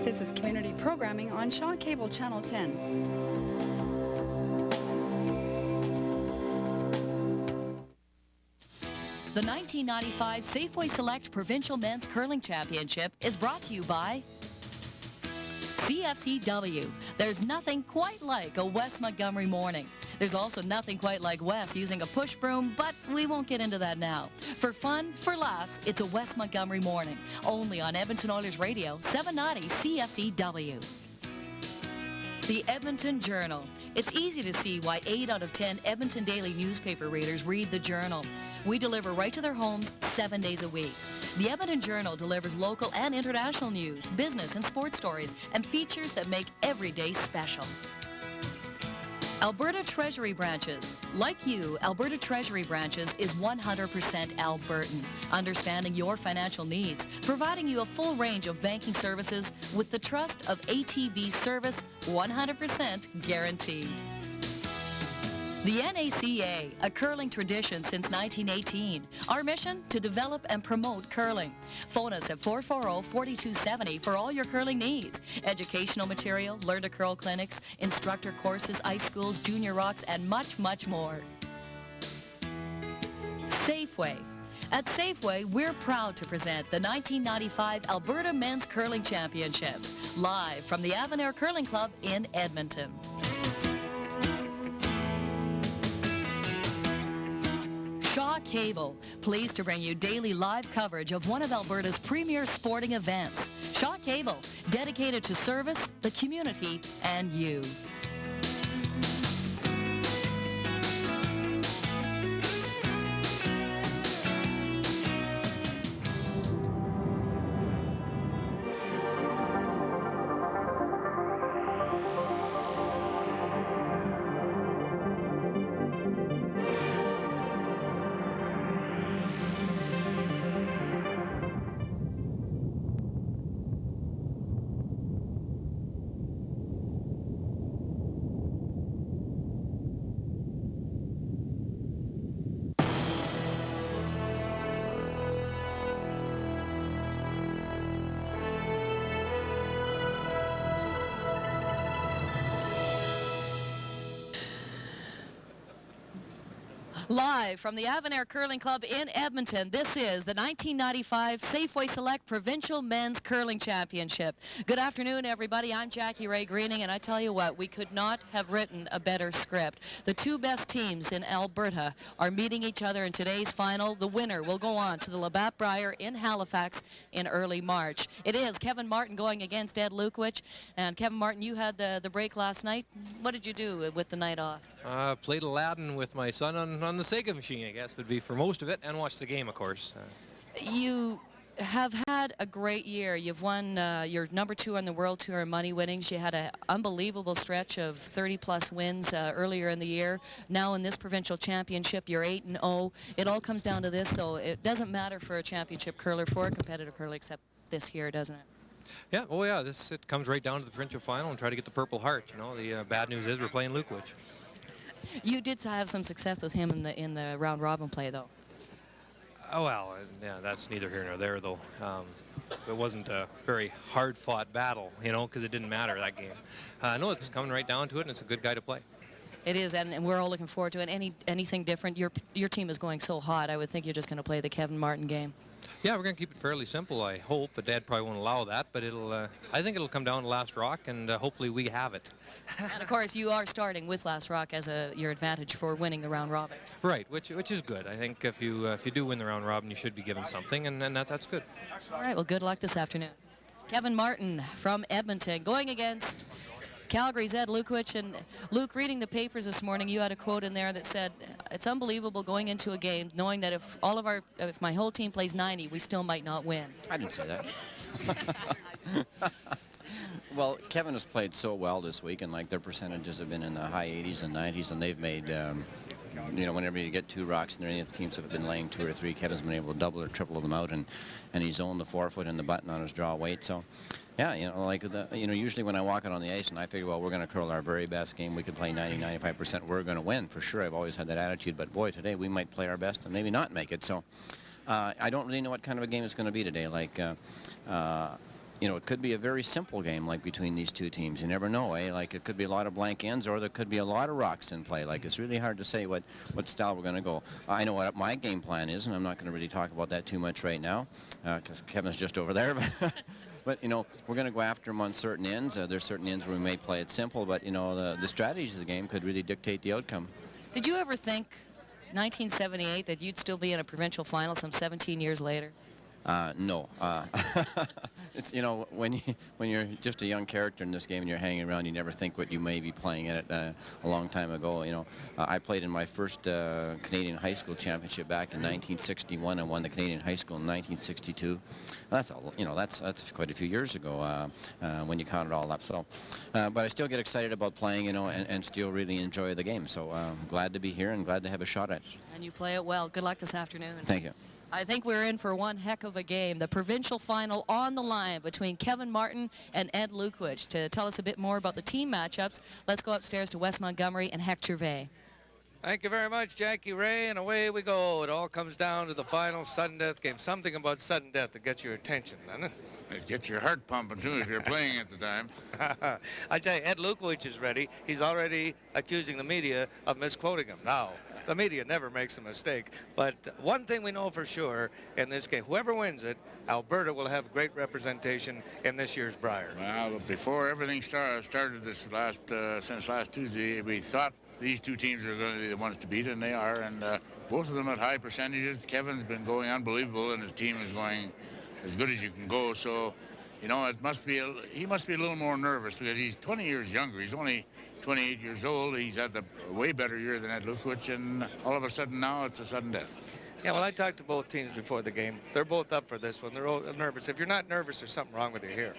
This is community programming on Shaw Cable Channel 10. The 1995 Safeway Select Provincial Men's Curling Championship is brought to you by CFCW. There's nothing quite like a West Montgomery morning. There's also nothing quite like Wes using a push broom, but we won't get into that now. For fun, for laughs, it's a West Montgomery morning. Only on Edmonton Oilers Radio, 790 CFCW. The Edmonton Journal. It's easy to see why 8 out of 10 Edmonton Daily newspaper readers read the Journal. We deliver right to their homes 7 days a week. The Edmonton Journal delivers local and international news, business and sports stories, and features that make every day special. Alberta Treasury Branches. Like you, Alberta Treasury Branches is 100% Albertan, understanding your financial needs, providing you a full range of banking services with the trust of ATB service, 100% guaranteed. The NACA, a curling tradition since 1918. Our mission, to develop and promote curling. Phone us at 440-4270 for all your curling needs. Educational material, learn to curl clinics, instructor courses, ice schools, junior rocks, and much, much more. Safeway. At Safeway, we're proud to present the 1995 Alberta Men's Curling Championships, live from the Avonair Curling Club in Edmonton. Shaw Cable, pleased to bring you daily live coverage of one of Alberta's premier sporting events. Shaw Cable, dedicated to service, the community, and you. Live from the Avonair Curling Club in Edmonton, this is the 1995 Safeway Select Provincial Men's Curling Championship. Good afternoon, everybody. I'm Jackie Ray Greening, and I tell you what, we could not have written a better script. The two best teams in Alberta are meeting each other in today's final. The winner will go on to the Labatt Brier in Halifax in early March. It is Kevin Martin going against Ed Lukowich. And Kevin Martin, you had the break last night. What did you do with the night off? Played Aladdin with my son on the Sega machine, I guess, would be for most of it, and watched the game, of course. You have had a great year. You've won your #2 on the World Tour in money winnings. You had an unbelievable stretch of 30-plus wins earlier in the year. Now in this provincial championship, you're 8-0. It all comes down to this, though. It doesn't matter for a championship curler, for a competitive curler, except this year, doesn't it? Yeah, oh yeah, it comes right down to the provincial final and try to get the Purple Heart. You know, the bad news is we're playing Lukowich. You did have some success with him in the round robin play, though. Oh well, yeah, that's neither here nor there, though. It wasn't a very hard-fought battle, you know, because it didn't matter that game. No, it's coming right down to it, and it's a good guy to play. It is, and we're all looking forward to it. Anything different? Your team is going so hot. I would think you're just going to play the Kevin Martin game. Yeah, we're going to keep it fairly simple, I hope. But Dad probably won't allow that, but I think it'll come down to last rock, and hopefully we have it. And of course, you are starting with last rock as your advantage for winning the round robin. Right, which is good. I think if you do win the round robin, you should be given something, and that's good. All right, well, good luck this afternoon. Kevin Martin from Edmonton going against Calgary's Ed Lukowich. And Luke, reading the papers this morning, you had a quote in there that said, "It's unbelievable going into a game knowing that if my whole team plays 90, we still might not win." I didn't say that. Well, Kevin has played so well this week, and like their percentages have been in the high 80s and 90s, and they've made, you know, whenever you get 2 rocks and any of the teams have been laying 2 or 3, Kevin's been able to double or triple them out, and he's owned the forefoot and the button on his draw weight. So, yeah, you know, like usually when I walk out on the ice and I figure, well, we're going to curl our very best game, we could play 90-95%, we're going to win for sure. I've always had that attitude, but boy, today we might play our best and maybe not make it. So, I don't really know what kind of a game it's going to be today. Like, you know, it could be a very simple game, like between these two teams. You never know, eh? Like, it could be a lot of blank ends, or there could be a lot of rocks in play. Like, it's really hard to say what style we're going to go. I know what my game plan is, and I'm not going to really talk about that too much right now, because Kevin's just over there. But, you know, we're going to go after them on certain ends. There's certain ends where we may play it simple, but, you know, the strategies of the game could really dictate the outcome. Did you ever think, 1978, that you'd still be in a provincial final some 17 years later? No. It's, you know, when you're just a young character in this game and you're hanging around, you never think what you may be playing in it. A long time ago, you know, I played in my first Canadian high school championship back in 1961 and won the Canadian high school in 1962. That's all, you know, that's quite a few years ago when you count it all up. So, but I still get excited about playing, you know, and still really enjoy the game. So glad to be here and glad to have a shot at it. And you play it well. Good luck this afternoon. Thank you. I think we're in for one heck of a game. The provincial final on the line between Kevin Martin and Ed Lukowich. To tell us a bit more about the team matchups, let's go upstairs to West Montgomery and Hector Gervais. Thank you very much, Jackie Ray, and away we go. It all comes down to the final sudden death game. Something about sudden death that gets your attention, doesn't it? It gets your heart pumping, too, if you're playing at the time. I tell you, Ed Lukowich is ready. He's already accusing the media of misquoting him. Now, the media never makes a mistake, but one thing we know for sure in this game, whoever wins it, Alberta will have great representation in this year's Brier. Well, before everything started this since last Tuesday, we thought these two teams are going to be the ones to beat, and they are, and both of them at high percentages. Kevin's been going unbelievable, and his team is going as good as you can go. So, you know, he must be a little more nervous because he's 20 years younger. He's only 28 years old. He's had a way better year than Ed Lukowich, and all of a sudden now it's a sudden death. Yeah, well, I talked to both teams before the game. They're both up for this one. They're all nervous. If you're not nervous, there's something wrong with you here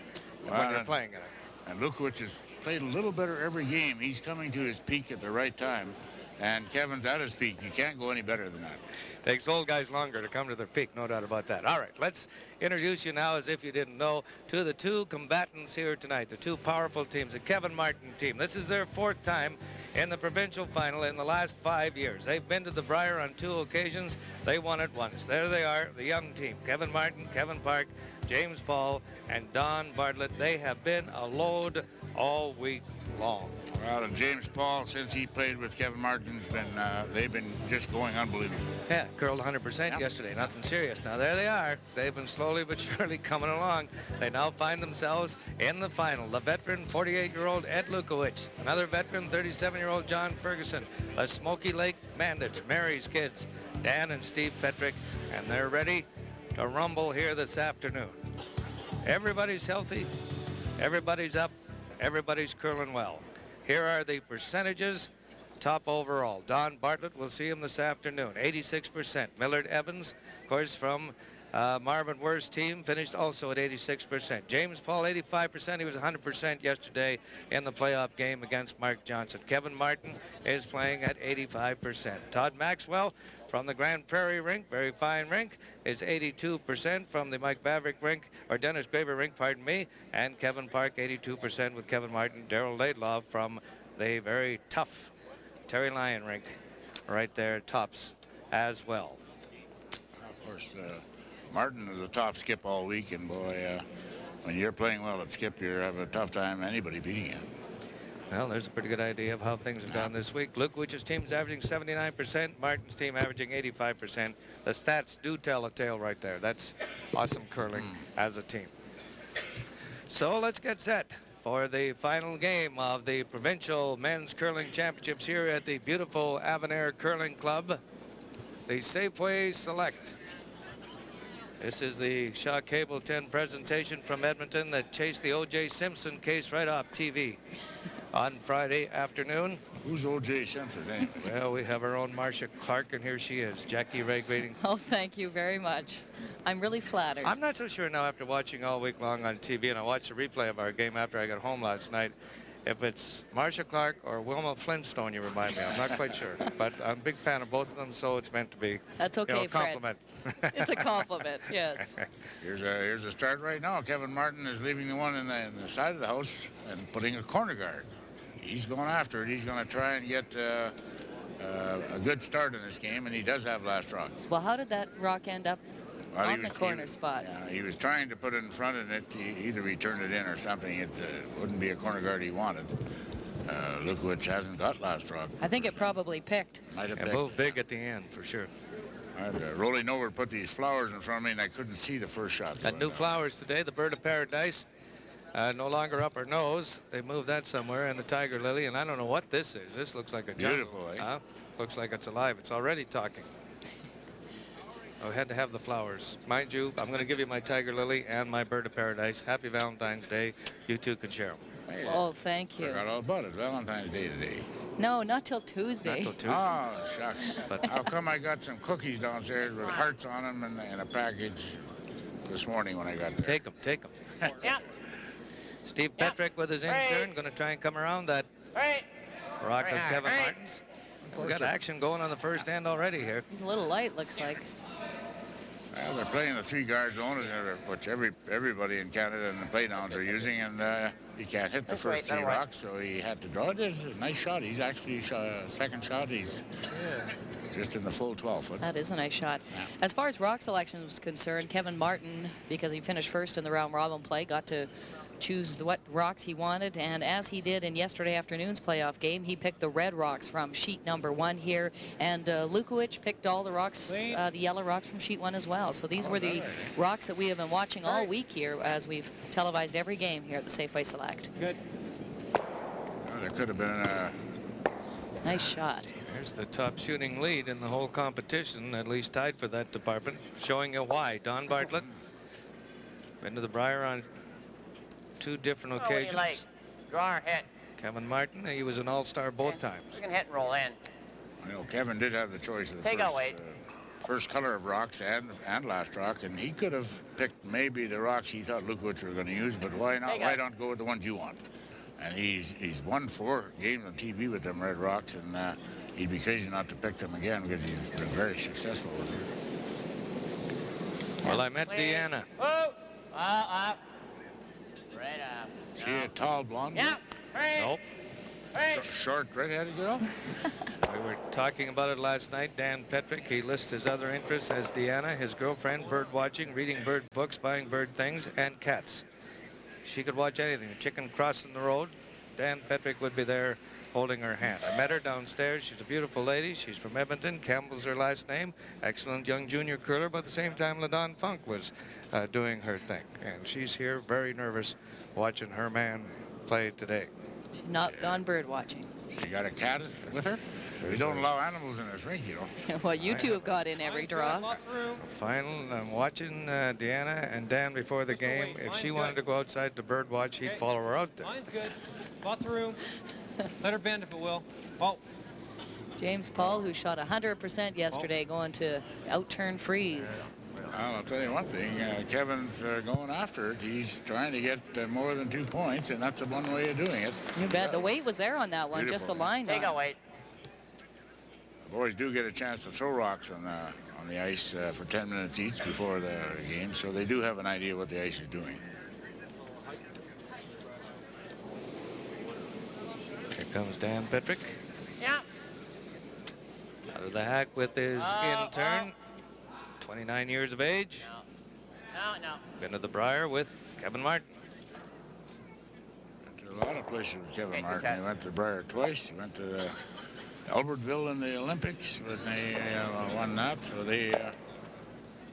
when you're playing in it. And Lukowich has played a little better every game. He's coming to his peak at the right time, and Kevin's at his peak. You can't go any better than that. Takes old guys longer to come to their peak, no doubt about that. All right, let's introduce you now, as if you didn't know, to the two combatants here tonight, the two powerful teams, the Kevin Martin team. This is their fourth time in the provincial final in the last 5 years. They've been to the Brier on 2 occasions. They won it once. There they are, the young team, Kevin Martin, Kevin Park, James Paul, and Don Bartlett. They have been a load all week long. Well, and James Paul, since he played with Kevin Martin, they've been just going unbelievable. Yeah, curled 100% yesterday. Nothing serious. Now, there they are. They've been slowly but surely coming along. They now find themselves in the final. The veteran, 48-year-old Ed Lukowich. Another veteran, 37-year-old John Ferguson. The Smoky Lake Bandits, Mary's kids, Dan and Steve Petrick. And they're ready to rumble here this afternoon. Everybody's healthy. Everybody's up. Everybody's curling well. Here are the percentages. Top overall, Don Bartlett, we'll see him this afternoon, 86%. Millard Evans, of course, from Marvin Worth's team, finished also at 86%. James Paul, 85%. He was 100% yesterday in the playoff game against Mark Johnson. Kevin Martin is playing at 85%. Todd Maxwell from the Grand Prairie rink, very fine rink, is 82% from the Mike Baverick rink, or Dennis Baber rink, pardon me, and Kevin Park, 82% with Kevin Martin. Darrell Laidlaw from the very tough Terry Lyon rink right there, tops as well. Of course, Martin is a top skip all week, and boy, when you're playing well at skip, you have a tough time anybody beating you. Well, there's a pretty good idea of how things have gone this week. Lukowich's team's averaging 79%, Martin's team averaging 85%. The stats do tell a tale right there. That's awesome curling as a team. So let's get set for the final game of the Provincial Men's Curling Championships here at the beautiful Avonair Curling Club, the Safeway Select. This is the Shaw Cable 10 presentation from Edmonton that chased the O.J. Simpson case right off TV on Friday afternoon. Who's O.J. Simpson, eh? Well, we have our own Marcia Clark, and here she is, Jackie Ray greeting. Oh, thank you very much. I'm really flattered. I'm not so sure now, after watching all week long on TV, and I watched the replay of our game after I got home last night, if it's Marcia Clark or Wilma Flintstone you remind me. I'm not quite sure. But I'm a big fan of both of them, so it's meant to be. That's okay, you know, a compliment. Fred. It's a compliment, yes. Here's a start right now. Kevin Martin is leaving the one in the side of the house and putting a corner guard. He's going after it. He's going to try and get a good start in this game, and he does have last rock. Well, how did that rock end up? Well, on the corner spot. Yeah, he was trying to put it in front, and either he turned it in or something. It wouldn't be a corner guard he wanted. Lukowich hasn't got last rock. I think it probably picked. Might have Yeah, picked. moved big at the end, for sure. I had rolling over, put these flowers in front of me, and I couldn't see the first shot. Got new flowers today. The bird of paradise, no longer up her nose. They moved that somewhere, and the tiger lily, and I don't know what this is. This looks like a jungle. Beautiful, eh? Looks like it's alive. It's already talking. I had to have the flowers. Mind you, I'm going to give you my tiger lily and my bird of paradise. Happy Valentine's Day. You two can share them. Hey, Oh, thank you. forgot all about it. Valentine's Day today. No, not till Tuesday. Not till Tuesday. Oh, shucks. But how come I got some cookies downstairs with hearts on them and a package this morning when I got there? Take them, take them. Yeah. Steve Petrick with his intern, going to try and come around that Right. rock of Right. Kevin Right. Martin's. We got action going on the first end already here. He's a little light, looks like. Well, they're playing the 3-guard zone, which everybody in Canada and the playdowns are using, and he can't hit the That's first right, 3 that'll work. rocks, so he had to draw it. It's a nice shot. He's actually second shot. He's just in the full 12-foot. That is a nice shot. As far as rock selection was concerned, Kevin Martin, because he finished first in the round robin play, got to choose what rocks he wanted, and as he did in yesterday afternoon's playoff game, he picked the red rocks from sheet number 1 here, and Lukowich picked all the rocks, the yellow rocks from sheet 1 as well. So these were the rocks that we have been watching all week here as we've televised every game here at the Safeway Select. Well, there could have been a Nice shot. There's the top shooting lead in the whole competition, at least tied for that department, showing you why. Don Bartlett been to the Briar on 2 different Well, what do you occasions. like? Draw or hit? Kevin Martin, he was an all-star both times. You can hit and roll in. I know Kevin did have the choice of the Take away. first color of rocks and last rock, and he could have picked maybe the rocks he thought Lukowich were going to use, but why not? Take Why out. not go with the ones you want? And he's won 4 games on TV with them red rocks, and he'd be crazy not to pick them again because he's been very successful with them. Well, I met Clean. Deanna. Oh, up. Right up. She a tall blonde? Yeah. Right. Nope. Right. Short red-headed girl? We were talking about it last night. Dan Petrick, he lists his other interests as Deanna, his girlfriend, bird watching, reading bird books, buying bird things, and cats. She could watch anything. A chicken crossing the road, Dan Petrick would be there holding her hand. I met her downstairs. She's a beautiful lady. She's from Edmonton. Campbell's her last name. Excellent young junior curler, but at the same time, LaDon Funk was doing her thing. And she's here very nervous watching her man play today. She's not gone bird watching. She got a cat with her? We don't allow animals in this rink, you know. Well, you two have got in every draw. Final, I'm watching Deanna and Dan before the game. If she wanted to go outside to bird watch, he'd follow her out there. Mine's good. Lots of room. Let her bend if it will. Oh. James Paul, who shot 100% yesterday, going to outturn freeze. Well, I'll tell you one thing. Kevin's going after it. He's trying to get more than 2 points, and that's one way of doing it. You bet. The weight was there on that one, just the Beautiful. line. Take on it. a weight. The boys do get a chance to throw rocks on the ice for 10 minutes each before the game, so they do have an idea what the ice is doing. Here comes Dan Petrick. Yeah. Out of the hack with his intern. 29 years of age. No. Been to the Briar with Kevin Martin. Went to a lot of places with Kevin Okay, Martin. good shot. He went to the Briar twice. He went to Albertville in the Olympics when they won that. So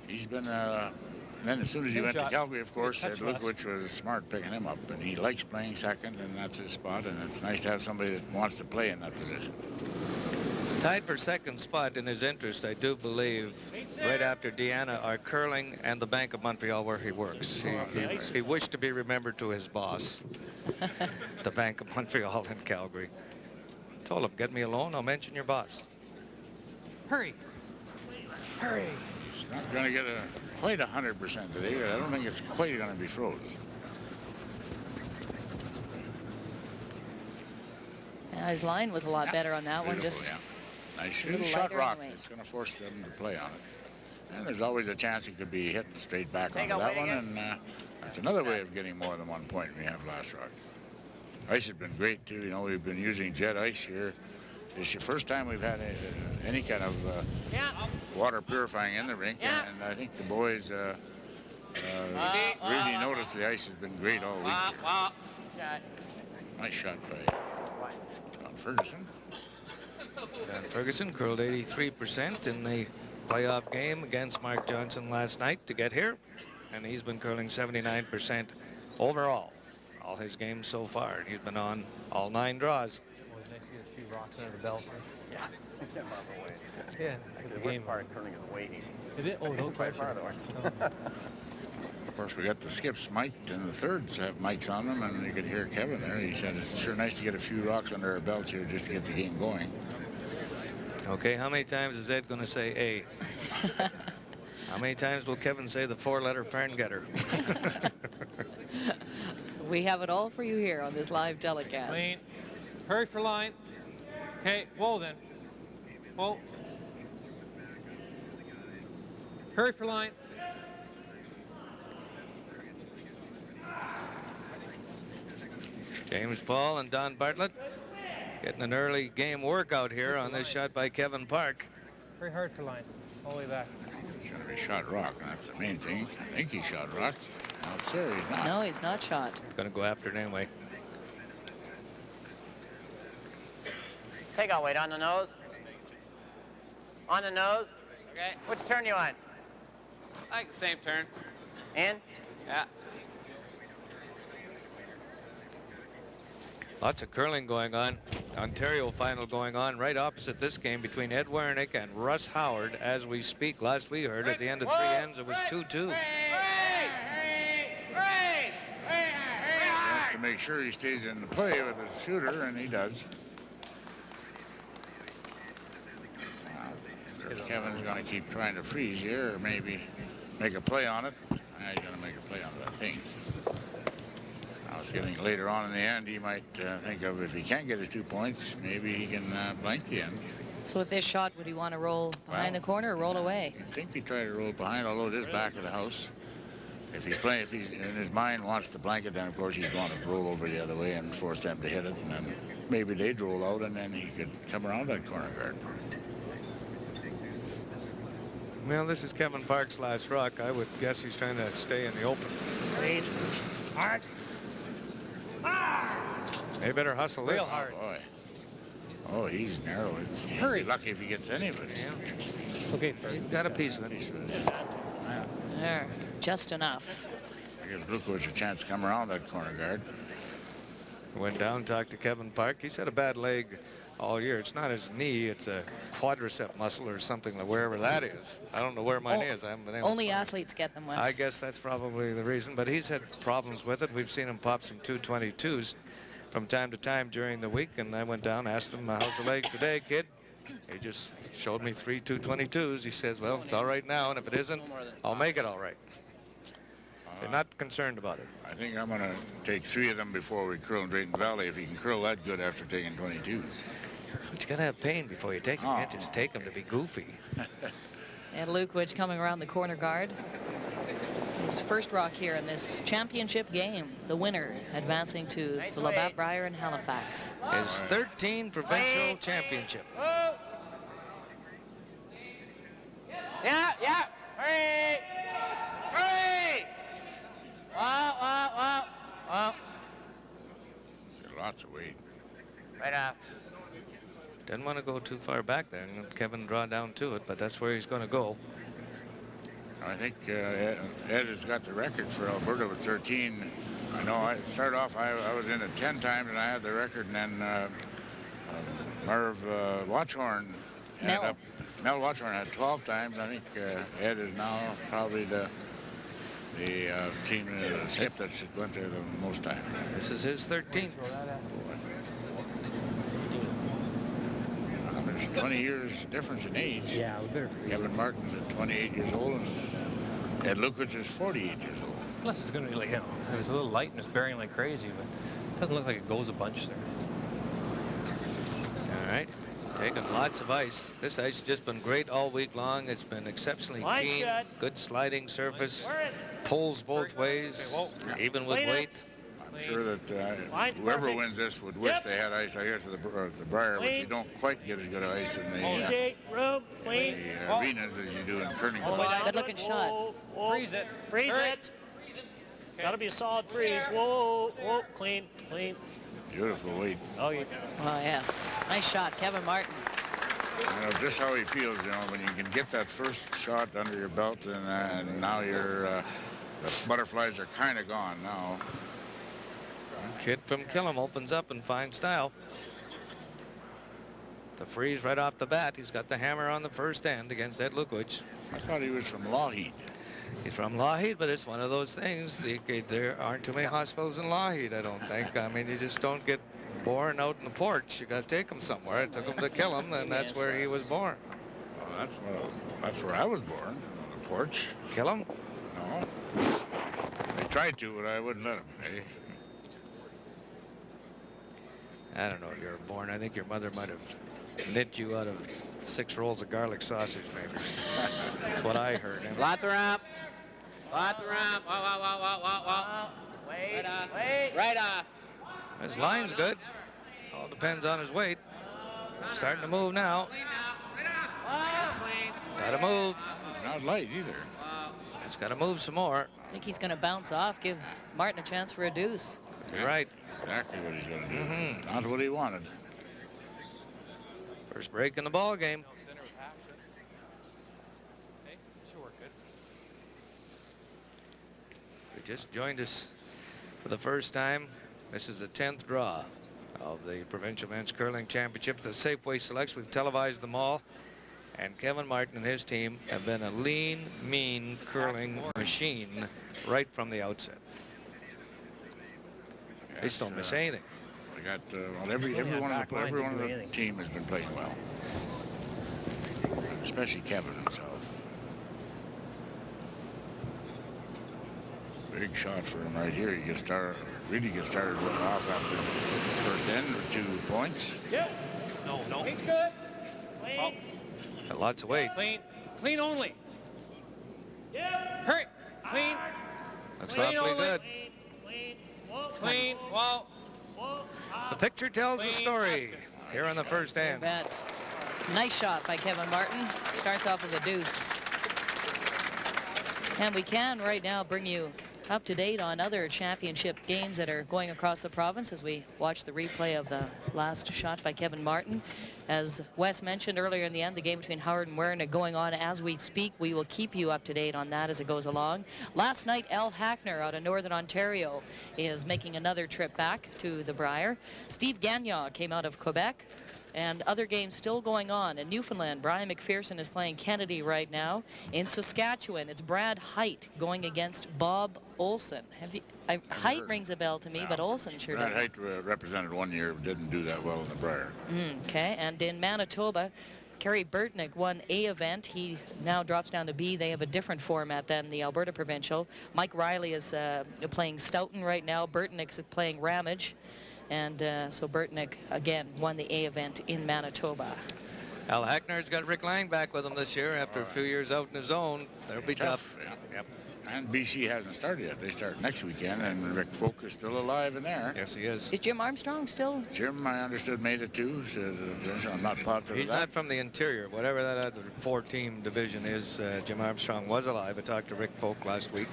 he's been. And then as soon as he went to Calgary, of course, Lukowich was smart picking him up, and he likes playing second, and that's his spot. And it's nice to have somebody that wants to play in that position. Tied for second spot in his interest, I do believe, right after Deanna, are curling and the Bank of Montreal where he works. He wished to be remembered to his boss, the Bank of Montreal in Calgary. Told him, get me alone, I'll mention your boss. Hurry. Hurry. It's not going to get quite 100% today, but I don't think it's quite going to be froze. Yeah, his line was a lot better on that one. Beautiful, Just yeah. Nice little shot lighter rock. anyway. It's going to force them to play on it. And there's always a chance it could be hit straight back Take onto a that weight one, again. and that's another way of getting more than 1 point when you have last rock. Ice has been great too. You know, we've been using jet ice here It's the first time we've had any kind of Yeah. water purifying in the rink, Yeah. and I think the boys really noticed the ice has been great all week. Shot. Nice shot by John Ferguson. John Ferguson curled 83% in the playoff game against Mark Johnson last night to get here, and he's been curling 79% overall, all his games so far, and he's been on all 9 draws. Always nice to get a few rocks under the belt. Yeah. Yeah. Actually, the worst part of curling is waiting. Is it? Oh, no question. Of course, we got the skips mic'd, and the thirds have mics on them, and you could hear Kevin there. He said it's sure nice to get a few rocks under our belts here just to get the game going. Okay, how many times is Ed going to say A? How many times will Kevin say the 4-letter Ferngetter? We have it all for you here on this live telecast. Clean. Hurry for line. Okay, whoa then. Whoa. Hurry for line. James Paul and Don Bartlett getting an early game workout here on this shot by Kevin Park. Very hard for line. All the way back. He's going to be shot rock, and that's the main thing. I think he shot rock. No, sir, he's not. No, he's not shot. Going to go after it anyway. Take out weight on the nose. On the nose. Okay. Which turn you on? I like the same turn. In? Yeah. Lots of curling going on. Ontario final going on right opposite this game between Ed Wernick and Russ Howard as we speak. Last we heard at the end of 3 ends it was 2-2. To make sure he stays in the play with his shooter, and he does. If Kevin's going to keep trying to freeze here, or maybe make a play on it. He's going to make a play on it, I think. I was getting later on in the end, he might think of, if he can't get his 2 points, maybe he can blank the end. So with this shot, would he want to roll behind the corner or roll away? I think he tried to roll behind, although it is back of the house. If he's playing, if he's in his mind wants to blank it, then of course he's going to roll over the other way and force them to hit it, and then maybe they'd roll out, and then he could come around that corner guard. Well, this is Kevin Park's last rock. I would guess he's trying to stay in the open. They better hustle this. Real hard. Boy. Oh, he's narrow. It's Hurry. lucky if he gets any of it. Okay, first. Got a piece of it. There, just enough. Gives Lukowich a chance to come around that corner guard. Went down, talked to Kevin Park. He's had a bad leg all year. It's not his knee, it's a quadricep muscle or something, wherever that is. I don't know where mine is. I haven't been able Only to find it. athletes get them, Wes. I guess that's probably the reason, but he's had problems with it. We've seen him pop some 222s from time to time during the week, and I went down, asked him, how's the leg today, kid? He just showed me 3 222s. He says, well, it's all right now, and if it isn't, I'll make it all right. They're not concerned about it. I think I'm going to take 3 of them before we curl in Drayton Valley, if he can curl that good after taking 22s. But you got to have pain before you take them. You can't just take them to be goofy. And Lukowich coming around the corner guard. His first rock here in this championship game. The winner advancing to the Labatt Brier in Halifax. His 13th provincial championship. Yeah. Hurry. Hurry. Wow. Got lots of weight. Right up. Didn't want to go too far back there and let Kevin draw down to it, but that's where he's going to go. I think Ed has got the record for Alberta with 13. I know I started off, I was in it 10 times and I had the record, and then Merv Watchhorn Mel Watchhorn had 12 times. I think Ed is now probably the team skip that went there the most times. This is his 13th. There's 20 years difference in age. Yeah, we better freeze. Kevin Martin's at 28 years old, and Ed Lukowich is 48 years old. Plus, it's going to be like, it was a little light and it's bearing like crazy, but it doesn't look like it goes a bunch there. All right. Taking lots of ice. This ice has just been great all week long. It's been exceptionally keen. Good sliding surface. Pulls both ways, even with weight. I'm sure that whoever wins this would wish they had ice, I guess, at the Briar, which you don't quite get as good ice in the arenas as you do in curling. Good looking shot. Freeze it. Freeze it. Got to be a solid freeze. Whoa, whoa, clean, clean. Beautiful weight. Oh, yeah. Oh, yes. Nice shot, Kevin Martin. You know, just how he feels, you know, when you can get that first shot under your belt, and now the butterflies are kind of gone now. Kid from Killam opens up in fine style. The freeze right off the bat. He's got the hammer on the first end against Ed Lukowich. I thought he was from Lougheed. He's from Lougheed, but it's one of those things. There aren't too many hospitals in Lougheed, I don't think. I mean, you just don't get born out in the porch. You got to take him somewhere. I took him to Killam, and that's where he was born. Well, that's where I was born, on the porch. Killam? No. They tried to, but I wouldn't let them. Eh? I don't know if you were born. I think your mother might have knit you out of 6 rolls of garlic sausage, maybe. That's what I heard. Lots of ramp. Lots of ramp. Whoa. Wait, wait. Right off. His line's good. All depends on his weight. Starting to move now. Got to move. He's not light either. It's got to move some more. I think he's going to bounce off, give Martin a chance for a deuce. You're right. Exactly what he's going to do. Not what he wanted. First break in the ball game. If you just joined us for the first time, this is the 10th draw of the Provincial Men's Curling Championship. The Safeway Selects, we've televised them all. And Kevin Martin and his team have been a lean, mean curling machine right from the outset. They just don't miss anything. They got everyone on the team has been playing well, especially Kevin himself. Big shot for him right here. He gets started. Really gets started off after the first end with 2 points. Yep. No. He's good. Clean. Got lots of weight. Clean only. Yep. Hurry. Clean. Looks awfully good. Clean. Whoa. Clean. Whoa. Whoa. The picture tells the story here in the first You end. bet. Nice shot by Kevin Martin. Starts off with a deuce. And we can right now bring you up to date on other championship games that are going across the province as we watch the replay of the last shot by Kevin Martin. As Wes mentioned earlier in the end, the game between Howard and Wernick going on as we speak. We will keep you up to date on that as it goes along. Last night, Al Hackner out of Northern Ontario is making another trip back to the Briar. Steve Gagnon came out of Quebec. And other games still going on. In Newfoundland, Brian McPherson is playing Kennedy right now. In Saskatchewan, it's Brad Height going against Bob Olson. Height rings a bell to me, but Olson sure Brad doesn't. Height represented 1 year, didn't do that well in the Briar. Okay, and in Manitoba, Kerry Burtnick won A event. He now drops down to B. They have a different format than the Alberta Provincial. Mike Riley is playing Stoughton right now. Burtnick's playing Ramage. And so Burtnick, again, won the A event in Manitoba. Al Hackner's got Rick Lang back with him this year after a few years out in his own. That'll be tough. Yep. And BC hasn't started yet. They start next weekend, and Rick Folk is still alive in there. Yes, he is. Is Jim Armstrong still? Jim, I understood, made it too. So I'm not positive He's of that. not from the interior. Whatever that other 4-team division is, Jim Armstrong was alive. I talked to Rick Folk last week.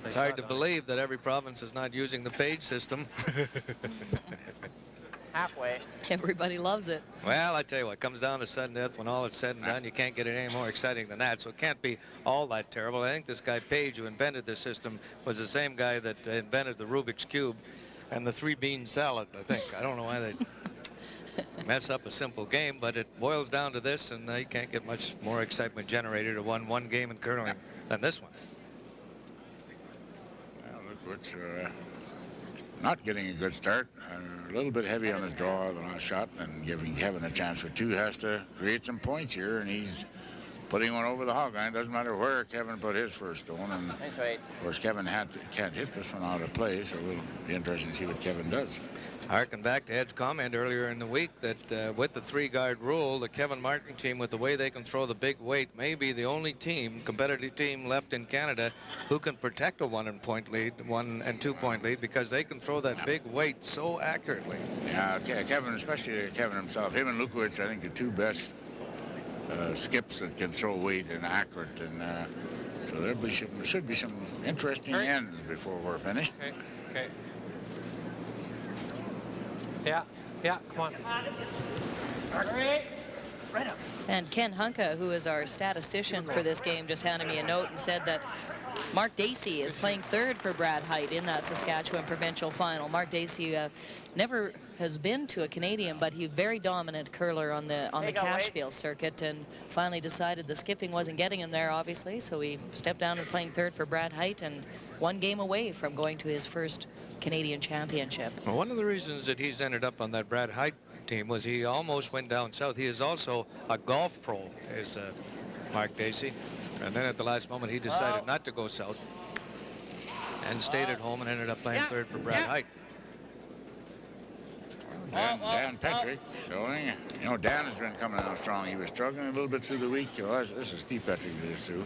It's hard to believe that every province is not using the page system. Halfway. Everybody loves it. Well, I tell you what, comes down to sudden death when all is said and done. You can't get it any more exciting than that, so it can't be all that terrible. I think this guy Page, who invented this system, was the same guy that invented the Rubik's Cube and the 3-bean salad, I think. I don't know why they mess up a simple game, but it boils down to this, and you can't get much more excitement generated to one game in curling than this one. Which not getting a good start, a little bit heavy on his draw the last shot, and giving Kevin a chance for 2 has to create some points here, and he's putting one over the hog line. Doesn't matter where Kevin put his first stone. And Nice right. of course, Kevin can't hit this one out of play, so it'll be interesting to see what Kevin does. Harken back to Ed's comment earlier in the week that with the 3-guard rule, the Kevin Martin team, with the way they can throw the big weight, may be the only team, competitive team left in Canada who can protect a 1 and 2-point lead because they can throw that big weight so accurately. Yeah, Kevin, especially Kevin himself, him and Lukowich, I think the two best skips that can throw weight and accurate, and so there should be some interesting ends before we're finished. Okay. Yeah, come on. And Ken Hunka, who is our statistician for this game, just handed me a note and said that Mark Dacey is playing third for Brad Height in that Saskatchewan provincial final. Mark Dacey never has been to a Canadian, but he's very dominant curler on the Cashfield circuit, and finally decided the skipping wasn't getting him there, obviously, so he stepped down and playing third for Brad Height, and 1 game away from going to his first Canadian championship. Well, one of the reasons that he's ended up on that Brad Height team was he almost went down south. He is also a golf pro, is Mark Dacey. And then at the last moment, he decided not to go south and stayed at home and ended up playing third for Brad Height. Dan Petrick showing, Dan has been coming out strong. He was struggling a little bit through the week. This is Steve Petrick that is through.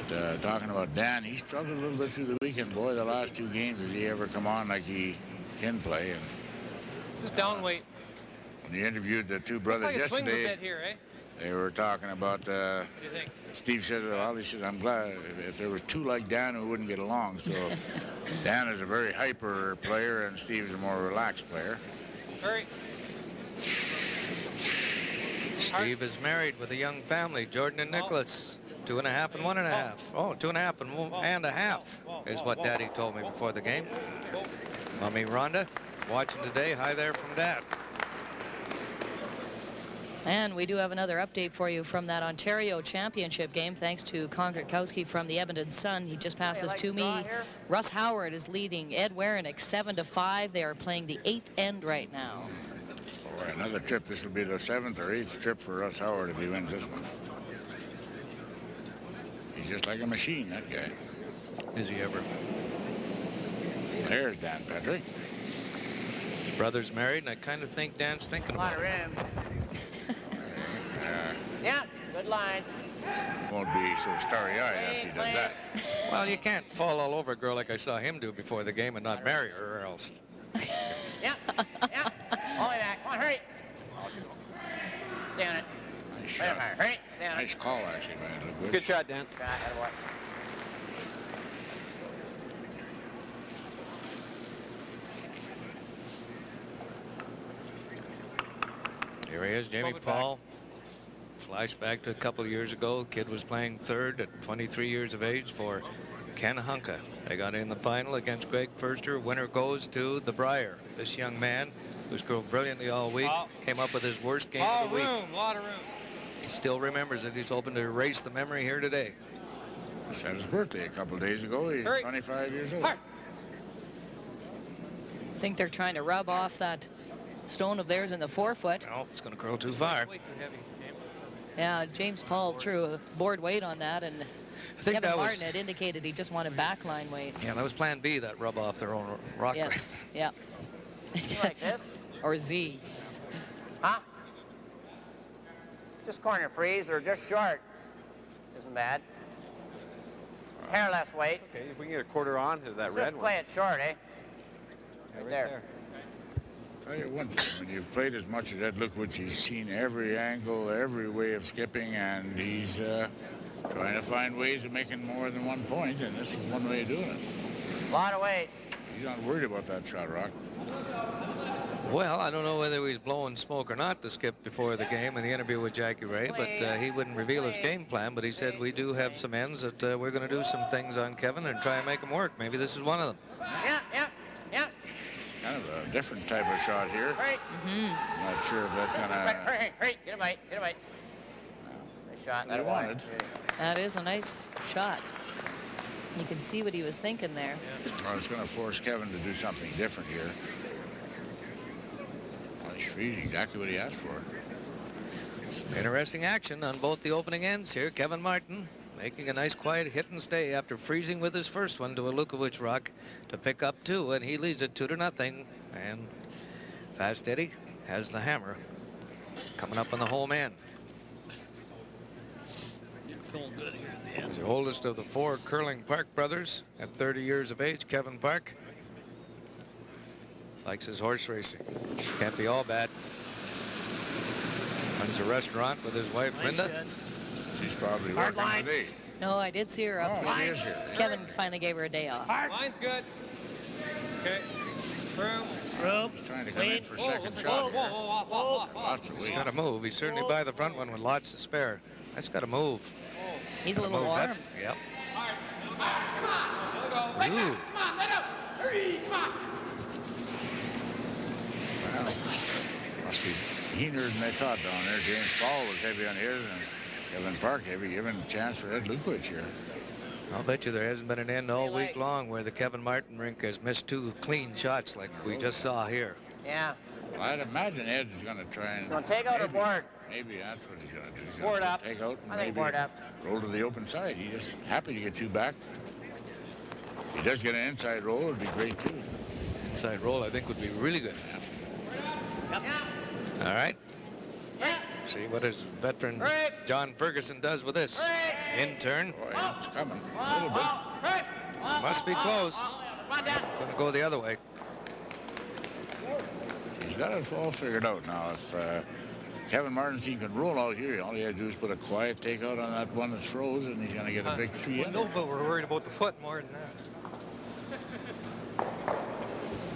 But talking about Dan, he struggled a little bit through the week, and boy, the last 2 games, has he ever come on like he can play. And Just down weight. when you interviewed the two brothers Looks like it swings a yesterday, bit here, eh? they were talking about, What do you think? Steve said, well, he said, I'm glad if there was 2 like Dan, we wouldn't get along. So Dan is a very hyper player, and Steve's a more relaxed player. Hurry. Steve is married with a young family, Jordan and Nicholas. 2.5 and 1.5. Oh, 2.5 and a half is what Daddy told me before the game. Mommy Rhonda watching today. Hi there from Dad. And we do have another update for you from that Ontario Championship game, thanks to Konkretkowski from the Edmonton Sun. He just passes to me. Russ Howard is leading Ed Werenick 7-5. They are playing the 8th end right now. Boy, another trip. This will be the 7th or 8th trip for Russ Howard if he wins this one. He's just like a machine, that guy. Is he ever? There's Dan Petrick. His brother's married, and I kind of think Dan's thinking about it. Yeah, good line. Won't be so starry-eyed after he does that. Well, you can't fall all over a girl like I saw him do before the game and not marry her, or else. Yeah. All the way back. Come on, hurry. Stay on it. Nice shot. Hurry. Stay on it. Nice call, actually, man. Look Good shot, Dan. Shot, attaboy. Here he is, Jamie Paul. Flashback to a couple of years ago. The kid was playing third at 23 years of age for Ken Hunka. They got in the final against Greg Furster. Winner goes to the Briar. This young man, who's grown brilliantly all week, came up with his worst game of the week. Lot of room. He still remembers it. He's hoping to erase the memory here today. He had his birthday a couple of days ago. He's 25 years old. I think they're trying to rub off that stone of theirs in the 4-foot. Oh, it's going to curl too far. Yeah, James Paul threw a board weight on that, and Kevin Martin had indicated he just wanted backline weight. Yeah, that was plan B, that rub off their own rock. Yes, yeah. Like this? Or Z. Huh? Just corner freeze or just short. Isn't bad. Hair less weight. Okay, if we can get a quarter on to that red Just one. play it short, eh? Right there. Tell you one thing, when you've played as much as Ed Lukowich, he's seen every angle, every way of skipping, and he's trying to find ways of making more than 1 point, and this is one way of doing it. A lot of weight. He's not worried about that shot, Rock. Well, I don't know whether he was blowing smoke or not, the skip before the game in the interview with Jackie Ray, but he wouldn't reveal his game plan, but he said we do have some ends that we're going to do some things on Kevin and try and make them work. Maybe this is one of them. Yeah. Kind of a different type of shot here. Right. I'm not sure if that's going to... Right. Get a bite. Nice shot. That wanted. That is a nice shot. You can see what he was thinking there. Well, it's going to force Kevin to do something different here. Nice freeze, exactly what he asked for. Some interesting action on both the opening ends here. Kevin Martin making a nice quiet hit and stay after freezing with his first one to a Lukowich rock to pick up 2, and he leads it 2-0. And Fast Eddie has the hammer coming up on the home end. He's the oldest of the 4 curling Park brothers at 30 years of age. Kevin Park likes his horse racing. Can't be all bad. Runs a restaurant with his wife, Linda. She's probably working today. No, I did see her up Oh, she here. is here. Kevin finally gave her a day off. Line's good. Okay. Room. He's trying to come in for second Whoa, shot. whoa, whoa, off, off, off. Lots of He's weight. got to move. He's certainly by the front one with lots to spare. That's got to move. He's a little Move warm. that. Yep. Come Ooh. on, let up. Hurry, come on. Well, must be keener than they thought down there. James Paul was heavy on his, and Kevin Park heavy, giving a chance for Ed Lukowich here. I'll bet you there hasn't been an end all week long where the Kevin Martin rink has missed 2 clean shots like we just saw here. Yeah. Well, I'd imagine Ed's going to try and... Gonna take out or board? Maybe that's what he's going to do. He's Board gonna up. Take out and I think maybe board up. roll to the open side. He's just happy to get 2 back. If he does get an inside roll, it'd be great, too. Inside roll, I think, would be really good. Yep. All right. Yeah. See what his veteran John Ferguson does with this. In turn. Boy, it's coming a little bit. Must be close. Going to go the other way. He's got it all figured out now. If Kevin Martin's team can roll out here, all he has to do is put a quiet takeout on that one that's froze, and he's going to get a big 3 in. No, but we're worried about the foot more than that.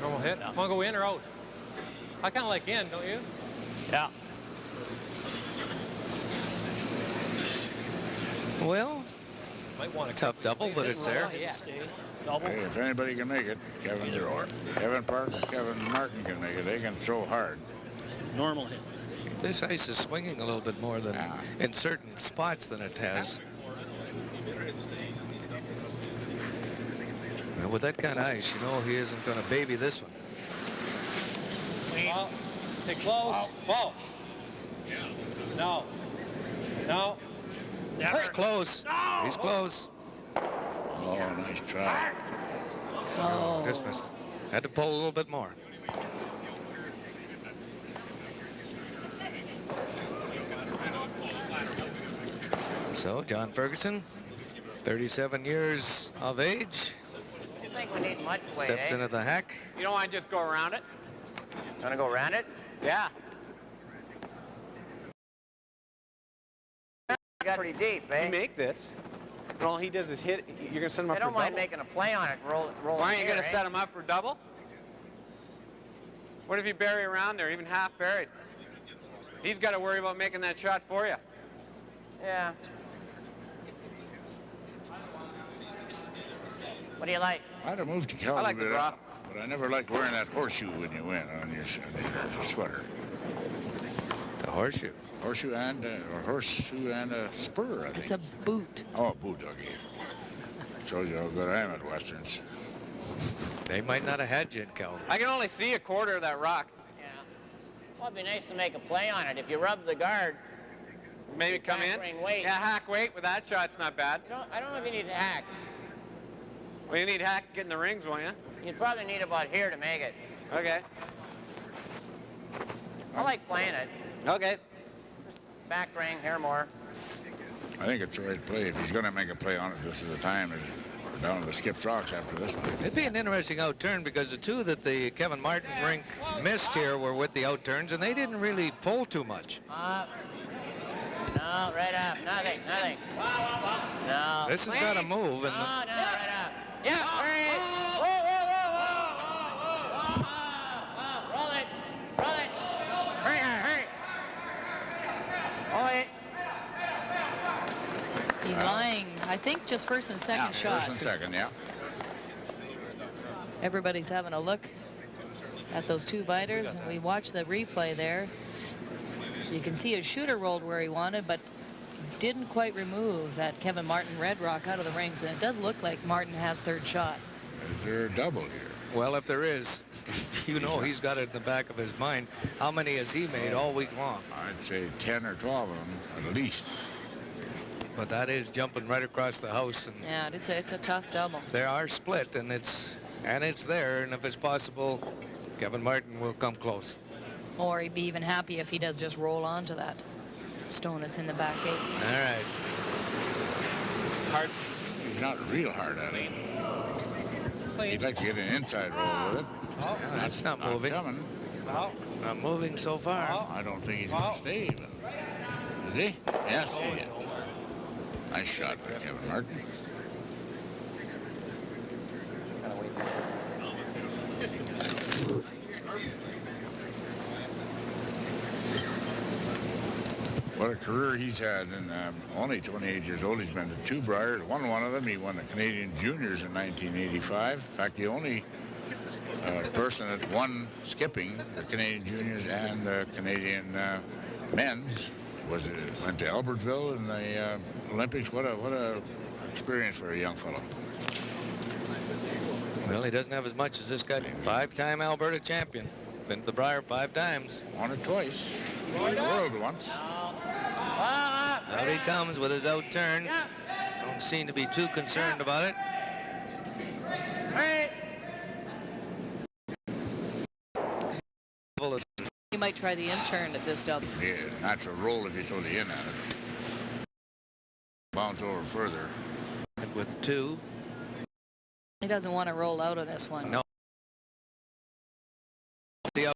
Normal hit. Want to go in or out? I kind of like in, don't you? Yeah. Well, Might want to tough double, but it's there. Double. Hey, if anybody can make it, Kevin Park and Kevin Martin can make it. They can throw hard. Normal hit. This ice is swinging a little bit more than in certain spots than it has. And with that kind of ice, you know he isn't going to baby this one. Well, stay close. Ball. No. No. He's close. He's close. Oh, nice try. Oh. Just missed. Had to pull a little bit more. So John Ferguson, 37 years of age, I don't think we need much weight, steps eh? into the hack. You don't want to just go around it? Gonna go around it? Yeah. You got pretty deep, eh? You make this. And all he does is hit. You're going to set him up I for don't mind double. making a play on it, roll Why aren't you going going to set him up for double? What if you bury around there, even half buried? He's got to worry about making that shot for you. Yeah. What do you like? I'd have moved to Cal I like the bit, drop. but I never liked wearing that horseshoe when you win on your sweater. The horseshoe. Horseshoe and a spur, I think. It's a boot. Oh, a boot, okay. Shows you how good I am at westerns. They might not have had you in Cal. I can only see a quarter of that rock. Yeah. Well, it'd be nice to make a play on it. If you rub the guard, Maybe come in. Hack weight. Yeah, hack weight with that shot's not bad. I don't know if you need to hack. Well, you need hack getting the rings, won't you? You'd probably need about here to make it. Okay. I like playing it. Okay. Back ring, here more. I think it's the right play. If he's going to make a play on it, this is the time to down to the Skips Rocks after this one. It'd be an interesting outturn because the 2 that the Kevin Martin rink missed here were with the outturns, and they didn't really pull too much. Up. No, right up. Nothing. No. This has got to move. And No, right up. Yeah, hurry. Whoa. Roll it. Hurry. Hold it. He's lying, I think, just first and second shots. First and second, yeah. Everybody's having a look at those 2 biters, and we watched the replay there. So you can see his shooter rolled where he wanted, but didn't quite remove that Kevin Martin red rock out of the rings, and it does look like Martin has third shot. Is there a double here? Well, if there is, you know he's got it in the back of his mind. How many has he made all week long? I'd say 10 or 12 of them at least. But that is jumping right across the house. And Yeah, it's a tough double. they are split, and it's there. And if it's possible, Kevin Martin will come close. Or he'd be even happy if he does just roll onto that stone that's in the back gate. All right. Hard. He's not real hard at it. He'd like to get an inside roll with it. Yeah, that's not moving. Coming. Not moving so far. I don't think he's going to stay even. Is he? Yes, he is. Nice shot by Kevin Martin. What a career he's had, and only 28 years old. He's been to 2 Briars, won one of them. He won the Canadian Juniors in 1985. In fact, the only person that won skipping the Canadian Juniors and the Canadian men's went to Albertville in the Olympics. What a experience for a young fellow. Well, he doesn't have as much as this guy. 5-time Alberta champion. Been to the Briar 5 times. Won it twice. Won the world once. Out he comes with his out turn. Don't seem to be too concerned about it. He might try the in-turn at this double. Yeah, natural roll if you throw the in at it. Bounce over further. And with 2. He doesn't want to roll out of this one. No. See how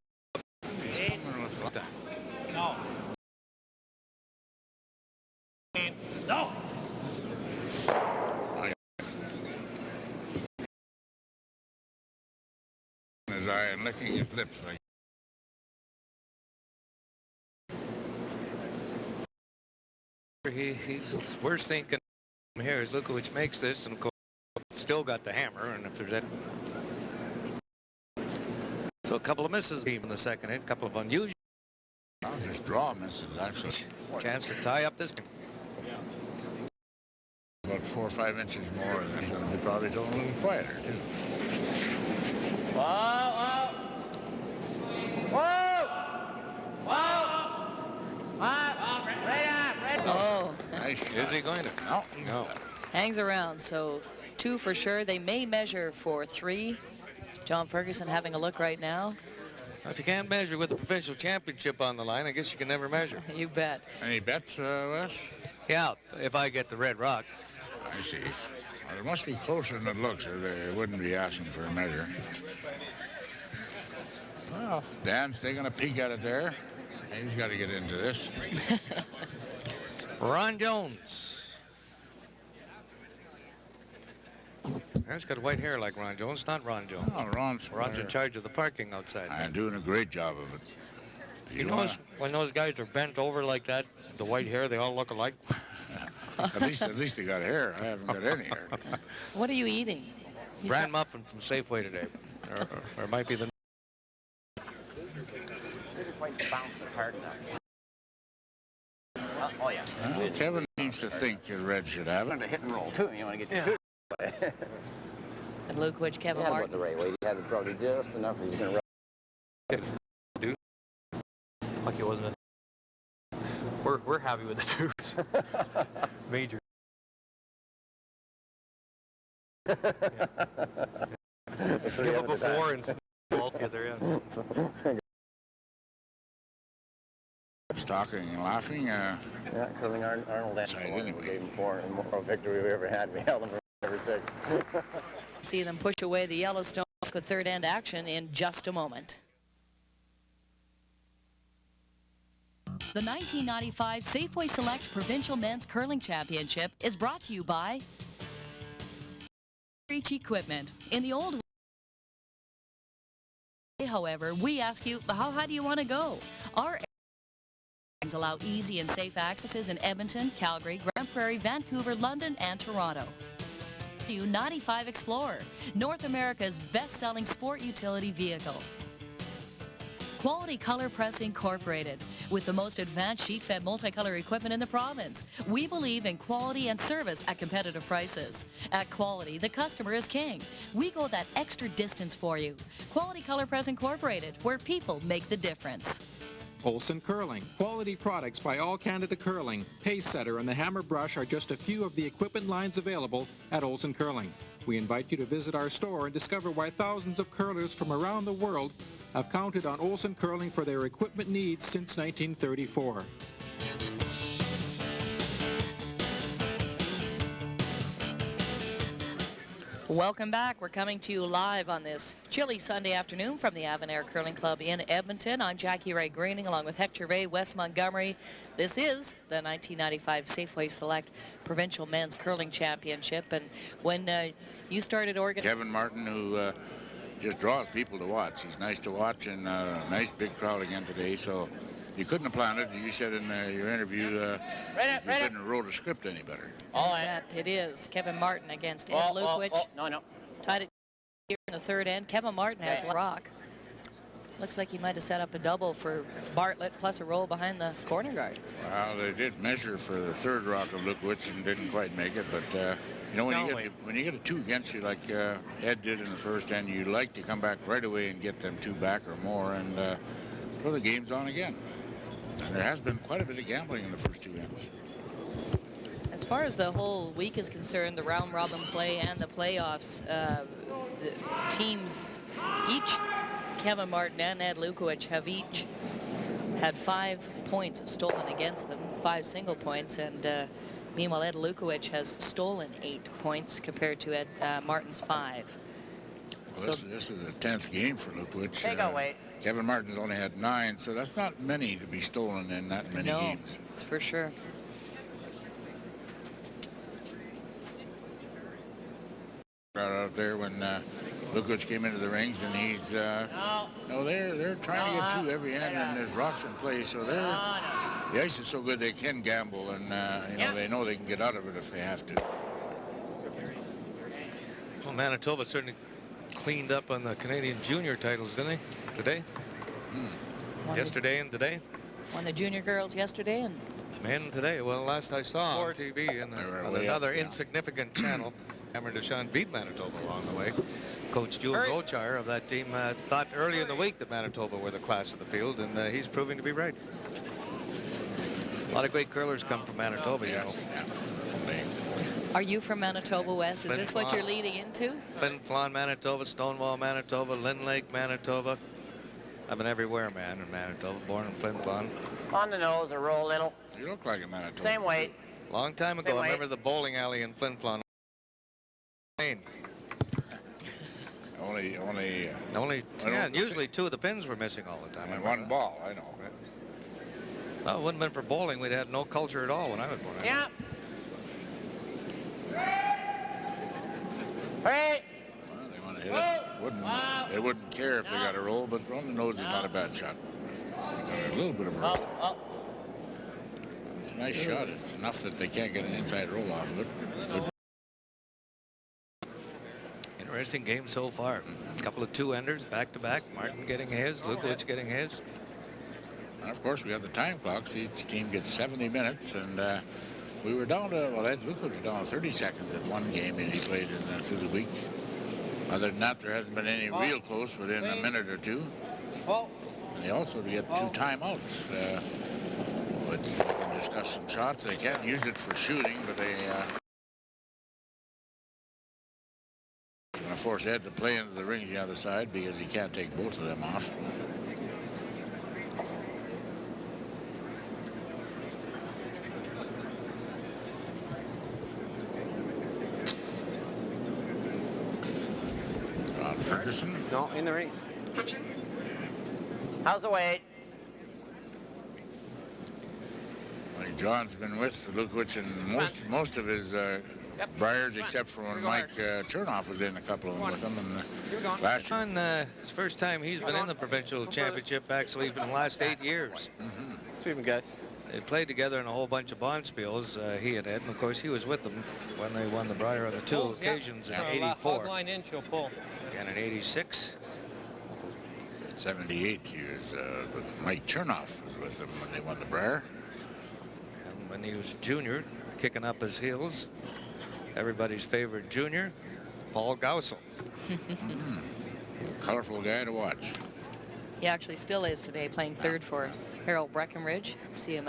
No. No. His eye and licking his lips like. he's worse thinking here is Lukowich makes this, and of course still got the hammer, and if there's that. So a couple of misses in the second hit, a couple of unusual. I'll just draw misses actually. Chance to tie up this game. About 4 or 5 inches more, and then going to be probably a little quieter too. Whoa, whoa. Whoa. Oh, Nice shot. Is he going to? No, he's No. got it. hangs around. So 2 for sure. They may measure for 3. John Ferguson having a look right now. If you can't measure with the provincial championship on the line, I guess you can never measure. You bet. Any bets, Wes? Yeah, if I get the red rock. I see. Well, it must be closer than it looks, or they wouldn't be asking for a measure. Well, Dan's taking a peek at it there. He's got to get into this. Ron Jones. He's got white hair like Ron Jones, not Ron Jones. Oh, Ron's in charge of the parking outside. I'm doing a great job of it. You notice when those guys are bent over like that, the white hair, they all look alike. At least they got hair. I haven't got any hair. What are you eating? Bran muffin from Safeway today, or it might be the. Oh, yeah. Well, Kevin seems to think that Red should have it. To hit and roll, too. You want to get your shoot. And Lukowich, Kevin Martin. the right way. He had it probably just enough. He's going to Lucky it wasn't a. We're happy with the 2s. Major. Yeah. Give up a 4 and all together, yeah. Talking and laughing. Yeah, curling Arnold Anyway. gave him 4 and more victory we ever had. We held him for number 6. See them push away the Yellowstone with third end action in just a moment. The 1995 Safeway Select Provincial Men's Curling Championship is brought to you by Reach Equipment. In the old way, however, we ask you, how high do you want to go? Our allow easy and safe accesses in Edmonton, Calgary, Grand Prairie, Vancouver, London, and Toronto. New 95 Explorer, North America's best-selling sport utility vehicle. Quality Color Press Incorporated. With the most advanced sheet-fed multicolor equipment in the province, we believe in quality and service at competitive prices. At Quality, the customer is king. We go that extra distance for you. Quality Color Press Incorporated, where people make the difference. Olson Curling. Quality products by All Canada Curling. Pace Setter and the Hammer Brush are just a few of the equipment lines available at Olson Curling. We invite you to visit our store and discover why thousands of curlers from around the world have counted on Olson Curling for their equipment needs since 1934. Welcome back. We're coming to you live on this chilly Sunday afternoon from the Avonair Curling Club in Edmonton. I'm Jackie Ray Greening along with Hector Ray, Wes Montgomery. This is the 1995 Safeway Select Provincial Men's Curling Championship. And when you started organizing... Kevin Martin, who just draws people to watch. He's nice to watch, and a nice big crowd again today. So you couldn't have planned it. You said in your interview you couldn't have wrote a script any better. That it is. Kevin Martin against Ed Lukowich. No. Tied it here in the third end. Kevin Martin has the rock. Looks like he might have set up a double for Bartlett plus a roll behind the corner guard. Well, they did measure for the third rock of Lukowich and didn't quite make it, but you know, when you get a two against you like Ed did in the first end, you like to come back right away and get them two back or more, and throw the game's on again. And there has been quite a bit of gambling in the first two ends. As far as the whole week is concerned, the round robin play and the playoffs, the teams, each Kevin Martin and Ed Lukowich have each had 5 points stolen against them, 5 single points, and meanwhile Ed Lukowich has stolen 8 points compared to Ed Martin's 5. Well, this is the 10th game for Lukowich. Take away. Kevin Martin's only had 9, so that's not many to be stolen in that many games. It's for sure. Out there when Lukowich came into the rings, and he's they're trying to get two every end, and there's rocks in place, so the ice is so good they can gamble, and they know they can get out of it if they have to. Well, Manitoba certainly cleaned up on the Canadian junior titles, didn't they, today? Yesterday and today. Won the junior girls yesterday and men today. Well, last I saw on TV and on another insignificant channel, Cameron Deschamps beat Manitoba along the way. Coach Jules Ochar of that team thought early in the week that Manitoba were the class of the field, and he's proving to be right. A lot of great curlers come from Manitoba, you know. Are you from Manitoba, Wes? Is this what you're leading into? Flin Flon, Manitoba, Stonewall, Manitoba, Lynn Lake, Manitoba. I've been everywhere, man, in Manitoba, born in Flin Flon. On the nose or roll little. You look like a Manitoba. Same weight. Long time ago, I remember the bowling alley in Flin Flon. Usually 2 of the pins were missing all the time. And 1 ball, I know. Well, it wouldn't have been for bowling. We'd had no culture at all when I was born. Yeah. Hey. Well, they want to hit it. They wouldn't care if they got a roll, but on the nose is not a bad shot. Got a little bit of a roll. It's a nice shot. It's enough that they can't get an inside roll off of it. Interesting game so far. A couple of 2-enders back-to-back. Martin getting his, Lukowich getting his. And of course, we have the time clocks. Each team gets 70 minutes, and we were down to, Ed Lukowich was down to 30 seconds at one game that he played through the week. Other than that, there hasn't been any real close within a minute or two. And they also get 2 timeouts. But they can discuss some shots. They can't use it for shooting, but they going to force Ed to play into the rings the other side because he can't take both of them off. Ron Ferguson. No, in the rings. How's the weight? Well, John's been with Lukowich and most of his Briars, except for when Mike Chernoff was in a couple of them with him. And last year, it's the first time he's been in the provincial championship actually for the last 8 years. Sweet guys. They played together in a whole bunch of bonspiels, he and Ed, and of course he was with them when they won the Briar on the 2 occasions in '84. Line in, she'll pull. Again in '86. '78, he was with Mike Chernoff was with them when they won the Brier. And when he was junior, kicking up his heels, everybody's favorite junior, Paul Gausel. Colorful guy to watch. He actually still is today, playing third for Harold Breckenridge. See him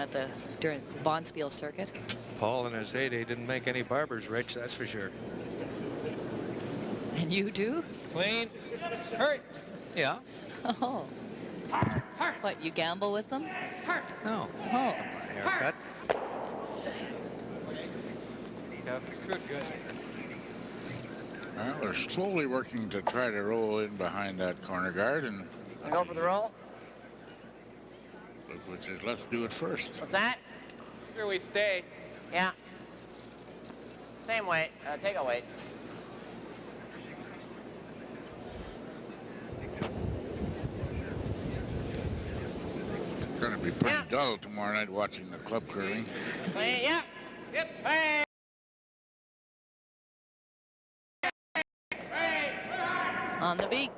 during the Bonspiel circuit. Paul in his heyday didn't make any barbers rich, that's for sure. And you do? Clean. Hurry. Yeah. Oh. What, you gamble with them? No. Oh. Haircut. Good. Well, they're slowly working to try to roll in behind that corner guard, and Go for the roll. Lukowich says, let's do it first. What's that? Here we stay. Yeah. Same weight. Take a weight. It's going to be pretty dull tomorrow night watching the club curling. Yeah. Yep. Hey. On the beak.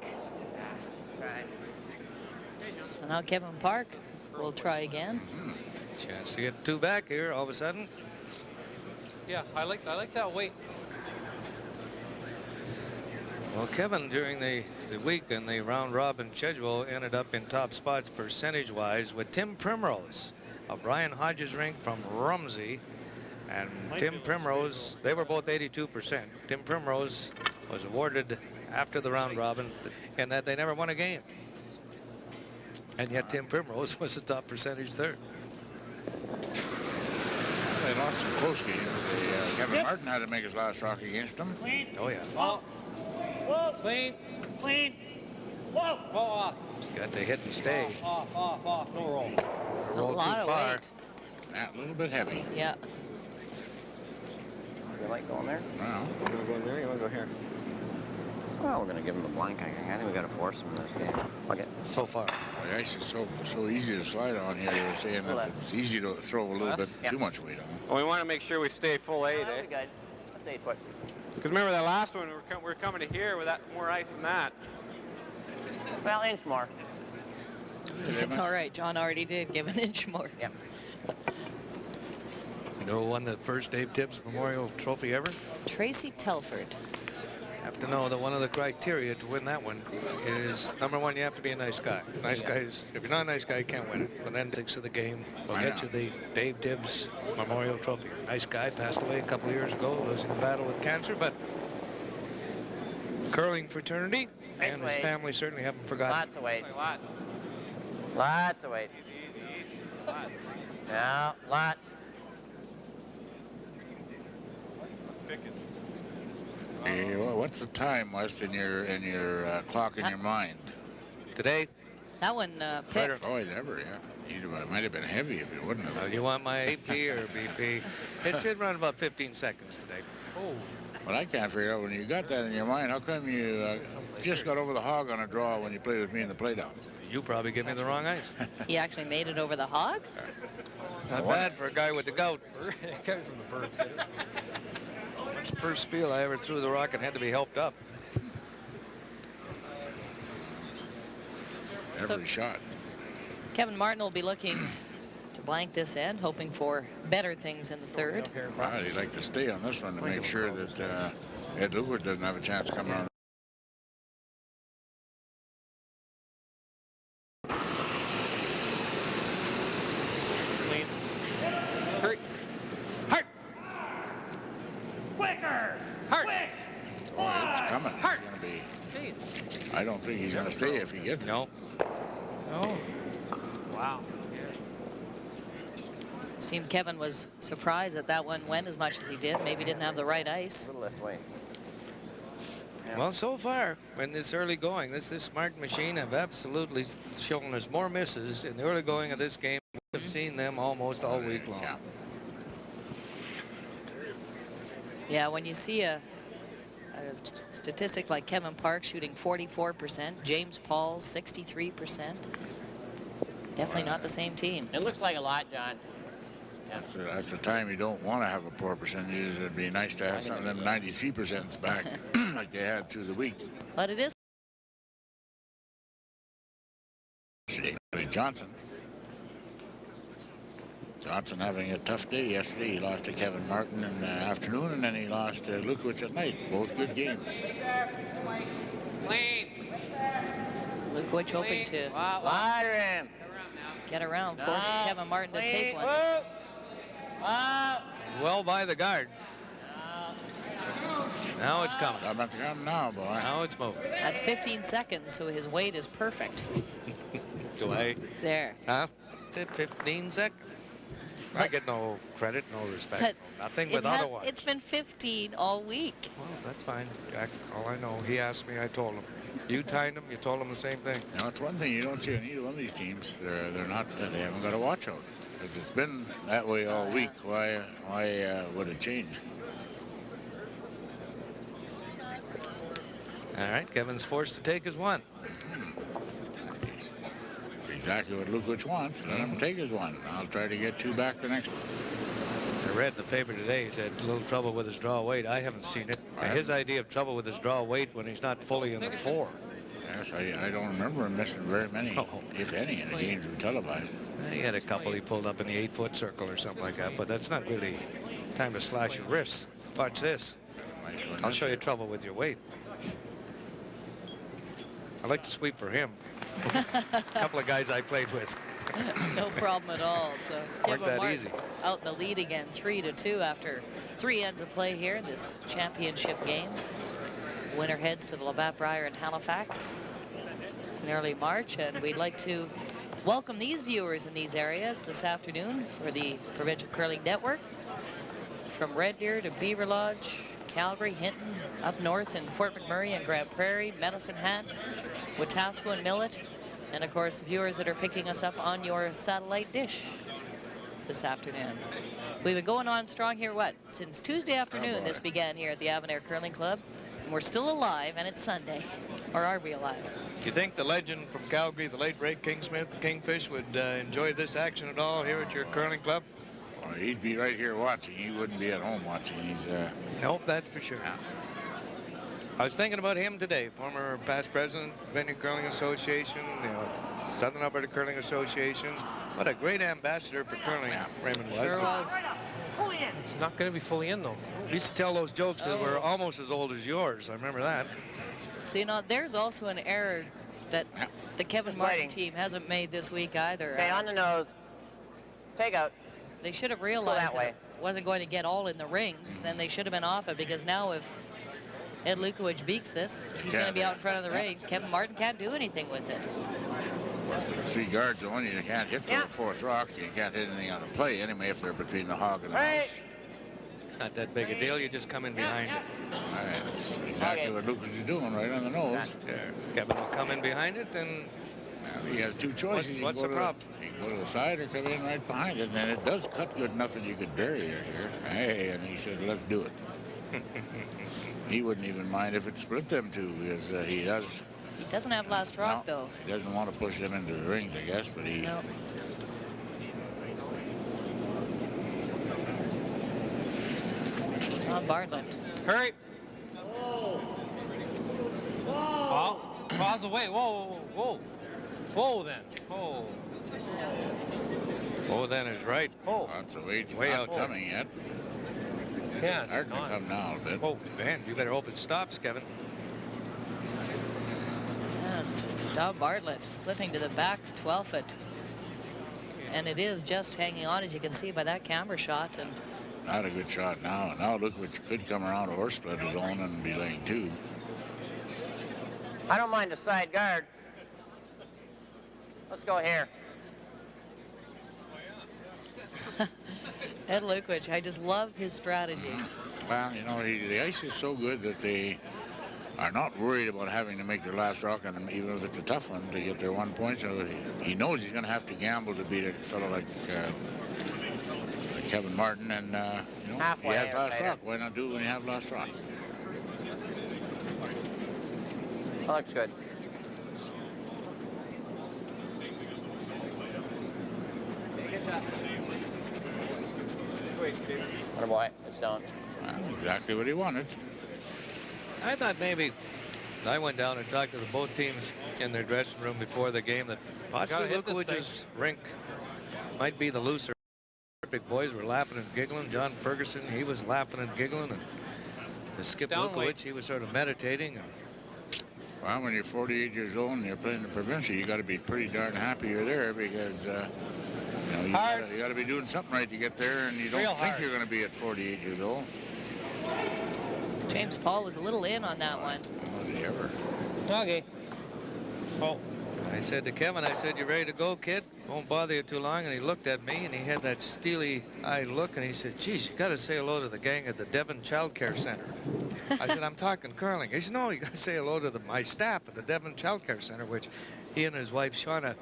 So now Kevin Park will try again. Chance to get two back here all of a sudden. Yeah, I like that weight. Well, Kevin, during the week in the round robin schedule, ended up in top spots percentage-wise with Tim Primrose of Brian Hodges' rink from Rumsey. And Tim Primrose, they were both 82%. Tim Primrose was awarded after the round robin in that they never won a game. And yet Tim Primrose was the top percentage third. They lost some close games. Kevin Martin had to make his last rock against them. Clean. Oh, yeah. Whoa. Whoa. Clean. Clean. Whoa. Oh, off. Got to hit and stay. Off. No roll. A Roll lot too of far. weight. A little bit heavy. Yeah. You like going there? Well, You want to go in there? You want to go here? Well, we're going to give him a blank. I think we got to force him in this game. Okay. So far. the ice is so easy to slide on here. They were saying that it's easy to throw a little bit too much weight on. Well, we want to make sure we stay full 8, That'll eh? be good. That's 8 foot. Because remember that last one, we were coming to here with that more ice than that. Well, inch more. It's all right. John already did give an inch more. Yep. You know who won the first Dave Tibbs Memorial Trophy ever? Tracy Telford. Have to know that one of the criteria to win that one is, number one, you have to be a nice guy. Nice guys, if you're not a nice guy, you can't win it. But then thinks of the game, will get you the Dave Tibbs Memorial Trophy. Nice guy, passed away a couple of years ago, losing a battle with cancer, but curling fraternity and his family certainly haven't forgotten. Lots of weight. Lots. Lots of weight. Lots. No, lots. Hey, what's the time, West, in your clock in your mind? Today? That one picked. Oh, never, yeah. It might have been heavy if it wouldn't have. You want my AP or BP? It's in around about 15 seconds today. Oh. But I can't figure out, when you got that in your mind, how come you just got over the hog on a draw when you played with me in the playdowns? You probably give me the wrong ice. He actually made it over the hog? Not bad for a guy with the gout. It comes from the birds. It's the first spiel I ever threw the rock and had to be helped up. Every shot. Kevin Martin will be looking to blank this end, hoping for better things in the third. Well, he'd like to stay on this one to make sure that Ed Lukowich doesn't have a chance to come on. Clean. Hurry. Hard. Quicker! Hard. Quick! Oh, it's coming. It's going to be. I don't think he's going to stay if he gets it. No. Oh. Wow. Seemed Kevin was surprised that that one went as much as he did. Maybe didn't have the right ice. A little less weight. Well, so far in this early going, this smart machine have absolutely shown us more misses in the early going of this game. We've seen them almost all week long. Yeah, when you see a statistic like Kevin Park shooting 44%, James Paul 63%, definitely not the same team. It looks like a lot, John. That's the time you don't want to have a poor percentages. It'd be nice to have some of them 93% back like they had through the week. But it is Johnson. Johnson having a tough day yesterday. He lost to Kevin Martin in the afternoon, and then he lost to Lukowich at night. Both good games. Lukowich hoping to get around, force Kevin Martin to take one. Well by the guard. Now it's coming. I'm about to come now, boy. Now it's moving. That's 15 seconds, so his weight is perfect. Do I? There. Huh? It's at 15 seconds. I get no credit, no respect, But nothing with otherwise. It's been 15 all week. Well, that's fine, Jack. All I know, he asked me, I told him. You tied him, you told him the same thing. You know, it's one thing you don't see on either one of these teams. They haven't got a watch out. Because it's been that way all week. Why would it change? All right, Kevin's forced to take his one. It's exactly what Lukowich wants. Let him take his one. I'll try to get two back the next. I read in the paper today, he said a little trouble with his draw weight. I haven't seen it. His idea of trouble with his draw weight when he's not fully in the four. Yes, I don't remember him missing very many, if any, in the games we televised. He had a couple he pulled up in the 8-foot circle or something like that, but that's not really time to slash your wrists. Watch this. I'll show you trouble with your weight. I like to sweep for him. A couple of guys I played with. No problem at all. So Weren't Kevin that Martin easy. out in the lead again, 3-2 after 3 ends of play here in this championship game. Winner heads to the Labatt Brier in Halifax in early March, and we'd like to welcome these viewers in these areas this afternoon for the Provincial Curling Network. From Red Deer to Beaver Lodge, Calgary, Hinton, up north in Fort McMurray and Grand Prairie, Medicine Hat, Wetaskiwin and Millet, and of course viewers that are picking us up on your satellite dish this afternoon. We've been going on strong here, since Tuesday afternoon. This began here at the Avonair Curling Club, and we're still alive, and it's Sunday. Or are we alive? Do you think the legend from Calgary, the late Ray Kingsmith, the Kingfish, would enjoy this action at all here at your curling club? Well, he'd be right here watching. He wouldn't be at home watching. He's Nope, that's for sure. I was thinking about him today, former past president, Benny Curling Association, Southern Alberta Curling Association. What a great ambassador for curling, Raymond was. Sure was. It's not going to be fully in, though. We used to tell those jokes that were almost as old as yours. I remember that. So, there's also an error that the Kevin Martin team hasn't made this week either. Okay, on the nose. Take out. They should have realized that it wasn't going to get all in the rings, and they should have been off it, because now if Ed Lukowich beats this, he's going to be out in front of the rings. Kevin Martin can't do anything with it. 3 guards on you. You can't hit the 4th rock. You can't hit anything out of play anyway if they're between the hog and the mouse. Not that big a deal. You just come in behind it. All right, that's exactly what Lucas is doing, right on the nose. There. Kevin will come in behind it, and he has 2 choices. What's the problem? He can go to the side or come in right behind it, and it does cut good enough that you could bury it here. Hey, and he said, let's do it. He wouldn't even mind if it split them 2, because he does. He doesn't have last rock, though. He doesn't want to push them into the rings, I guess, but he. No. Bartlett. Hurry. Oh, pause away. Whoa, whoa, whoa. Whoa, then. Oh. Oh, then is right. Oh. Lots of weight. He's Way not out coming yet. Yeah, it's starting to not. come now a bit. Oh, man, you better hope it stops, Kevin. And Dom Bartlett slipping to the back 12-foot. And it is just hanging on, as you can see by that camera shot. And not a good shot now. Now Lukowich could come around or split his own and be laying 2. I don't mind the side guard. Let's go here. Ed Lukowich, I just love his strategy. Well, the ice is so good that they are not worried about having to make their last rock on them, even if it's a tough one, to get their 1 point. So he knows he's going to have to gamble to beat a fellow like Kevin Martin, and he has last rock. Why not do it when you have last rock? That looks good. What boy, it's done. Well, exactly what he wanted. I thought maybe I went down and talked to both teams in their dressing room before the game that possibly Lukowich's rink might be the looser. Big boys were laughing and giggling. John Ferguson, he was laughing and giggling. And the skip Lukowich, he was sort of meditating. Well, when you're 48 years old and you're playing the provincial, you got to be pretty darn happy you're there, because you got to be doing something right to get there, and you don't think you're going to be at 48 years old. James Paul was a little in on that one. Was he ever? Okay. Oh. I said to Kevin, I said, "You ready to go, kid? Won't bother you too long." And he looked at me, and he had that steely-eyed look, and he said, "Geez, you got to say hello to the gang at the Devon Child Care Center." I said, "I'm talking curling." He said, "No, you got to say hello to my staff at the Devon Child Care Center," which he and his wife, Shauna,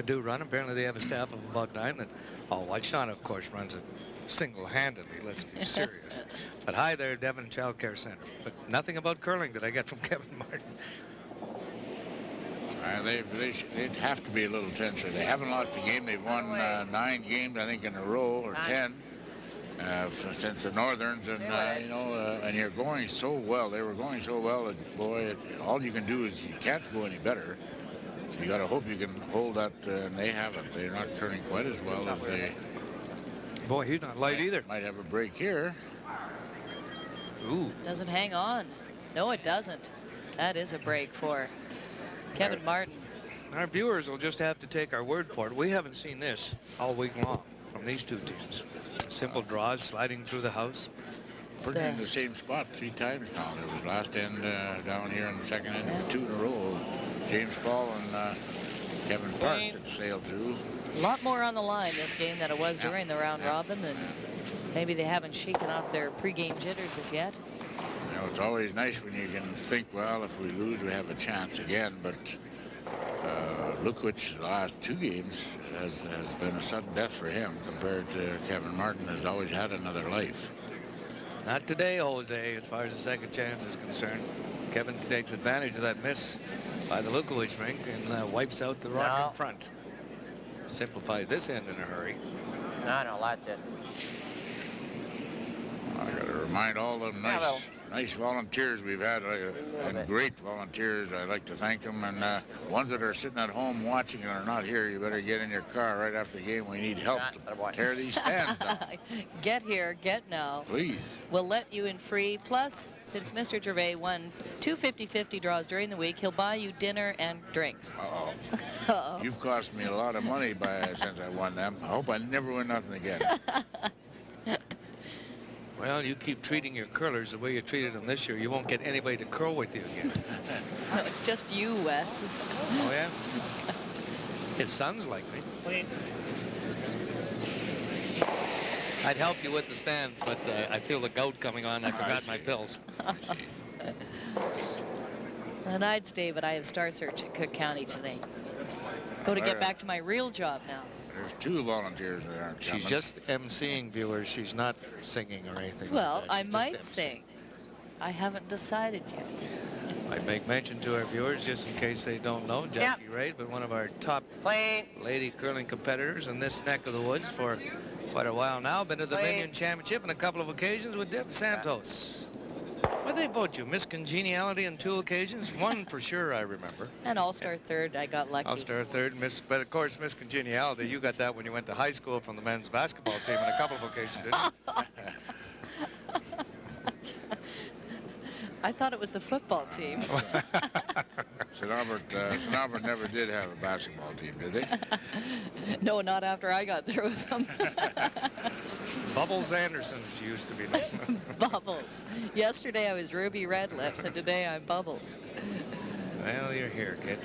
do run. Apparently, they have a staff of about 9. And, Shauna, of course, runs it single-handedly. Let's be serious. But hi there, Devon Child Care Center. But nothing about curling did I get from Kevin Martin. They'd have to be a little tenser. They haven't lost a game. They've won 9 games, I think, in a row, or 10 since the Northerns. And and you're going so well. They were going so well that, boy, all you can do is you can't go any better. So you got to hope you can hold that. And they haven't. They're not curling quite as well as they. Boy, he's not light either. Might have a break here. Ooh. Doesn't hang on. No, it doesn't. That is a break for Kevin Martin. Our viewers will just have to take our word for it. We haven't seen this all week long from these two teams. Simple draws sliding through the house. We're in the same spot 3 times now. There was last end down here in the second end, 2 in a row. James Paul and Kevin Parks had sailed through. A lot more on the line this game than it was during the round robin, and maybe they haven't shaken off their pregame jitters as yet. You know, it's always nice when you can think, well, if we lose, we have a chance again. But Lukowich, the last 2 games, has been a sudden death for him compared to Kevin Martin, has always had another life. Not today, Jose, as far as the second chance is concerned. Kevin takes advantage of that miss by the Lukowich rink and wipes out the rock in front. Simplifies this end in a hurry. No, that's it. I got to remind all of them nice volunteers we've had, and great volunteers. I'd like to thank them. And ones that are sitting at home watching and are not here, you better get in your car right after the game. We need help to tear these stands down. Get here, get now. Please. We'll let you in free. Plus, since Mr. Gervais won 2 50-50 draws during the week, he'll buy you dinner and drinks. Uh-oh. You've cost me a lot of money since I won them. I hope I never win nothing again. Well, you keep treating your curlers the way you treated them this year, you won't get anybody to curl with you again. No, it's just you, Wes. Oh, yeah? His son's like me. I'd help you with the stands, but I feel the gout coming on. I forgot my pills. And I'd stay, but I have Star Search in Cook County today. Go to get back to my real job now. There's 2 volunteers that aren't coming. She's just emceeing, viewers. She's not singing or anything. Well, like that. I might sing. I haven't decided yet. I'd make mention to our viewers, just in case they don't know, Jackie Raid, but one of our top lady curling competitors in this neck of the woods for quite a while now. Been to the Dominion Championship on a couple of occasions with Deb Santos. What'd they vote you? Miss Congeniality on 2 occasions? 1 for sure, I remember. And All-Star 3rd, I got lucky. All-Star 3rd, but of course, Miss Congeniality, you got that when you went to high school from the men's basketball team on a couple of occasions, didn't you? I thought it was the football team. St. Albert never did have a basketball team, did they? No, not after I got through with them. Bubbles Anderson, she used to be known. Bubbles. Yesterday I was Ruby Red Lips, and today I'm Bubbles. Well, you're here, kid.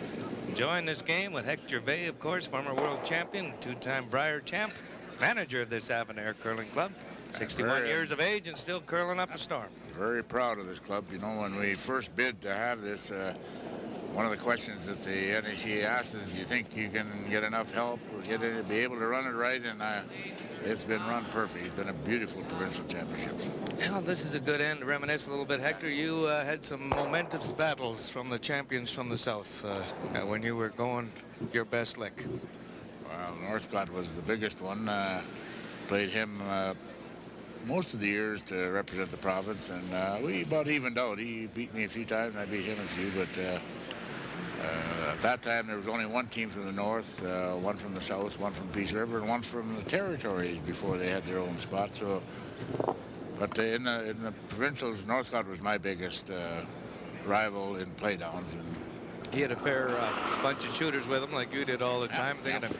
Enjoying this game with Hector Gervais, of course, former world champion, 2-time Brier champ, manager of this Avonair curling club. 61 years of age and still curling up a storm. Very proud of this club. You know, when we first bid to have this, one of the questions that the NACA asked is, do you think you can get enough help or be able to run it right? And it's been run perfect. It's been a beautiful provincial championships. Well, this is a good end to reminisce a little bit. Hector, you had some momentous battles from the champions from the south when you were going your best lick. Well, Northcott was the biggest one. Played him most of the years to represent the province, and we about evened out. He beat me a few times, and I beat him a few, but at that time there was only one team from the north, one from the south, one from Peace River, and one from the territories before they had their own spot. So, but in the provincials, Northcott was my biggest rival in playdowns, and He had a fair bunch of shooters with him, like you did all the time. Thinking of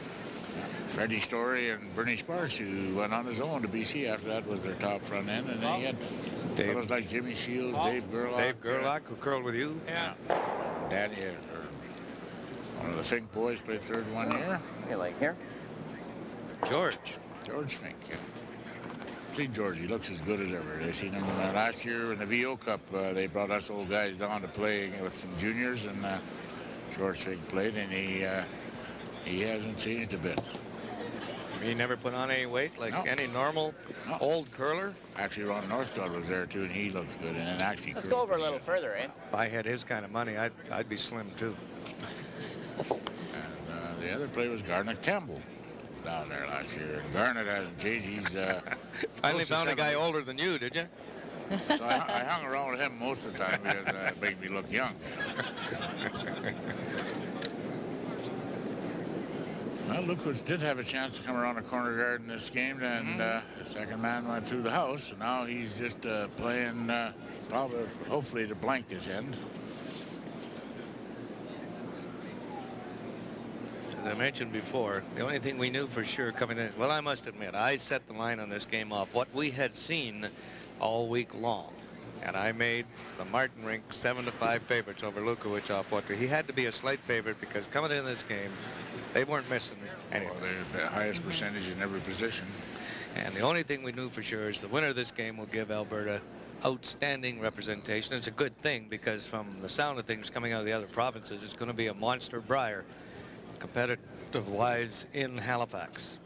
Freddie Story and Bernie Sparks, who went on his own to BC after that, was their top front end, and then he had fellows like Jimmy Shields, Dave Gerlach. Dave Gerlach, who curled with you. Yeah. Danny, one of the Fink boys, played third 1 year. You like here? George Fink. Yeah. See George, he looks as good as ever. They seen him last year in the VO Cup. They brought us old guys down to play with some juniors, and George Fink played, and he hasn't changed a bit. He never put on any weight, like any normal old curler? Actually, Ron Northcott was there, too, and he looks good. And actually, Let's go over a little further, eh? If I had his kind of money, I'd be slim, too. And the other player was Garnet Campbell down there last year. And Garnet hasn't changed. He's finally found a guy older than you, did you? So I hung around with him most of the time because it made me look young. Well, Lukowich did have a chance to come around the corner guard in this game, and the second man went through the house, and now he's just playing, probably, hopefully, to blank this end. As I mentioned before, the only thing we knew for sure coming in, well, I must admit, I set the line on this game off what we had seen all week long. And I made the Martin Rink 7-5 favorites over Lukowich off what he had to be a slight favorite because coming in this game, they weren't missing anything. Well, they're the highest percentage in every position. And the only thing we knew for sure is the winner of this game will give Alberta outstanding representation. It's a good thing because from the sound of things coming out of the other provinces, it's going to be a monster briar competitive-wise in Halifax.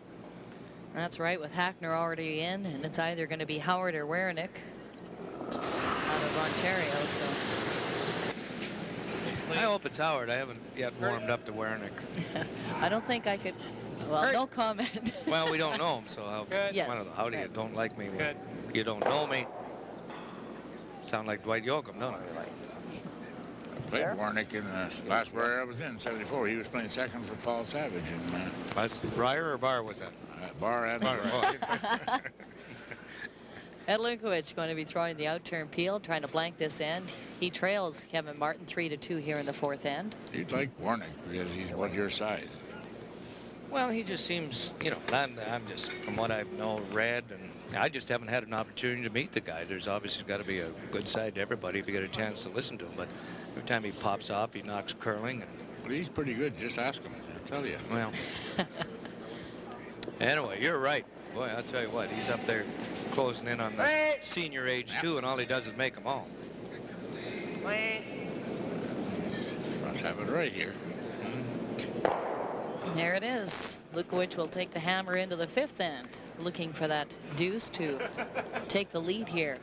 That's right, with Hackner already in, and it's either going to be Howard or Wernick out of Ontario. So I hope it's Howard. I haven't yet warmed up to Wernick. I don't think I could. Well, no comment. Well, we don't know him, so how, Yes. how do you don't like me when you don't know me? Sound like Dwight Yoakam, don't I? I played Warnick in the last Briar I was in, 74. He was playing second for Paul Savage. And, last Briar or Bar was that? Bar and Bar. Ed Lukowich going to be throwing the out-turn peel, trying to blank this end. He trails Kevin Martin 3-2 here in the fourth end. You'd like Warnick because he's about your size. Well, he just seems, you know, I'm just, from what I've read, and I just haven't had an opportunity to meet the guy. There's obviously got to be a good side to everybody if you get a chance to listen to him. But every time he pops off, he knocks curling. Well, he's pretty good. Just ask him. I'll tell you. Well, anyway, you're right. Boy, I'll tell you what, he's up there closing in on the senior age, too, and all he does is make them all. Must have it right here. There it is. Lukowich will take the hammer into the fifth end, looking for that deuce to take the lead here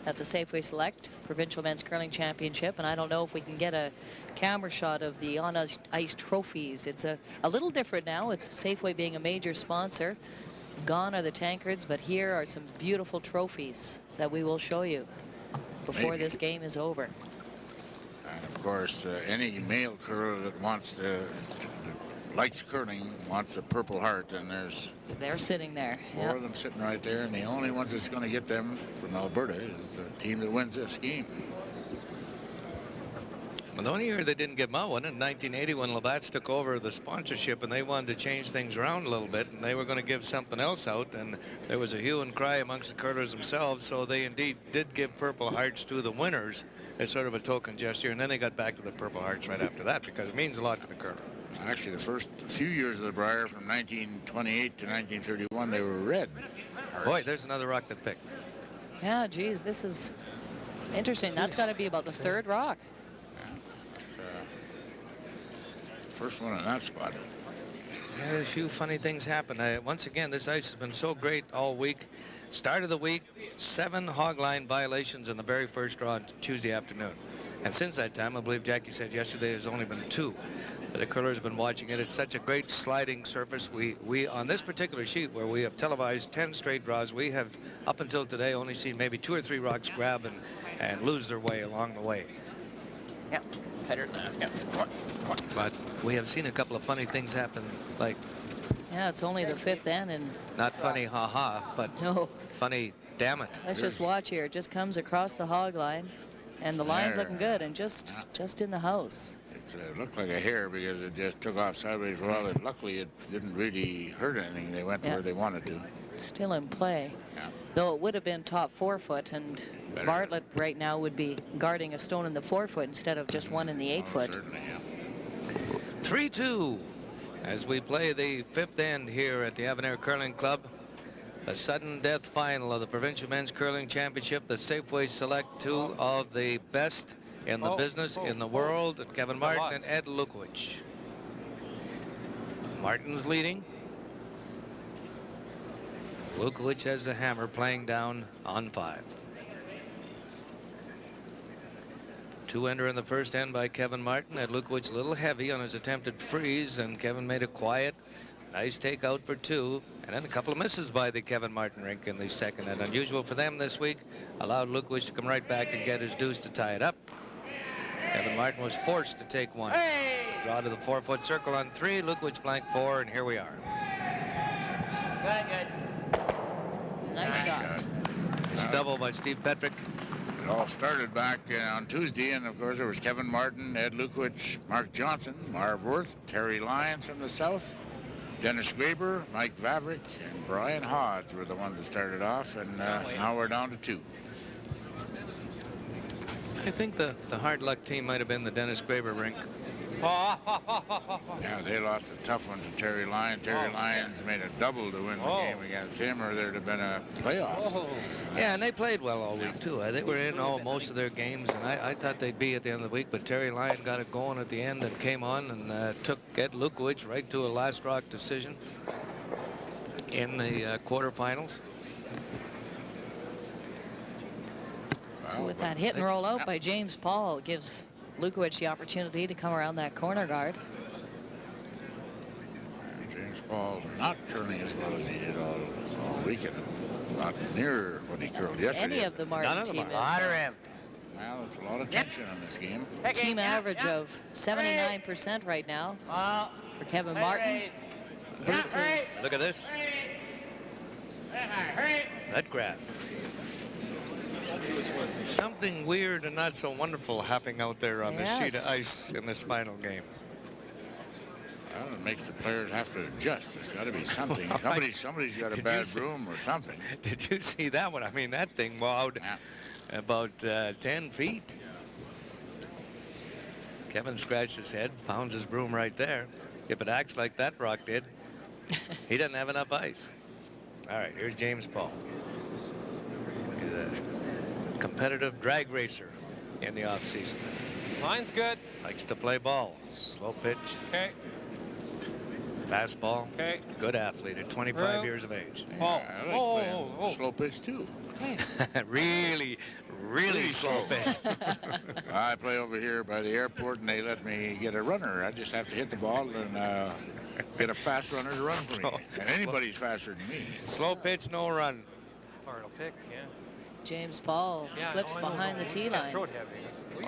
at the Safeway Select Provincial Men's Curling Championship. And I don't know if we can get a camera shot of the on-ice trophies. It's a little different now with Safeway being a major sponsor. Gone are the tankards, but here are some beautiful trophies that we will show you before this game is over. And of course, any male curler that wants likes curling wants a Purple Heart, and they're sitting there. Four of them sitting right there, and the only ones that's going to get them from Alberta is the team that wins this game. Well, the only year they didn't get them out was in 1980 when Labatt's took over the sponsorship, and they wanted to change things around a little bit, and they were going to give something else out, and there was a hue and cry amongst the curlers themselves, so they indeed did give Purple Hearts to the winners as sort of a token gesture, and then they got back to the Purple Hearts right after that because it means a lot to the curler. Actually, the first few years of the Briar, from 1928 to 1931, they were red. Boy, there's another rock that picked. Yeah, geez, this is interesting. That's got to be about the third rock. It's, first one in that spot. Yeah, a few funny things happen. Once again, this ice has been so great all week. Start of the week, 7 hog line violations in the very first draw on Tuesday afternoon. And since that time, I believe Jackie said yesterday, there's only been 2. The curler's been watching it. It's such a great sliding surface. We on this particular sheet where we have televised 10 straight draws, we have up until today only seen maybe 2 or 3 rocks grab and lose their way along the way. Yeah, better than that. Yeah. But we have seen a couple of funny things happen, like Yeah, it's only the 5th end, and not funny ha-ha, but no. funny damn it. Let's just watch here. It just comes across the hog line, and the line's There. looking good, and just in the house. It looked like a hair because it just took off sideways for a while. Luckily, it didn't really hurt anything. They went where they wanted to. Still in play. Yeah. Though it would have been top 4 foot, and Better. Bartlett right now would be guarding a stone in the 4 foot instead of just one in the 8 foot. Certainly, yeah. 3-2 as we play the 5th end here at the Avonair Curling Club. A sudden death final of the Provincial Men's Curling Championship. The Safeway select 2 of the best in the business, in the world, Kevin Martin and Ed Lukowich. Martin's leading. Lukowich has the hammer, playing down on 5. 2-ender in the first end by Kevin Martin. Ed Lukowich a little heavy on his attempted freeze, and Kevin made a quiet, nice take out for 2. And then a couple of misses by the Kevin Martin rink in the second. And unusual for them this week, allowed Lukowich to come right back and get his deuce to tie it up. Kevin Martin was forced to take 1. Draw to the 4 foot circle on 3. Lukowich blank 4, and here we are. Good. Nice shot. It's double by Steve Petrick. It all started back on Tuesday, and of course there was Kevin Martin, Ed Lukowich, Mark Johnson, Marv Worth, Terry Lyons from the south, Dennis Graber, Mike Vavrick, and Brian Hodge were the ones that started off, and now we're down to 2. I think the hard luck team might have been the Dennis Graber rink. Yeah, they lost a tough one to Terry Lyons. Terry Lyons made a double to win the game against him, or there'd have been a playoffs. Yeah, and they played well all week, too. They were in most of their games, and I thought they'd be at the end of the week, but Terry Lyon got it going at the end and came on and took Ed Lukowich right to a last rock decision in the quarterfinals. So with that hit and roll out by James Paul, it gives Lukowich the opportunity to come around that corner guard. James Paul not curling as well as he did all weekend. Not near what he curled yesterday. Any of the Martin team is. Well, there's a lot of tension on this game. Team average of 79% right now for Kevin Martin versus. Look at this. That grab. Something weird and not so wonderful happening out there on the sheet of ice in this final game. Well, it makes the players have to adjust. There's got to be something. Somebody's got a bad broom or something. Did you see that one? I mean, that thing wowed about 10 feet. Kevin scratched his head, pounds his broom right there. If it acts like that rock did, he doesn't have enough ice. All right, here's James Paul. He's a competitive drag racer in the offseason. Line's good. Likes to play ball. Slow pitch. Okay. Fastball. Okay. Good athlete at 25 years of age. Yeah, I like playing slow pitch too. really slow pitch. I play over here by the airport, and they let me get a runner. I just have to hit the ball and get a fast runner to run for me. And anybody's faster than me. Slow pitch, no run. Hard to pick, yeah. James Paul slips behind the tee line.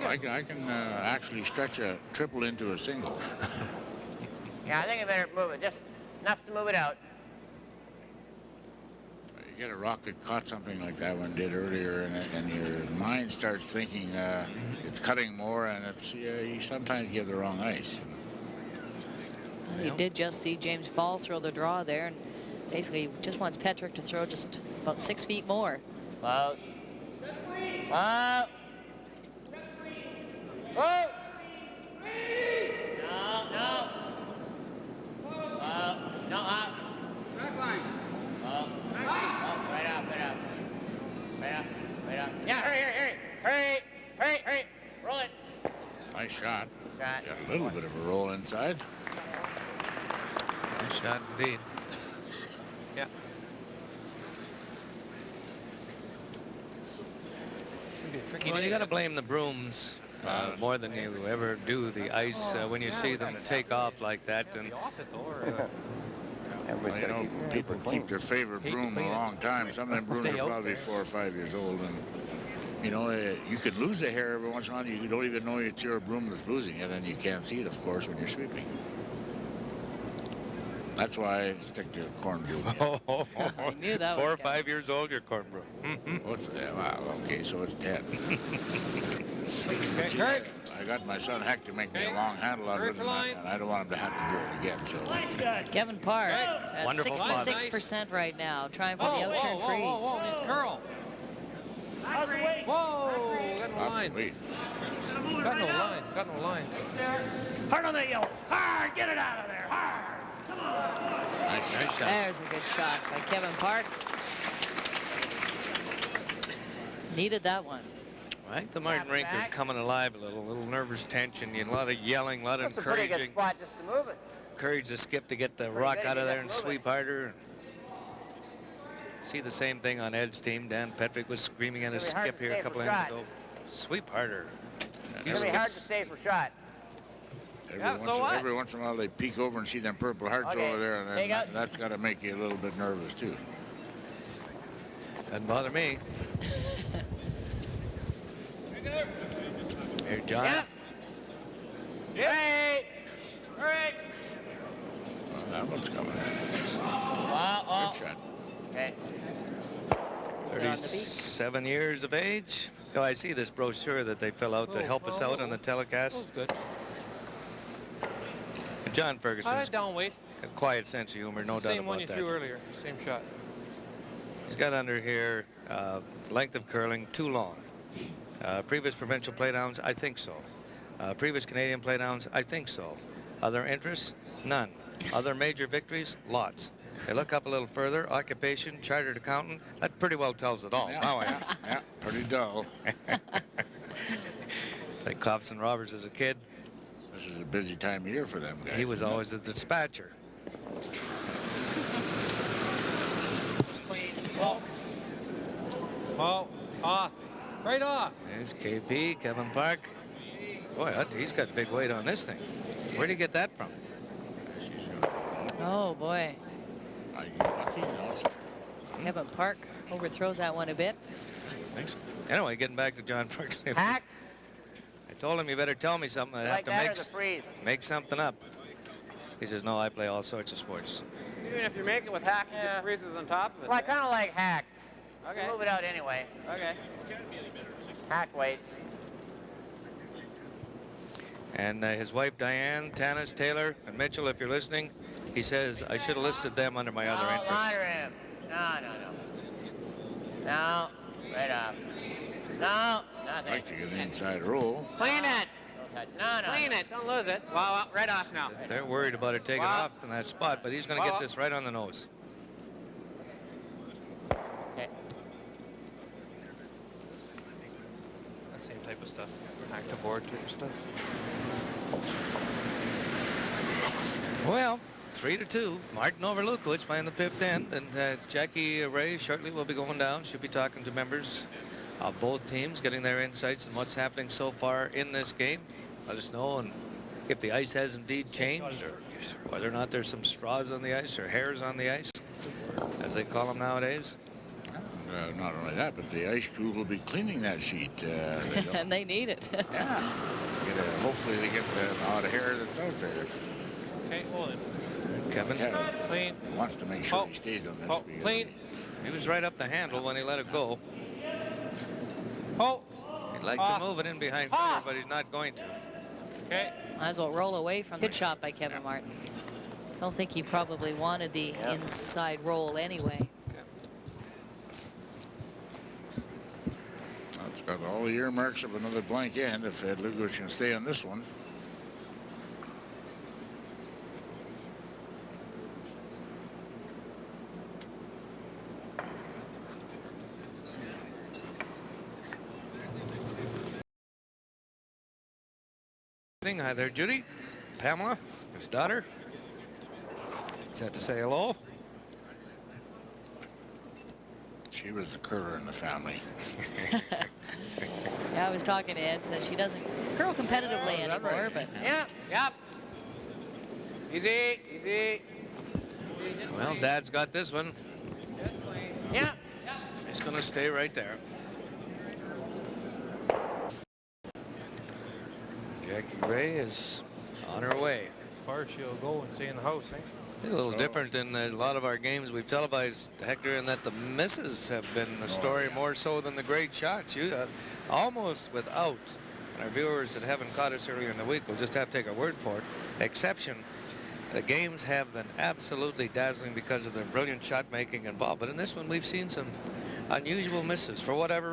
I can actually stretch a triple into a single. Yeah, I think I better move it. Just enough to move it out. You get a rock that caught something like that one did earlier, and your mind starts thinking it's cutting more, and it's you sometimes get the wrong ice. Well, you did just see James Paul throw the draw there, and basically just wants Petrick to throw just about 6 feet more. Close. Whoa. Whoa. No. No, up. Right up. Yeah, hurry. Roll it. Nice shot. Got a little bit of a roll inside. Nice shot indeed. Yeah. Well, you got to blame the brooms more than you ever do the ice when you see them take off like that. And Everybody's Well, got to you keep know, their people paper clean. keep their favorite broom a long time. Some of them brooms are probably 4 or 5 years old, and you know, you could lose a hair every once in a while. You don't even know it's your broom that's losing it, and you can't see it, of course, when you're sweeping. That's why I stick to corn broom. I knew that 4 was or 5 years old, your corn broom. Well, okay, so it's 10. See, I got my son Heck to make me a long handle out of it, and I don't want him to have to do it again. So Kevin Park at Wonderful spot. 66% right now, trying for the outturn freeze. Whoa, nice curl. How's the weight? Whoa, got no lots line. of weight. Got no line. Got no line. Hard on that yellow. Hard, get it out of there. Hard. Come on. Nice shot. There's a good shot by Kevin Park. Needed that one. Right, the Martin rink are coming alive a little nervous tension, a lot of yelling, a lot of That's a pretty good encouraging. spot just to move it. Encourage the skip to get the Pretty rock good, out of he there just and move it. sweep harder. See the same thing on Ed's team. Dan Petrick was screaming at his It's gonna be hard skip to here a stay couple for of shot. innings ago. Sweep harder. It's going to be hard to stay for shot. Every once in a while they peek over and see them purple hearts Okay, over there, and take then out. that's got to make you a little bit nervous too. Doesn't bother me. Here's John. Yep. Hey! Hurry! Well, that one's coming. Good shot. Okay. 37 years of age. Oh, I see this brochure that they fill out to help us out on the telecast. That was good. John Ferguson's Down weight. a quiet sense of humor, no doubt Same one about you threw that. earlier. Same shot. He's got under here length of curling too long. Previous provincial playdowns, I think so. Previous Canadian playdowns, I think so. Other interests, none. Other major victories, lots. They look up a little further. Occupation, chartered accountant. That pretty well tells it all. Yeah, pretty dull. Like Coffs and Roberts as a kid. This is a busy time of year for them guys. He was always the dispatcher. Oh, off. Right off. There's KP, Kevin Park. Boy, he's got big weight on this thing. Where'd he get that from? Oh, boy. Are you lucky? Kevin Park overthrows that one a bit. Thanks. Anyway, getting back to John Ferguson. Hack. I told him, you better tell me something. I have Like to that or the freeze? make something up. He says, no, I play all sorts of sports. Even if you make it with hack, it just freezes on top of it. Well, I kind of like hack. Okay. So move it out anyway. Okay. Hack weight. And his wife, Diane, Tanis, Taylor, and Mitchell, if you're listening, he says, I should have listed them under my other Don't interests. ladder him. No. No. Right off. No. Nothing. Like to get an inside roll. Clean it. Don't touch. No. Clean it. Don't lose it. Well, right off now. They're worried about it taking off in that spot, but he's going to get this right on the nose. Okay. That same type of stuff. Active board type of stuff. Well, 3-2. Martin over Lukowich playing the fifth end, and Jackie Ray shortly will be going down. Should be talking to members of both teams, getting their insights on what's happening so far in this game. Let us know and if the ice has indeed changed, or whether or not there's some straws on the ice or hairs on the ice, as they call them nowadays. Not only that, but the ice crew will be cleaning that sheet. And they need it. Hopefully they get the odd hair that's out there. Okay, hold it. Kevin Clean. Wants to make sure he stays on this. because Clean. He was right up the handle when he let it go. Oh. He'd like to move it in behind Fuller, but he's not going to. Okay. Might as well roll away from the shot by Kevin Martin. Don't think he probably wanted the inside roll anyway. It's got all the earmarks of another blank end if Ed Lukowich can stay on this one. Hi there, Judy. Pamela, his daughter. Sad to say hello. She was the curler in the family. Yeah, I was talking to Ed, says she doesn't curl competitively anymore, but... Yep. Easy, easy. Well, Dad's got this one. Yeah. He's going to stay right there. Jackie Ray is on her way. As far as she'll go and stay in the house, eh? It's a little different than a lot of our games we've televised, Hector, in that the misses have been the story more so than the great shots. You almost without, and our viewers that haven't caught us earlier in the week will just have to take our word for it, exception. The games have been absolutely dazzling because of their brilliant shot making involved. But in this one, we've seen some unusual misses for whatever.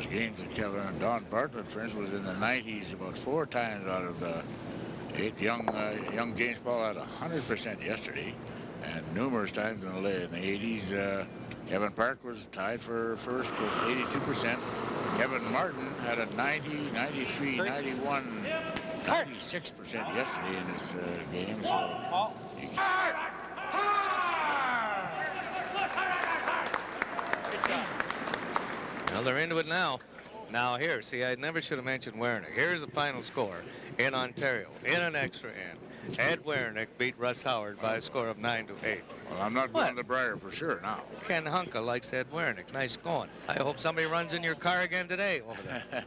Games that Kevin and Don Bartlett, for instance, was in the 90s about 4 times out of the 8. Young James Paul had 100% yesterday, and numerous times in the 80s. Kevin Park was tied for first with 82%. Kevin Martin had a 90, 93, 91, 96% yesterday in his game. So Well, they're into it now. Now here, see, I never should have mentioned Wernick. Here's the final score in Ontario in an extra end. Ed Wernick beat Russ Howard by a score of 9-8. Well, I'm not going to Briar for sure now. Ken Hunka likes Ed Wernick. Nice going. I hope somebody runs in your car again today over there.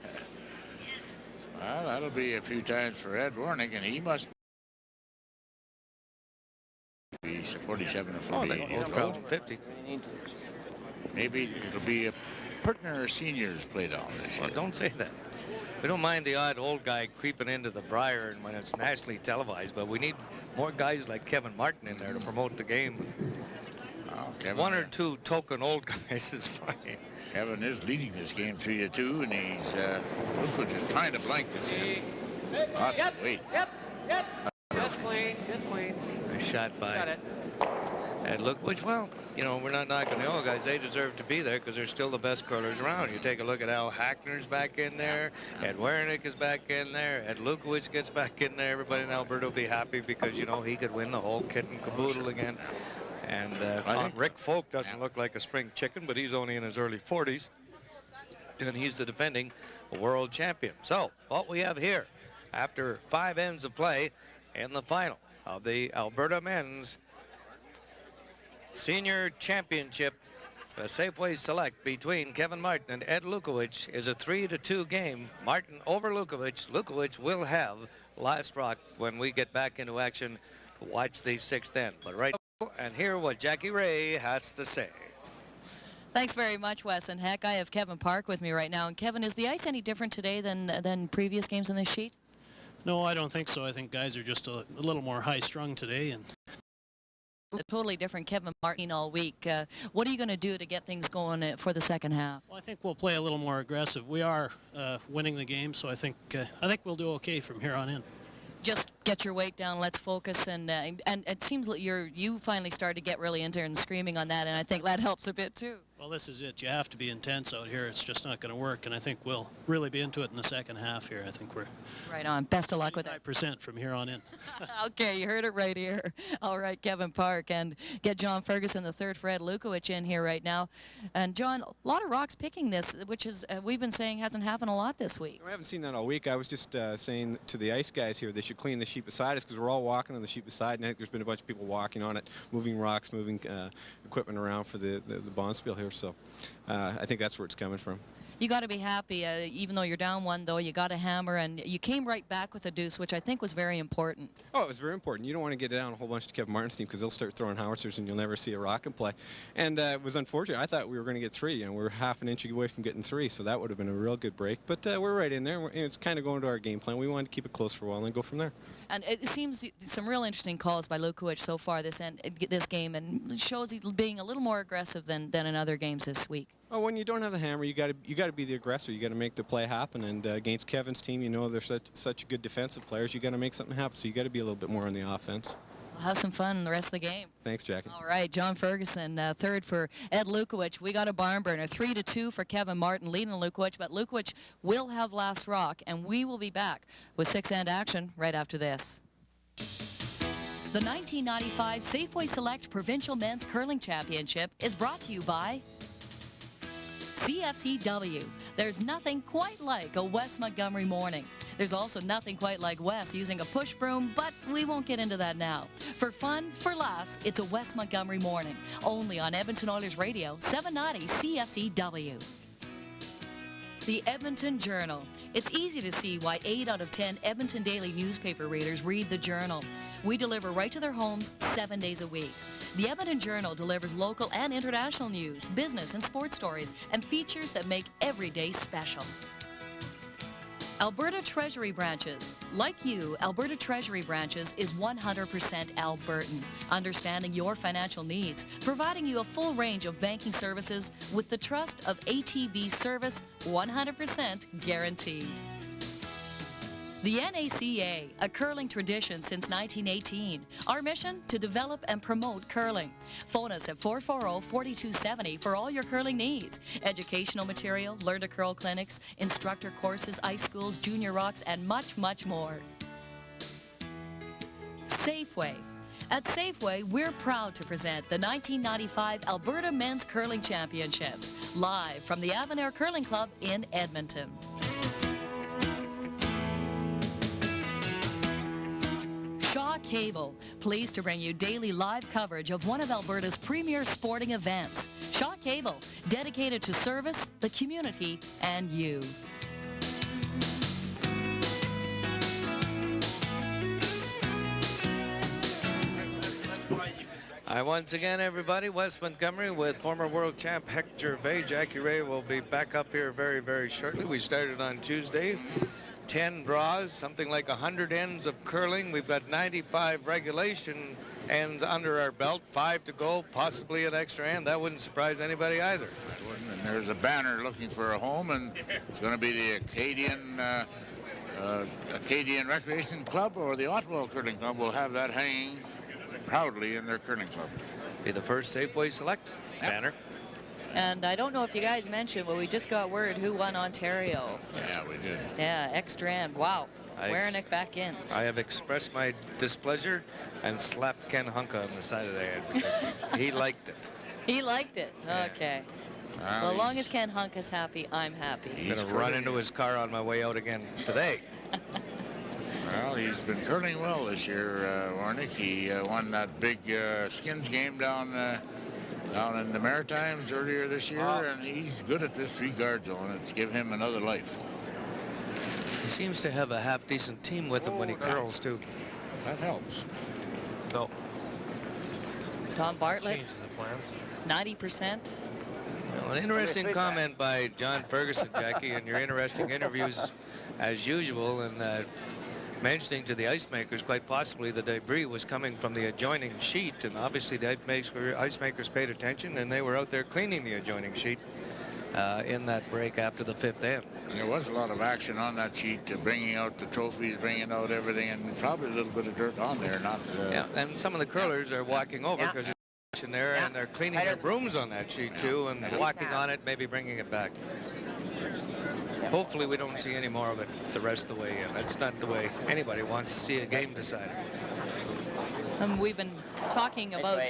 Well, that'll be a few times for Ed Wernick, and he must be 47 or 48 years old. 50. Maybe it'll be a partner seniors play down this year. Well, don't say that. We don't mind the odd old guy creeping into the Briar and when it's nationally televised, but we need more guys like Kevin Martin in there to promote the game. Kevin, 1 or 2 token old guys is fine. Kevin is leading this game 3-2, and he's Lukowich is trying to blank this in. Wait. Yep. Just clean. Nice shot by Ed Lukowich. Well, you know, we're not knocking the old guys. They deserve to be there because they're still the best curlers around. You take a look at Al Hackner's back in there. Ed Wernick is back in there. Ed Lukowich gets back in there. Everybody in Alberta will be happy because, you know, he could win the whole kit and caboodle again. And Rick Folk doesn't look like a spring chicken, but he's only in his early 40s. And he's the defending world champion. So what we have here, after 5 ends of play in the final of the Alberta Men's Senior Championship, a Safeway Select between Kevin Martin and Ed Lukowich is a 3-2 game. Martin over Lukowich. Lukowich will have last rock when we get back into action to watch the 6th end. But right now, and hear what Jackie Ray has to say. Thanks very much, Wes. And heck, I have Kevin Park with me right now. And Kevin, is the ice any different today than previous games on this sheet? No, I don't think so. I think guys are just a little more high-strung today. And a totally different Kevin Martin all week. What are you going to do to get things going for the second half? Well, I think we'll play a little more aggressive. We are winning the game, so I think we'll do okay from here on in. Just get your weight down. Let's focus, and it seems like you finally started to get really into it and screaming on that, and I think that helps a bit too. Well, this is it. You have to be intense out here. It's just not going to work, and I think we'll really be into it in the second half here. I think we're right on. Best of luck with it. 5% from here on in. Okay, you heard it right here. All right, Kevin Park, and get John Ferguson, the third for Ed Lukowich, in here right now. And John, a lot of rocks picking this, which is we've been saying hasn't happened a lot this week. We haven't seen that all week. I was just saying to the ice guys here they should clean the sheet beside us because we're all walking on the sheet beside, and I think there's been a bunch of people walking on it, moving rocks, moving equipment around for the bonspiel here. So I think that's where it's coming from. You got to be happy, even though you're down 1, though. You got a hammer, and you came right back with a deuce, which I think was very important. Oh, it was very important. You don't want to get down a whole bunch to Kevin Martin's team because they'll start throwing howitzers and you'll never see a rock in play. And it was unfortunate. I thought we were going to get 3. You know, we were half an inch away from getting 3, so that would have been a real good break. But we're right in there. It's kind of going to our game plan. We wanted to keep it close for a while and then go from there. And it seems some real interesting calls by Lukowich so far this game, and shows he's being a little more aggressive than in other games this week. Well, when you don't have the hammer, you got to be the aggressor. You got to make the play happen. And against Kevin's team, you know they're such good defensive players. You got to make something happen. So you got to be a little bit more on the offense. We'll have some fun in the rest of the game. Thanks, Jackie. All right, John Ferguson, third for Ed Lukowich. We got a barn burner, 3-2 for Kevin Martin, leading Lukowich. But Lukowich will have last rock, and we will be back with 6-end action right after this. The 1995 Safeway Select Provincial Men's Curling Championship is brought to you by CFCW. There's nothing quite like a West Montgomery morning. There's also nothing quite like Wes using a push broom, but we won't get into that now. For fun, for laughs, it's a West Montgomery morning. Only on Edmonton Oilers Radio, 790 CFCW. The Edmonton Journal. It's easy to see why 8 out of 10 Edmonton Daily newspaper readers read the Journal. We deliver right to their homes 7 days a week. The Edmonton Journal delivers local and international news, business and sports stories, and features that make every day special. Alberta Treasury Branches. Like you, Alberta Treasury Branches is 100% Albertan, understanding your financial needs, providing you a full range of banking services with the trust of ATB service, 100% guaranteed. The NACA, a curling tradition since 1918. Our mission, to develop and promote curling. Phone us at 440-4270 for all your curling needs. Educational material, learn to curl clinics, instructor courses, ice schools, junior rocks, and much, much more. Safeway. At Safeway, we're proud to present the 1995 Alberta Men's Curling Championships, live from the Avonair Curling Club in Edmonton. Shaw Cable, pleased to bring you daily live coverage of one of Alberta's premier sporting events. Shaw Cable, dedicated to service, the community, and you. Hi once again, everybody. West Montgomery with former world champ Hector Gervais. Jackie Ray will be back up here very, very shortly. We started on Tuesday. 10 draws, something like 100 ends of curling. We've got 95 regulation ends under our belt, 5 to go, possibly an extra end. That wouldn't surprise anybody either. And there's a banner looking for a home, and it's going to be the Acadian Recreation Club or the Ottawa Curling Club will have that hanging proudly in their curling club. Be the first Safeway Select banner. And I don't know if you guys mentioned, but we just got word who won Ontario. Yeah, we did. Yeah, extra end. Wow. Wearing it back in. I have expressed my displeasure and slapped Ken Hunka on the side of the head because he liked it. He liked it. Okay. Well, as long as Ken Hunka's happy, I'm happy. I'm going to run into his car on my way out again today. Well, he's been curling well this year, Warnick. He won that big skins game down in the Maritimes earlier this year, and he's good at this 3-guard zone. It's give him another life. He seems to have a half-decent team with him when he curls, too. That helps. No. Tom Bartlett, 90%. Well, an interesting comment by John Ferguson, Jackie, and your interesting interviews as usual, and mentioning to the ice makers quite possibly the debris was coming from the adjoining sheet, and obviously the ice makers paid attention, and they were out there cleaning the adjoining sheet in that break after the 5th end. There was a lot of action on that sheet, bringing out the trophies, bringing out everything, and probably a little bit of dirt on there. Yeah, and some of the curlers are walking over because there's action there, and they're cleaning their brooms on that sheet too, and walking on it, maybe bringing it back. Hopefully we don't see any more of it the rest of the way in. That's not the way anybody wants to see a game decided. We've been talking about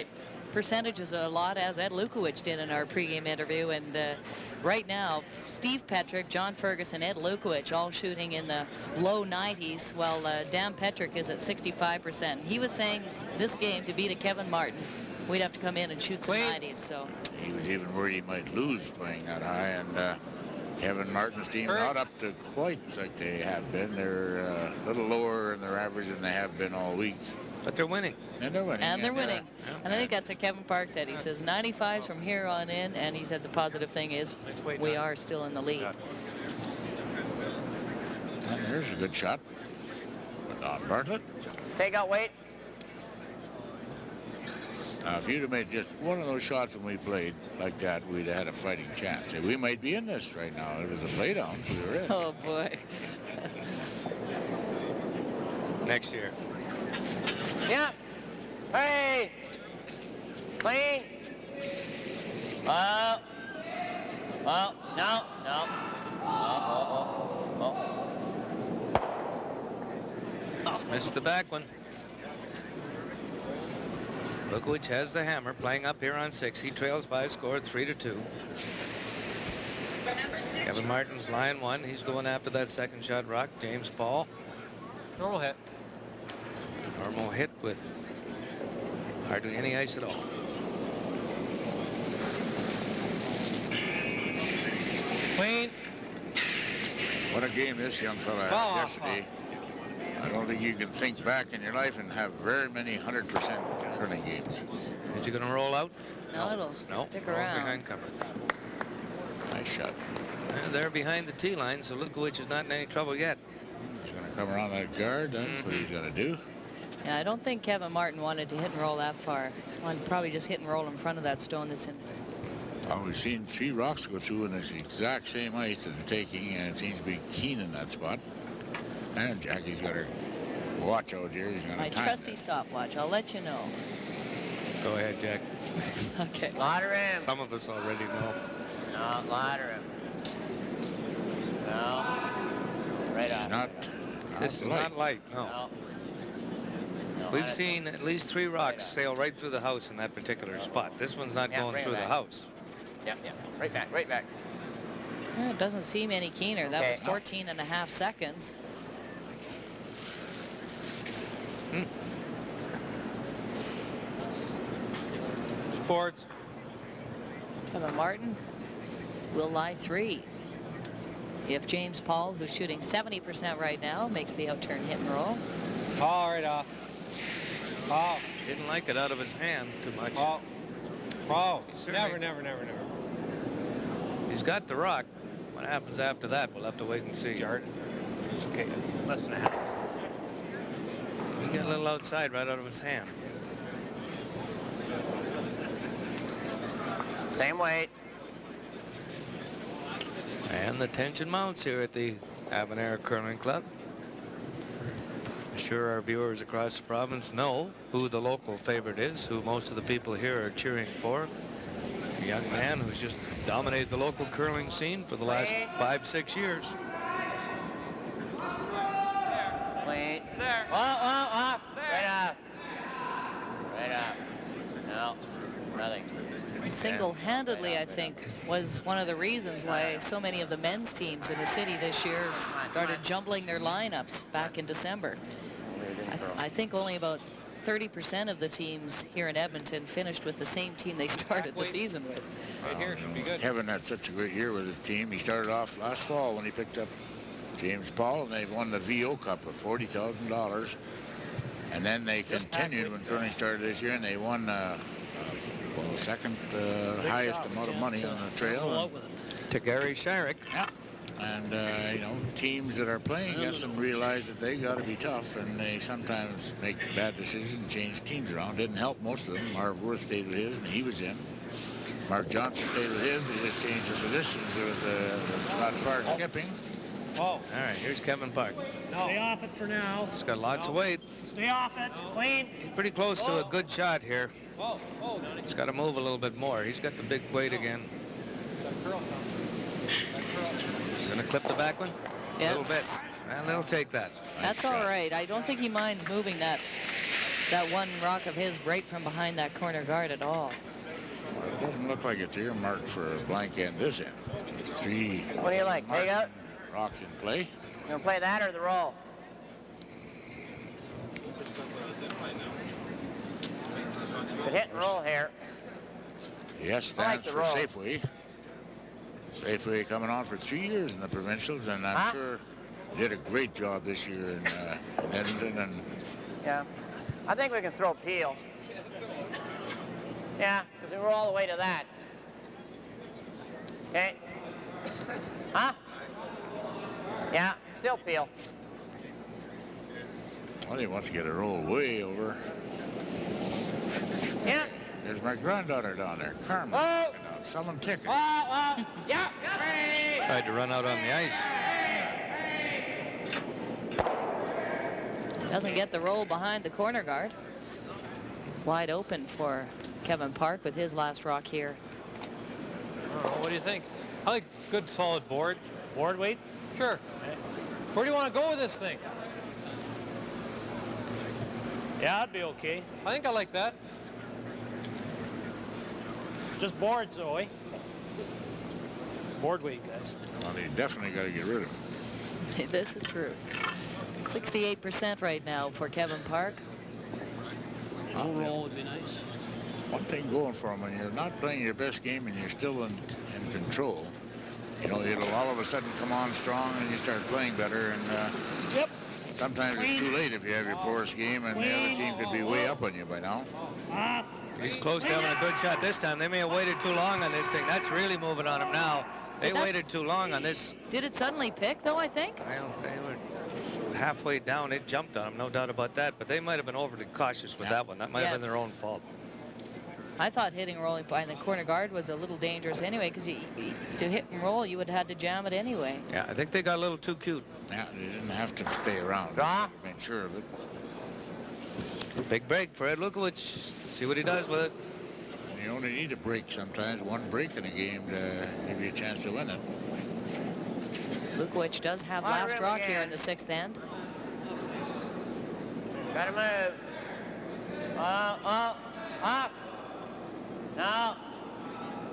percentages a lot, as Ed Lukowich did in our pregame interview, and right now Steve Petrick, John Ferguson, Ed Lukowich all shooting in the low 90s, while Dan Petrick is at 65%. He was saying this game, to beat a Kevin Martin, we'd have to come in and shoot some 90s. So he was even worried he might lose playing that high, and Kevin Martin's team not up to quite like they have been. They're a little lower in their average than they have been all week. But they're winning. And they're winning. And they're winning. And I think that's what Kevin Park said. He says 95s from here on in, and he said the positive thing is we are still in the lead. And there's a good shot. But Bartlett. Take out weight. If you'd have made just one of those shots when we played like that, we'd have had a fighting chance. We might be in this right now. It was a play down. We were in. Oh, boy. Next year. Yeah. Hey. Clean. Oh. Oh. No. No. Just missed the back one. Lukowich has the hammer, playing up here on 6. He trails by a score 3-2. Kevin Martin's line one. He's going after that second shot rock. James Paul. Normal hit. Normal hit with hardly any ice at all. Clean. What a game this young fella had yesterday. I don't think you can think back in your life and have very many 100% curling games. Is he going to roll out? No, it'll stick around. Behind cover. Nice shot. And they're behind the tee line, so Lukowich is not in any trouble yet. He's going to come around that guard. That's what he's going to do. Yeah, I don't think Kevin Martin wanted to hit and roll that far. Wanted to probably just hit and roll in front of that stone that's in. Well, we've seen 3 rocks go through in this exact same ice that they're taking, and it seems to be keen in that spot. And Jackie's got her watch out here. He's going to My time trusty that. stopwatch. I'll let you know. Go ahead, Jack. Okay. Louder him. Some of us already know. No, louder him. No. Right on. Not This is not light, no. We've seen at least 3 rocks sail right through the house in that particular spot. This one's not going through the house. Yep. Right back, right back. Well, it doesn't seem any keener. That Okay. was 14.5 seconds. Sports. Kevin Martin will lie 3. If James Paul, who's shooting 70% right now, makes the outturn hit and roll. Paul right off. Paul. Didn't like it out of his hand too much. Paul. Paul. Certainly- Never. He's got the rock. What happens after that, we'll have to wait and see. Yard. Okay, less than a half. He got a little outside right out of his hand. Same weight. And the tension mounts here at the Avonair Curling Club. I'm sure our viewers across the province know who the local favorite is, who most of the people here are cheering for. A young man who's just dominated the local curling scene for the last 5-6 years. Clean. There. Off. Right up. Right up. No. Nothing. Single-handedly, I think, was one of the reasons why so many of the men's teams in the city this year started jumbling their lineups back in December. I think only about 30% of the teams here in Edmonton finished with the same team they started the season with. Right here should be good. Kevin had such a great year with his team. He started off last fall when he picked up James Paul, and they won the VO Cup of $40,000. And then they continued when curling started this year, and they won the second highest amount of money on the trail. To Gary Sharrock. Yeah. And, you know, teams that are playing against them realize that they got to be tough, and they sometimes make bad decisions and change teams around. Didn't help most of them. Marv Worth stayed with his, and he was in. Mark Johnson stayed with his. They just changed their positions. It was Scott Park skipping. Oh. All right, here's Kevin Park. Stay off it for now. He's got lots of weight. Stay off it. Clean. He's pretty close to a good shot here. He's got to move a little bit more. He's got the big weight again. He's going to clip the back one? Yes. A little bit. Well, they'll take that. That's all right. I don't think he minds moving that one rock of his right from behind that corner guard at all. Well, it doesn't look like it's earmarked for a blank end this end. It's 3. What do you like? Take out? Rocks in play. You gonna play that or the roll? The hit and roll here. Yes, stands for Safeway. Safeway coming on for 3 years in the provincials, and I'm sure did a great job this year in Edmonton. And yeah, I think we can throw Peel. Yeah, because we were all the way to that. Okay. Huh? Yeah, still Peel. Well, he wants to get a roll way over. Yeah. There's my granddaughter down there, Carmen. Oh. Selling tickets. Yeah. Tried to run out on the ice. Doesn't get the roll behind the corner guard. Wide open for Kevin Park with his last rock here. What do you think? I like good solid board. Board weight? Sure. Where do you want to go with this thing? Yeah, I'd be okay. I think I like that. Just board, Zoe. Board weight, guys. Well, you definitely got to get rid of him. This is true. 68% right now for Kevin Park. A roll would be nice. One thing going for him, when you're not playing your best game and you're still in control, you know, it'll all of a sudden come on strong and you start playing better. And Yep. sometimes it's too late if you have your poorest game and the other team could be way up on you by now. He's close to having a good shot this time. They may have waited too long on this thing. That's really moving on him now. They waited too long on this. Did it suddenly pick, though, I think? Well, they were halfway down. It jumped on him, no doubt about that. But they might have been overly cautious with that one. That might have been their own fault. I thought hitting and rolling behind the corner guard was a little dangerous anyway, because to hit and roll, you would have had to jam it anyway. Yeah, I think they got a little too cute. Yeah, they didn't have to stay around. They've been sure of it. Big break for Ed Lukowich. See what he does with it. You only need a break sometimes, one break in a game to give you a chance to win it. Lukowich does have last rock here in the 6th end. Gotta move. Up. No.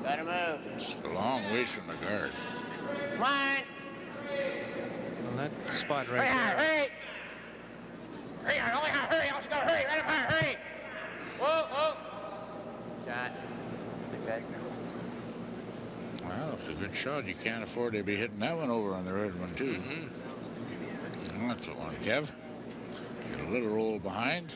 Gotta move. It's a long ways from the guard. Come on. Well, that spot right there. Hurry. Hurry. Let's go. Hurry. Right up high. Hurry. Whoa. Shot. Good guys. Well, it's a good shot. You can't afford to be hitting that one over on the red one, too. Well, that's the one, Kev. Get a little roll behind.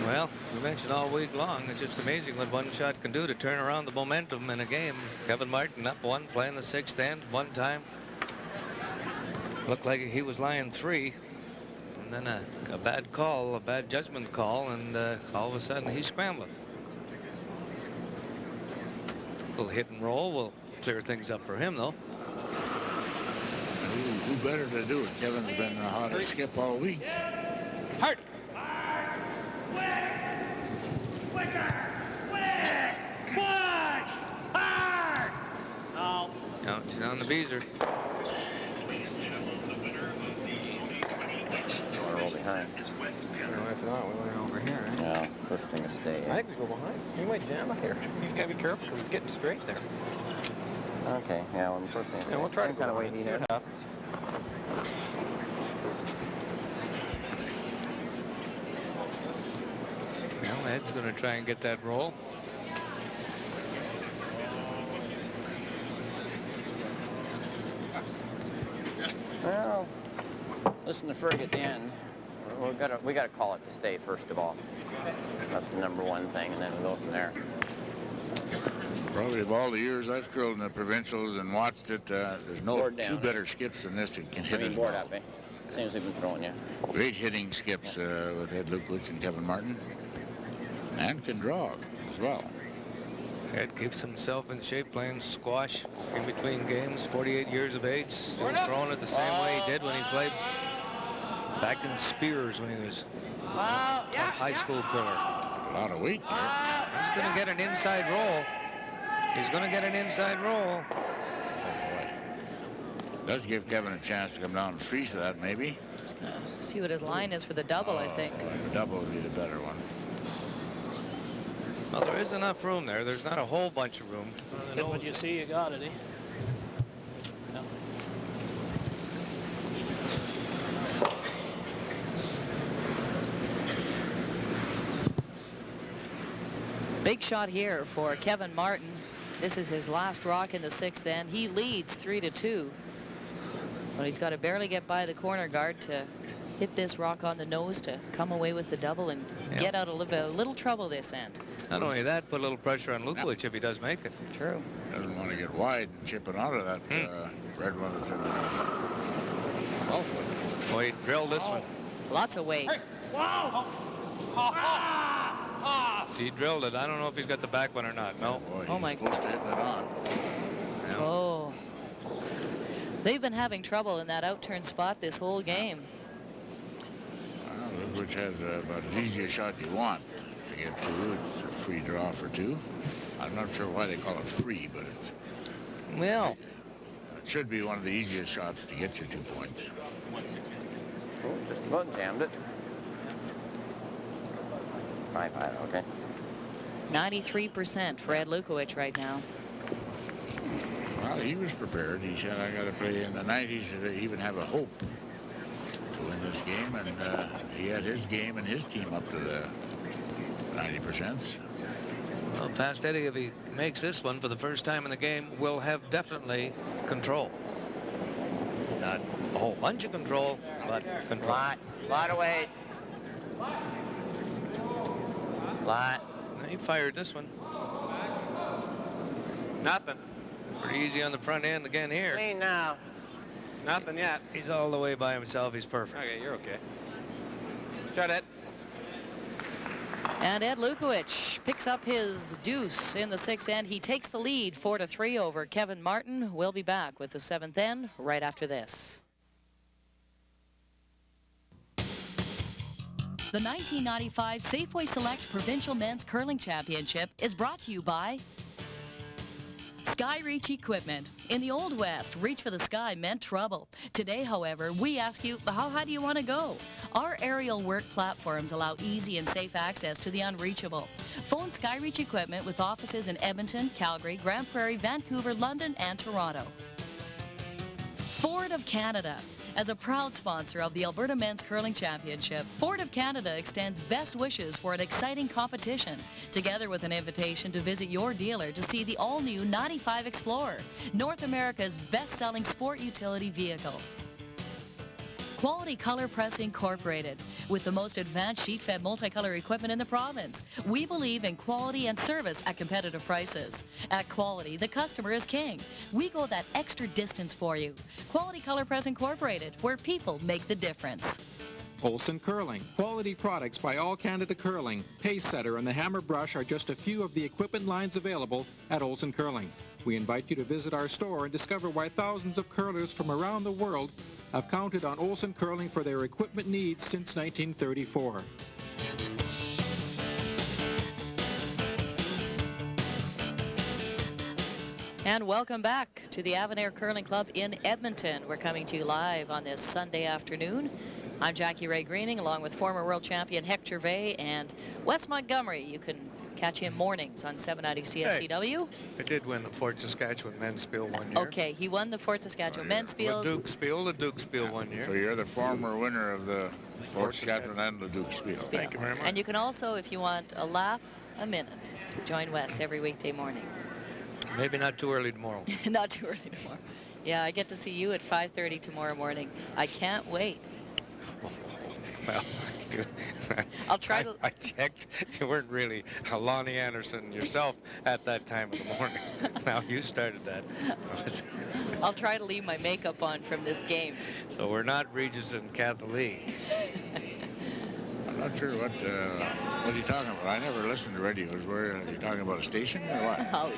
Well, as we mentioned all week long, it's just amazing what one shot can do to turn around the momentum in a game. Kevin Martin up one, playing the 6th end one time. Looked like he was lying 3. And then a bad call, a bad judgment call, and all of a sudden he's scrambling. A little hit and roll will clear things up for him, though. Who better to do it? Kevin's been the hottest skip all week. Hard. No, she's on the beezer. Roll behind. If not, we went over here. Eh? Yeah, first thing to stay. I think we go behind. He might jam it here. He's got to be careful because he's getting straight there. Okay, yeah, well, the first thing. Yeah, we'll try to kind of wait see here. what happens. Well, Ed's going to try and get that roll. Well, listen to Ferg at the end. We gotta call it to stay first of all. That's the number one thing, and then we go from there. Probably of all the years I've curled in the provincials and watched it, there's no two better skips than this that can hit as board well. up, eh? Same as we've been throwing you. Great hitting skips with Ed Lukowich and Kevin Martin. And can draw as well. Ed keeps himself in shape, playing squash in between games, 48 years of age, still throwing it the same way he did when he played back in Spears when he was a high school curler. A lot of weight there. He's going to get an inside roll. He's going to get an inside roll. Oh, boy. Does give Kevin a chance to come down and freeze that, maybe. Just going to see what his line is for the double, I think. The double would be the better one. Well, there is enough room there. There's not a whole bunch of room. Hit what you see, you got it, eh? No. Big shot here for Kevin Martin. This is his last rock in the 6th end. He leads 3-2. But he's got to barely get by the corner guard to hit this rock on the nose to come away with the double and get out of a little trouble this end. Not only that, put a little pressure on Lukowich if he does make it. True. Doesn't want to get wide and chipping out of that red one that's in the ball foot. Boy, he drilled this one. Lots of weight. He drilled it. I don't know if he's got the back one or not. No. Boy, he's close to hitting it on. Yeah. Oh. They've been having trouble in that out-turn spot this whole game. Which has about as easy a shot you want to get to. It's a free draw for 2. I'm not sure why they call it free, but it's... Well, it should be one of the easiest shots to get you 2 points. Oh, just about jammed it. 5-5, okay. 93% for Ed Lukowich right now. Well, he was prepared. He said, I got to play in the 90s to even have a hope to win this game. And he had his game and his team up to the 90%. Well, Fast Eddie, if he makes this one for the first time in the game, will have definitely control. Not a whole bunch of control, but control. Lot of weight. Lot. He fired this one. Nothing. Pretty easy on the front end again here. Clean now. Nothing yet. He's all the way by himself. He's perfect. Okay, you're okay. Shut it. And Ed Lukowich picks up his deuce in the 6th end. He takes the lead 4-3 over Kevin Martin. We'll be back with the 7th end right after this. The 1995 Safeway Select Provincial Men's Curling Championship is brought to you by Skyreach Equipment. In the Old West, reach for the sky meant trouble. Today, however, we ask you, how high do you want to go? Our aerial work platforms allow easy and safe access to the unreachable. Phone Skyreach Equipment with offices in Edmonton, Calgary, Grand Prairie, Vancouver, London, and Toronto. Ford of Canada. As a proud sponsor of the Alberta Men's Curling Championship, Ford of Canada extends best wishes for an exciting competition, together with an invitation to visit your dealer to see the all-new 95 Explorer, North America's best-selling sport utility vehicle. Quality Color Press Incorporated. With the most advanced sheet-fed multicolor equipment in the province, we believe in quality and service at competitive prices. At Quality, the customer is king. We go that extra distance for you. Quality Color Press Incorporated, where people make the difference. Olson Curling. Quality products by All Canada Curling, Pace Setter, and the Hammer Brush are just a few of the equipment lines available at Olson Curling. We invite you to visit our store and discover why thousands of curlers from around the world have counted on Olson Curling for their equipment needs since 1934. And welcome back to the Avonair Curling Club in Edmonton. We're coming to you live on this Sunday afternoon. I'm Jackie Ray Greening, along with former world champion Heck Gervais and Wes Montgomery. You can catch him mornings on 790 CSCW. I did win the Fort Saskatchewan men's spiel one year. Okay, he won the Fort Saskatchewan men's spiels. The Duke spiel 1 year. So you're the former winner of the Fort Saskatchewan and the Duke spiel. Thank you very much. And you can also, if you want a laugh a minute, join Wes every weekday morning. Maybe not too early tomorrow. Not too early tomorrow. Yeah, I get to see you at 5:30 tomorrow morning. I can't wait. Well, I'll try to. I checked. You weren't really Lonnie Anderson yourself at that time of the morning. Now you started that. I'll try to leave my makeup on from this game. So we're not Regis and Kathy Lee. I'm not sure what are you talking about? I never listened to radios. Where are you talking about, a station or what? Oh,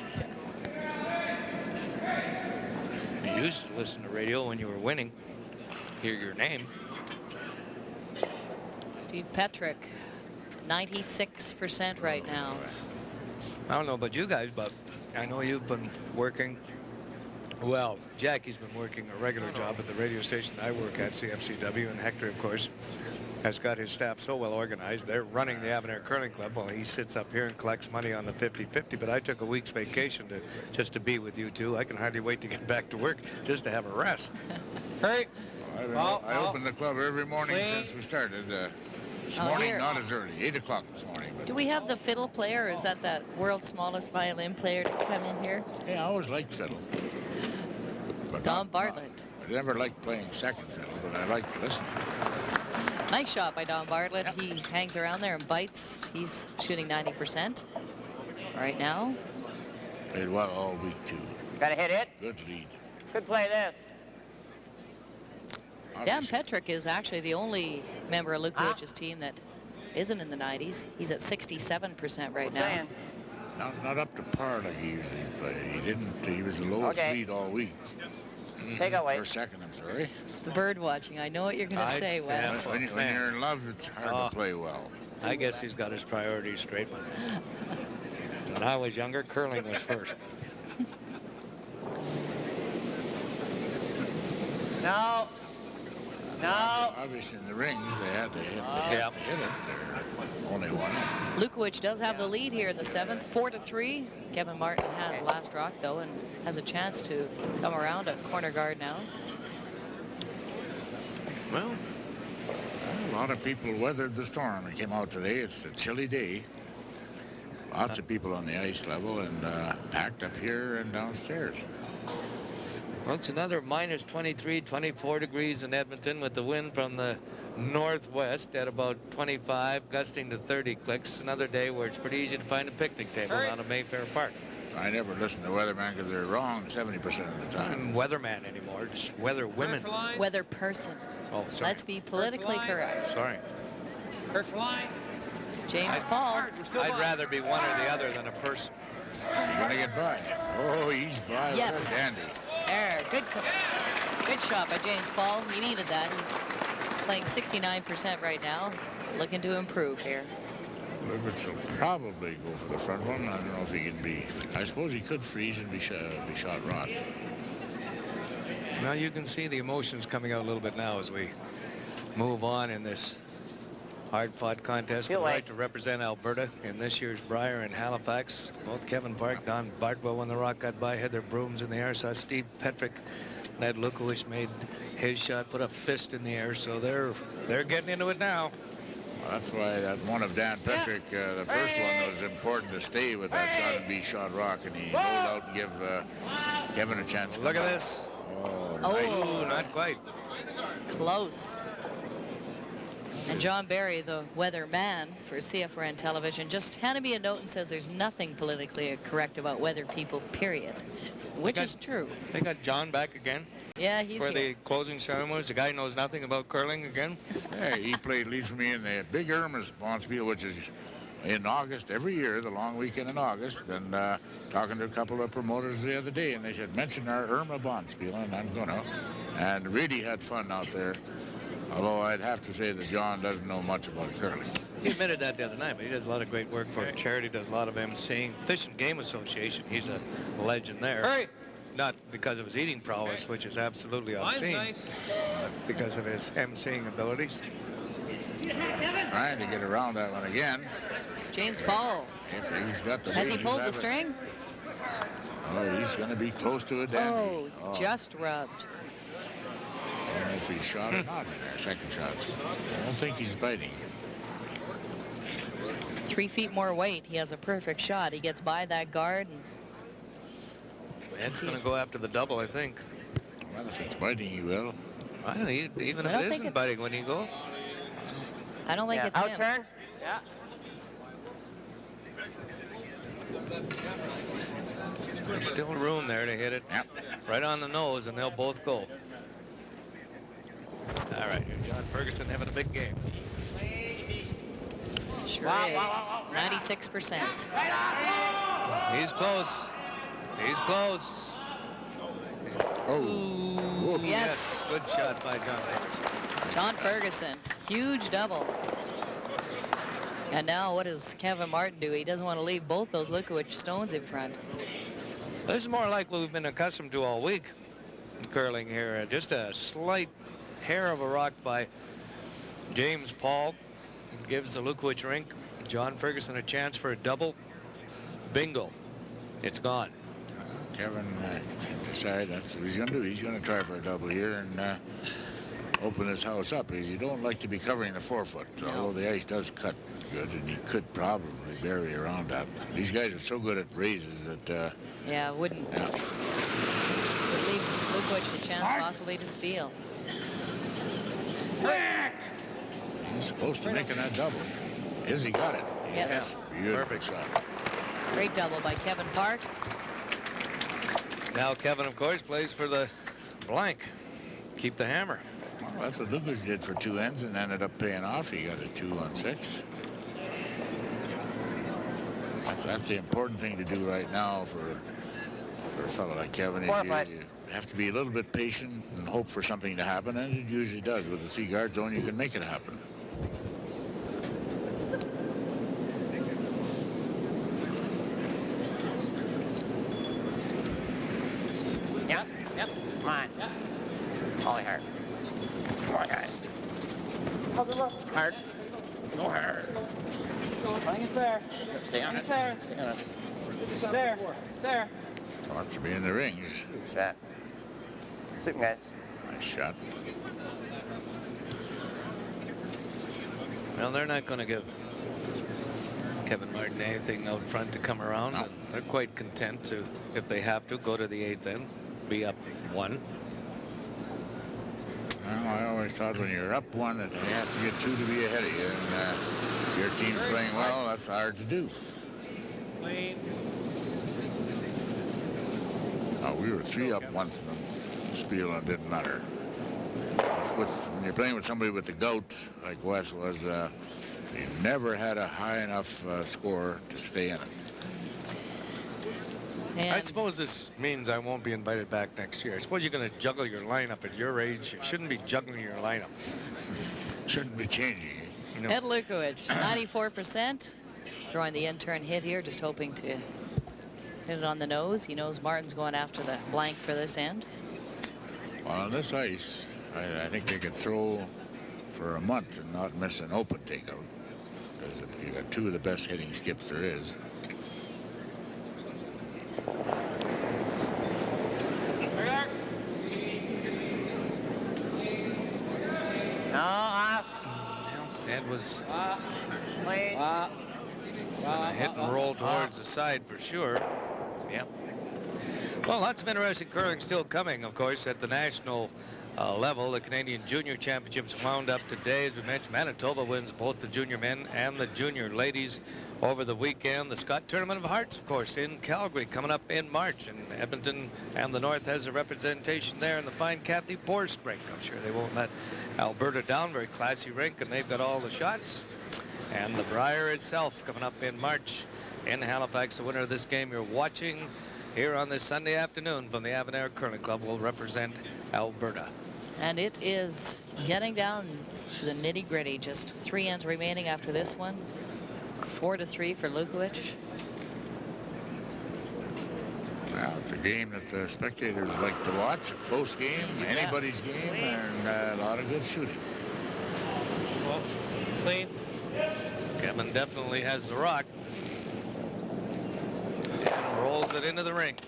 You used to listen to radio when you were winning. Hear your name. Steve Petrick, 96% right now. I don't know about you guys, but I know you've been working. Well, Jackie's been working a regular job at the radio station I work at, CFCW, and Hector, of course, has got his staff so well organized. They're running the Avonair Curling Club while he sits up here and collects money on the 50-50. But I took a week's vacation just to be with you two. I can hardly wait to get back to work just to have a rest. Hurry. I opened the club every morning since we started. This morning, not as early, 8 o'clock this morning. But Do we have the fiddle player, or is that world's smallest violin player to come in here? Yeah, I always liked fiddle. But Don Bartlett. I never liked playing second fiddle, but I liked listening. Nice shot by Don Bartlett. Yep. He hangs around there and bites. He's shooting 90% right now. Played well all week, too. Gotta hit it. Good lead. Good play this. Dan Petrick is actually the only member of Lukowich's team that isn't in the 90s. He's at 67% right now. Not up to par like he usually plays. He didn't. He was the lowest lead all week. Take away. Or second, I'm sorry. It's the bird watching. I know what you're going to say, Wes. When you're in love, it's hard to play well. I guess he's got his priorities straight. When I was younger, curling was first. No. No. Obviously, in the rings, they had to hit it. They're only one up. Lukowich does have the lead here in the 7th, 4-3. Kevin Martin has last rock, though, and has a chance to come around a corner guard now. Well, a lot of people weathered the storm and came out today. It's a chilly day. Lots of people on the ice level and packed up here and downstairs. Well, it's another minus 23, 24 degrees in Edmonton with the wind from the northwest at about 25, gusting to 30 clicks. Another day where it's pretty easy to find a picnic table down at Mayfair Park. I never listen to weatherman because they're wrong 70% of the time. Not weatherman anymore, just weather women. Weather person. Oh, sorry. Let's be politically correct. Sorry. James Paul. I'd rather be one or the other than a person. He's going to get by. Oh, he's by. Yes. What a dandy. There, good shot by James Paul. He needed that. He's playing 69% right now. Looking to improve here. Lukowich will probably go for the front one. I don't know if he can be. I suppose he could freeze and be shot rot. Now you can see the emotions coming out a little bit now as we move on in this hard-fought contest for the right to represent Alberta in this year's Brier and Halifax. Both Kevin Park, Don Bartwell, when the rock got by, had their brooms in the air. Saw Steve Petrick, Ned Lukowich made his shot, put a fist in the air. So they're getting into it now. Well, that's why that one of Dan Petrick, the first one, was important to stay with that shot and be shot rock, and he rolled out and give Kevin a chance. Look at this. Oh, nice. Oh. Not quite. Close. And John Barry, the weatherman for CFRN television, just handed me a note and says there's nothing politically correct about weather people, period. Which is true. They got John back again. Yeah, he's for here. the closing ceremonies. The guy knows nothing about curling again. Hey, he played lead for me in the Big Irma's Bonspiel, which is in August every year, the long weekend in August. And talking to a couple of promoters the other day, and they said, mention our Irma Bonspiel, and I'm gonna. And really had fun out there. Although I'd have to say that John doesn't know much about curling. He admitted that the other night, but he does a lot of great work for charity, does a lot of emceeing. Fish and Game Association, he's a legend there. Hurry. Not because of his eating prowess, which is absolutely obscene, Nice. but because of his emceeing abilities. Trying to get around that one again. James Paul. If he's got the Has he weight, pulled he'll the have it. string? Oh, he's going to be close to a dandy. Oh, just rubbed. I don't know if he's shot or not in there, second shot. I don't think he's biting. 3 feet more weight. He has a perfect shot. He gets by that guard. And Ed's going to go after the double, I think. Well, if it's biting, he will. I don't know, even I if don't it think isn't biting, when you go. I don't think it's him. Outturn? Yeah. There's still room there to hit it right on the nose, and they'll both go. All right, John Ferguson having a big game. Sure is. 96%. He's close. He's close. Oh. Yes. Good shot by John Ferguson. John Ferguson. Huge double. And now what does Kevin Martin do? He doesn't want to leave both those Lukowich stones in front. This is more like what we've been accustomed to all week in curling here. Just a slight hair of a rock by James Paul. Gives the Lukowich rink, John Ferguson, a chance for a double. Bingo. It's gone. Kevin decided that's what he's going to do. He's going to try for a double here and open his house up. Because you don't like to be covering the forefoot, although the ice does cut good, and he could probably bury around that. These guys are so good at raises that... Yeah, wouldn't leave Lukowich the chance possibly to steal. He's close to making that double. Is he got it? Yes. Perfect shot. Great double by Kevin Park. Now Kevin, of course, plays for the blank. Keep the hammer. Well, that's what Lukowich did for 2 ends and ended up paying off. He got his 2 on 6. That's the important thing to do right now for a fellow like Kevin. You have to be a little bit patient and hope for something to happen, and it usually does. With the 3-guard zone, you can make it happen. Yep. Come on. Holy heart. Come on, guys. Hard. Go hard. I think it's there. Stay on it. It's there. Stay on it. It's there. It's there. Wants to be in the rings. Good shot. Shooting, guys. Nice shot. Well, they're not going to give Kevin Martin anything out front to come around. No. And they're quite content to, if they have to, go to the 8th end, be up 1. Well, I always thought when you're up 1 that you have to get 2 to be ahead of you. And if your team's playing well, that's hard to do. We were 3 up once in the spiel and it didn't matter. When you're playing with somebody with the goat, like Wes was, he never had a high enough score to stay in it. I And suppose this means I won't be invited back next year. I suppose you're going to juggle your lineup at your age. You shouldn't be juggling your lineup. Shouldn't be changing it. You know. Ed Lukowich, 94%. Throwing the in-turn hit here, just hoping to hit it on the nose. He knows Martin's going after the blank for this end. Well, on this ice, I think they could throw for a month and not miss an open takeout. Because you got 2 of the best hitting skips there is. No, off. Ed was Clean. hit and roll towards the side for sure. Yep. Well, lots of interesting curling still coming, of course, at the national level. The Canadian Junior Championships wound up today. As we mentioned, Manitoba wins both the junior men and the junior ladies over the weekend. The Scott Tournament of Hearts, of course, in Calgary coming up in March. And Edmonton and the North has a representation there in the fine Kathy Bourse rink. I'm sure they won't let Alberta down. Very classy rink, and they've got all the shots. And the Brier itself coming up in March in Halifax. The winner of this game you're watching here on this Sunday afternoon from the Avonair Curling Club will represent Alberta. And it is getting down to the nitty-gritty. Just 3 ends remaining after this one. 4-3 for Lukowich. Well, it's a game that the spectators like to watch. A close game, anybody's game, and a lot of good shooting. Well, clean. Kevin definitely has the rock. And rolls it into the rings.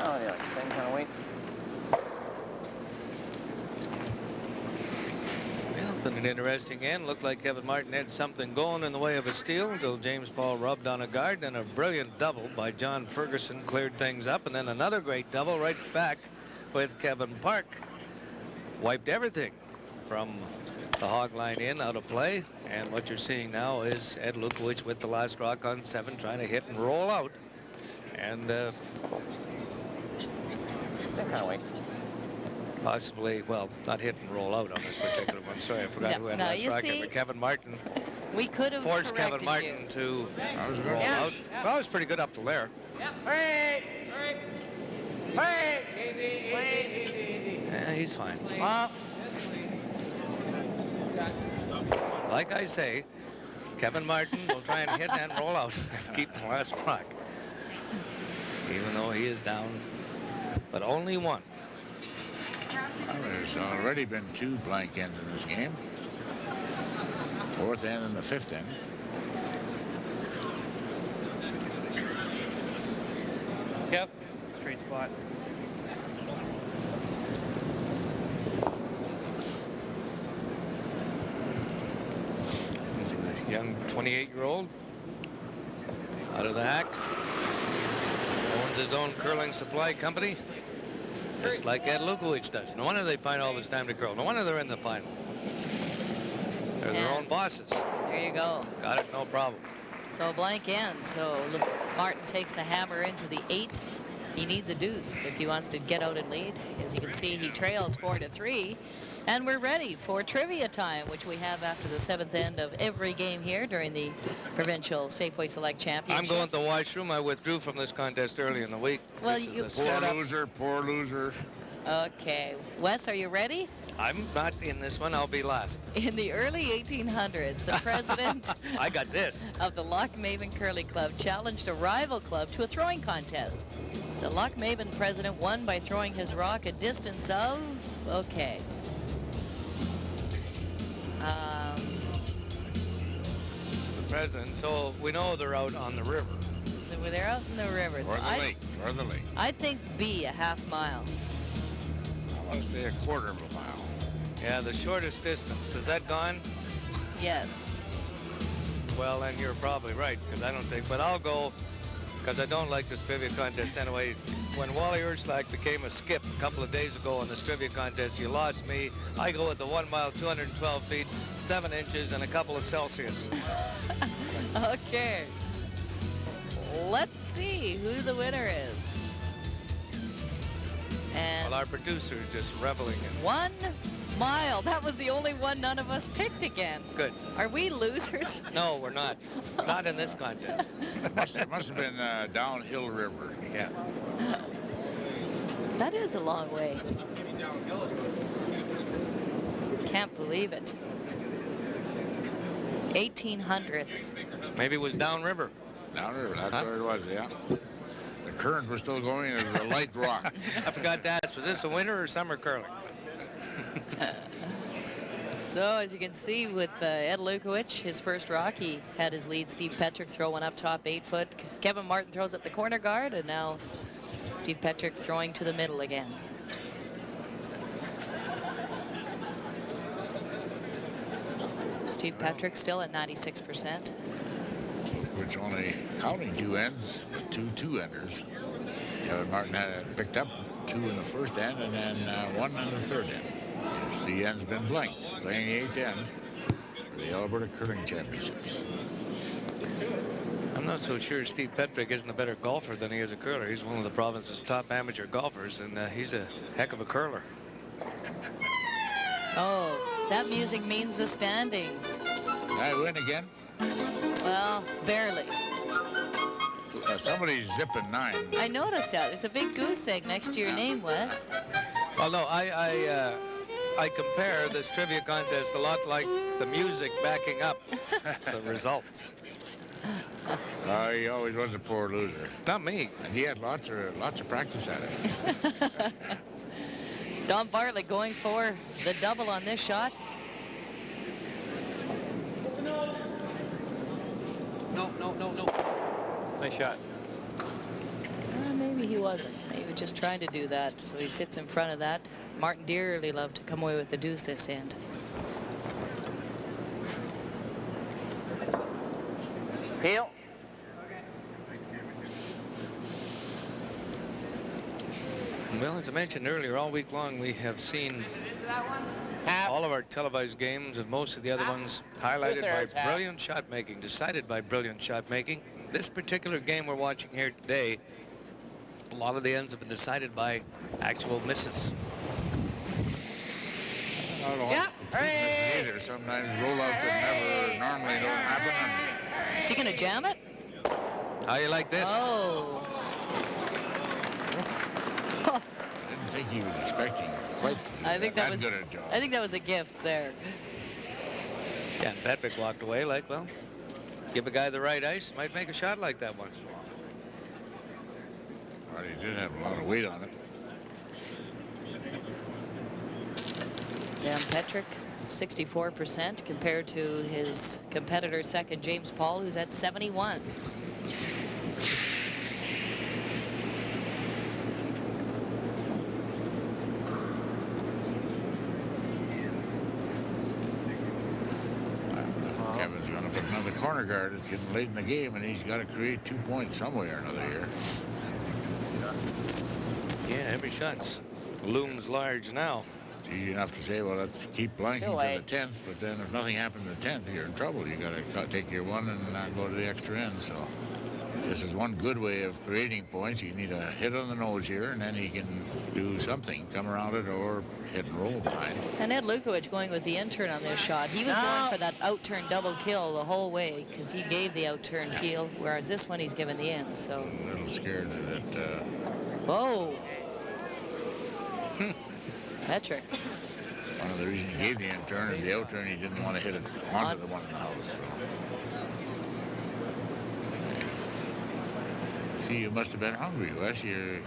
Oh, yeah, like same kind of weight. Well, been an interesting end. Looked like Kevin Martin had something going in the way of a steal until James Paul rubbed on a guard, and a brilliant double by John Ferguson cleared things up, and then another great double right back with Kevin Park. Wiped everything from the hog line in, out of play. And what you're seeing now is Ed Lukowich with the last rock on 7, trying to hit and roll out. And Same kind of weight. possibly, well, not hit and roll out on this particular one. Sorry, I forgot who had No, last you rock. see, But Kevin Martin we could have forced Kevin corrected Martin you. to roll Yeah. out. Well, it was pretty good up to there. Hurry! Hurry! Yeah, he's fine. Well, Like I say, Kevin Martin will try and hit and roll out and keep the last rock. Even though he is down, but only 1. Well, there's already been 2 blank ends in this game. 4th end and the 5th end. Yep. Straight spot. It's a young 28-year-old out of the hack. Owns his own curling supply company, just like Ed Lukowich does. No wonder they find all this time to curl. No wonder they're in the final. They're their own bosses. There you go. Got it, no problem. So a blank end. So Martin takes the hammer into the 8th. He needs a deuce if he wants to get out and lead. As you can see, he trails 4-3. And we're ready for trivia time, which we have after the 7th end of every game here during the Provincial Safeway Select I'm Championships. going to the washroom. I withdrew from this contest early in the week. Well, This is you- a setup. Poor loser. Okay. Wes, are you ready? I'm not in this one. I'll be last. In the early 1800s, the president I got this. of the Lochmaven Curling Club challenged a rival club to a throwing contest. The Lochmaven president won by throwing his rock a distance of, okay, The president. So we know they're out on the river. They're out in the river. Or So the lake. Or the lake. I think B, a half mile. I want to say a quarter of a mile. Yeah, the shortest distance. Is that gone? Yes. Well, then you're probably right, because I don't think, but I'll go, because I don't like this trivia contest anyway. When Wally Urschlag became a skip a couple of days ago in this trivia contest, you lost me. I go with the 1 mile, 212 feet, 7 inches, and a couple of Celsius. Okay. Let's see who the winner is. And Well, our producer is just reveling in 1 mile. That was the only one none of us picked again. Good. Are we losers? No, we're not. Not in this contest. Must have been downhill river. Yeah. That is a long way. Can't believe it. 1800s. Maybe it was downriver. Downriver, that's where it was, yeah. The current was still going. It was a light rock. I forgot to ask, was this a winter or summer curling? So as you can see with Ed Lukowich, his first rock, he had his lead Steve Petrick throw one up top 8 foot. Kevin Martin throws at the corner guard, and now Steve Petrick throwing to the middle again. Steve Petrick still at 96%. Which only counting 2 ends, but 2 two-enders. Kevin Martin had picked up 2 in the first end and then 1 in the third end. The end's been blanked, playing the 8th end for the Alberta Curling Championships. I'm not so sure Steve Petrick isn't a better golfer than he is a curler. He's one of the province's top amateur golfers, and he's a heck of a curler. Oh, that music means the standings. Did I win again? Well, barely. Somebody's zipping 9. I noticed that. There's a big goose egg next to your name, Wes. Well, no, I compare this trivia contest a lot like the music backing up the results. He always was a poor loser. Not me. And he had lots of practice at it. Don Bartlett going for the double on this shot. No. Nice shot. Maybe he wasn't. Maybe he was just trying to do that. So he sits in front of that. Martin dearly loved to come away with the deuce this end. Peel. Well, as I mentioned earlier, all week long we have seen all of our televised games and most of the other ones highlighted by brilliant shot making, decided by brilliant shot making. This particular game we're watching here today, a lot of the ends have been decided by actual misses. Yeah. Either. Sometimes rollouts that never normally don't happen. Is he going to jam it? How you like this? Oh. I didn't think he was expecting quite that good a job. I think that was a gift there. Yeah, and Petrick walked away like, well, give a guy the right ice, might make a shot like that once in a while. Well, he did have a lot of weight on it. Dan Petrick, 64% compared to his competitor second, James Paul, who's at 71. Kevin's going to put another corner guard. It's getting late in the game, and he's got to create 2 points some way or another here. Yeah, every shot's looms large now. It's easy enough to say, well, let's keep blanking to the 10th, but then if nothing happened to the 10th, you're in trouble. You got to take your 1 and go to the extra end. So this is one good way of creating points. You need a hit on the nose here, and then he can do something, come around it, or hit and roll behind. And Ed Lukowich going with the in-turn on this shot. He was going for that out-turn double kill the whole way because he gave the out-turn peel, whereas this one he's given the in. So a little scared that whoa. Petrick. One of the reasons he gave the in-turn is the out-turn. He didn't want to hit it onto the one in the house. So. See, you must have been hungry, Wes. You're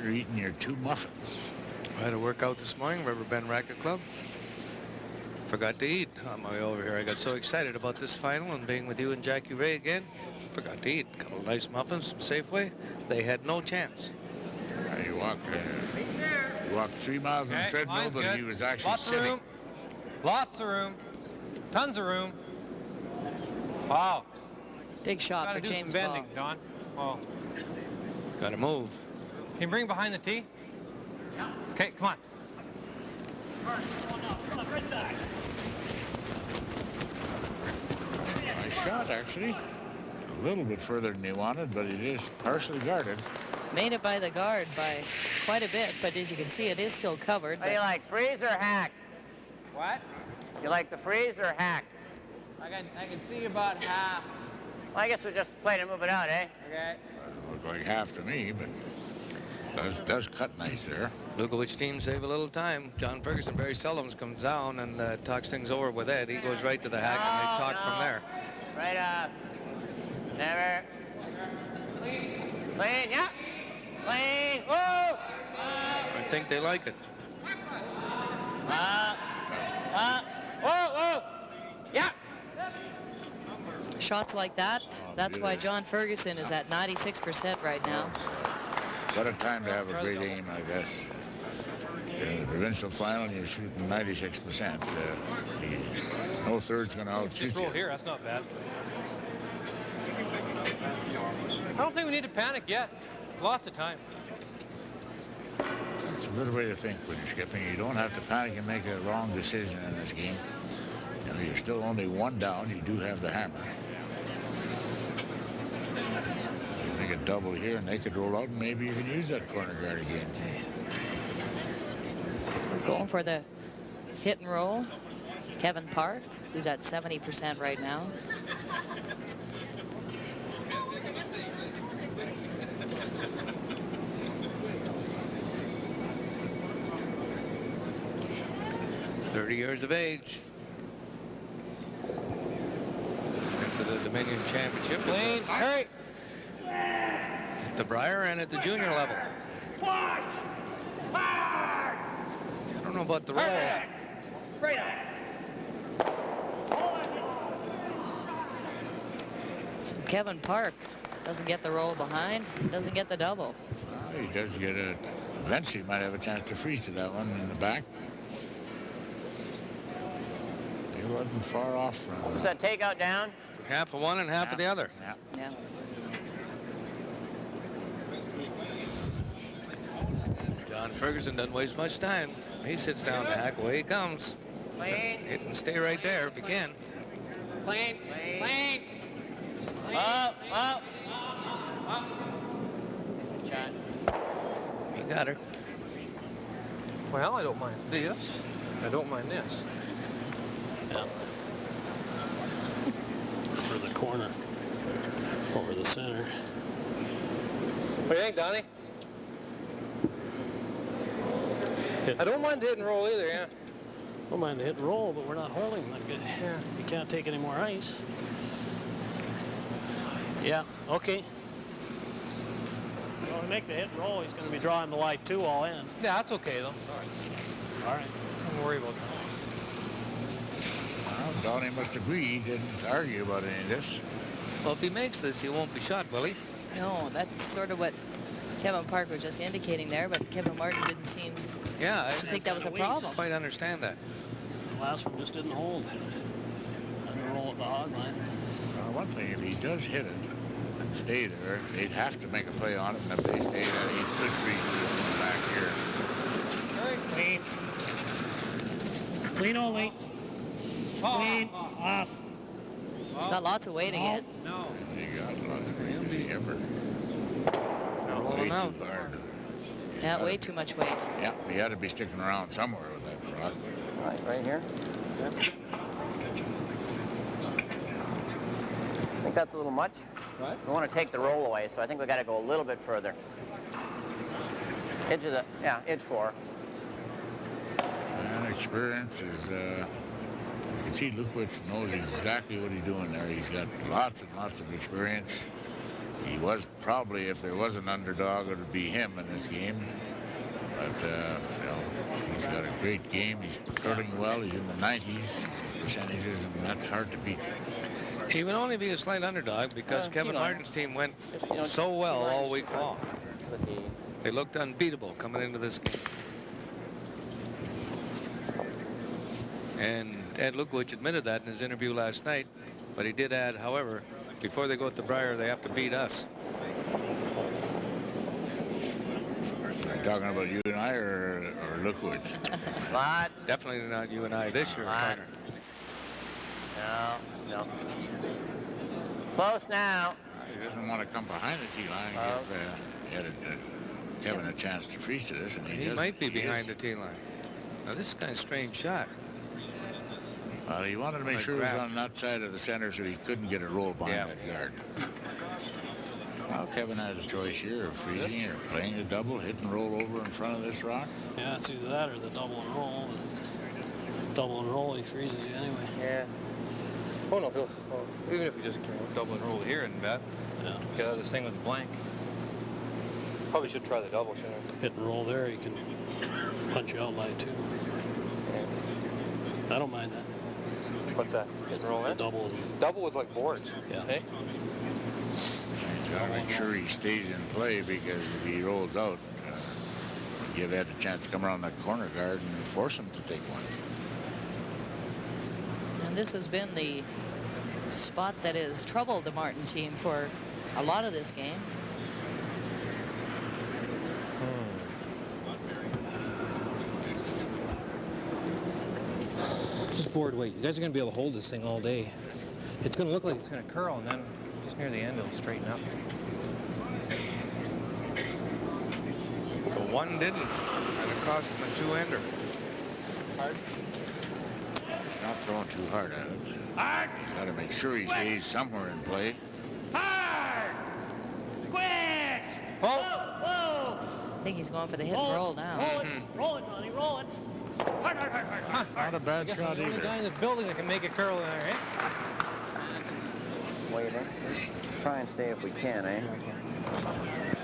eating your 2 muffins. I had to work out this morning, River Bend Racket Club. Forgot to eat on my way over here. I got so excited about this final and being with you and Jackie Ray again. Forgot to eat. A couple of nice muffins from Safeway. They had no chance. You walked 3 miles on the treadmill, but he was actually Lots sitting. of room. Lots of room. Tons of room. Wow. Big shot Gotta for do James some bending, Ball. Don. Oh. Got to move. Can you bring behind the tee? Yeah. Okay, come on. Nice shot, actually. A little bit further than he wanted, but it is partially guarded. Made it by the guard by quite a bit, but as you can see, it is still covered. What do you like, freeze or hack? What? You like the freeze or hack? I can see about half. Well, I guess we'll just play to move it out, eh? Okay. Looked like half to me, but does cut nice there. Lukowich team save a little time. John Ferguson very seldom comes down and talks things over with Ed. He goes right to the hack and they talk from there. Right up. Never. Clean, yeah. Clean. Whoa! I think they like it. Whoa! Yeah. Shots like that, that's why John Ferguson is at 96% right now. What a time to have a great aim like this. In the provincial final, you're shooting 96%. No third's going to outshoot Just roll you. here, that's not bad. I don't think we need to panic yet. Lots of time. It's a good way to think when you're skipping. You don't have to panic and make a wrong decision in this game. You know, you're still only 1 down. You do have the hammer. You make a double here, and they could roll out and maybe even use that corner guard again. So we're going for the hit and roll. Kevin Park, who's at 70% right now. "30 years of age. Into the Dominion Championship. Lane, hurry! At the Briar and at the junior level. I don't know about the roll. So Kevin Park doesn't get the roll behind, doesn't get the double. He does get it. Eventually, might have a chance to freeze to that one in the back. He wasn't far off from. Is that takeout down? Half of one and half of the other. Yeah. John Ferguson doesn't waste much time. He sits down to hack. Away he comes. Clean. Hit and stay right there if you can. Clean. Clean. Up. Good shot. He got her. Well, I don't mind this. I don't mind this. Yeah. For the corner. Over the center. What do you think, Donnie? I don't mind the hit and roll either, yeah. Don't mind the hit and roll, but we're not holding that good. Yeah. You can't take any more ice. Yeah, okay. So to make the hit and roll, he's going to be drawing the light 2 all in. Yeah, that's okay, though. All right. Don't worry about that. Well, Donnie must agree. He didn't argue about any of this. Well, if he makes this, he won't be shot, will he? No, that's sort of what Kevin Park was just indicating there, but Kevin Martin didn't seem Yeah, to think that was a problem. I quite understand that. The last one just didn't hold. Had to roll at the hog line. One thing, if he does hit it and stay there, they'd have to make a play on it, and if they stay there, he could freeze this one back here. Clean. Clean only. Clean. Off. He's got lots of weight again. No. He got lots of weight. Does he ever? No, way out. too hard. Yeah, way too much weight. Yeah, he had to be sticking around somewhere with that frog. Right here. Yep. I think that's a little much. What? We want to take the roll away, so I think we got to go a little bit further. Edge of the, yeah, edge 4. And experience is, you can see Lukowich knows exactly what he's doing there. He's got lots and lots of experience. He was probably, if there was an underdog, it would be him in this game. But, you know, he's got a great game. He's curling well. He's in the 90s percentages, and that's hard to beat. He would only be a slight underdog because Kevin Martin's team went so well all week long. They looked unbeatable coming into this game. And Ed Lukowich admitted that in his interview last night, but he did add, however, before they go at the Briar, they have to beat us. Are you talking about you and I or Lukowich? What? Definitely not you and I this year, partner. No. Close now. He doesn't want to come behind the tee line and give Kevin a chance to freeze to this. And he might be behind the tee line. Now, this is kind of strange shot. Well, he wanted to make sure he was on that side of the center so he couldn't get a roll behind that guard. Well, Kevin has a choice here of freezing or playing a double, hit and roll over in front of this rock. Yeah, it's either that or the double and roll. Double and roll, he freezes you anyway. Yeah. Oh, no, even if we just double and roll here and bet, get out of this thing with a blank. Probably should try the double, shouldn't I? Hit and roll there, you can punch you out line too. I don't mind that. What's that? Hit and roll there? Double. Double with like boards. Yeah. Okay. Gotta make sure he stays in play because if he rolls out, give Ed a chance to come around that corner guard and force him to take one. And this has been the spot that has troubled the Martin team for a lot of this game. Just board weight. You guys are going to be able to hold this thing all day. It's going to look like it's going to curl, and then just near the end it'll straighten up. But one didn't, and it cost him a two-ender. Not throwing too hard at it. Hard. He's got to make sure he stays somewhere in play. Hard! Quick! Whoa! I think he's going for the hit and roll now. Roll it, Donnie, roll it. Hard, hard, hard, hard, hard. Not a bad shot I'm the only either. guy in this building that can make it curl in there, eh? Waiting. Try and stay if we can, eh?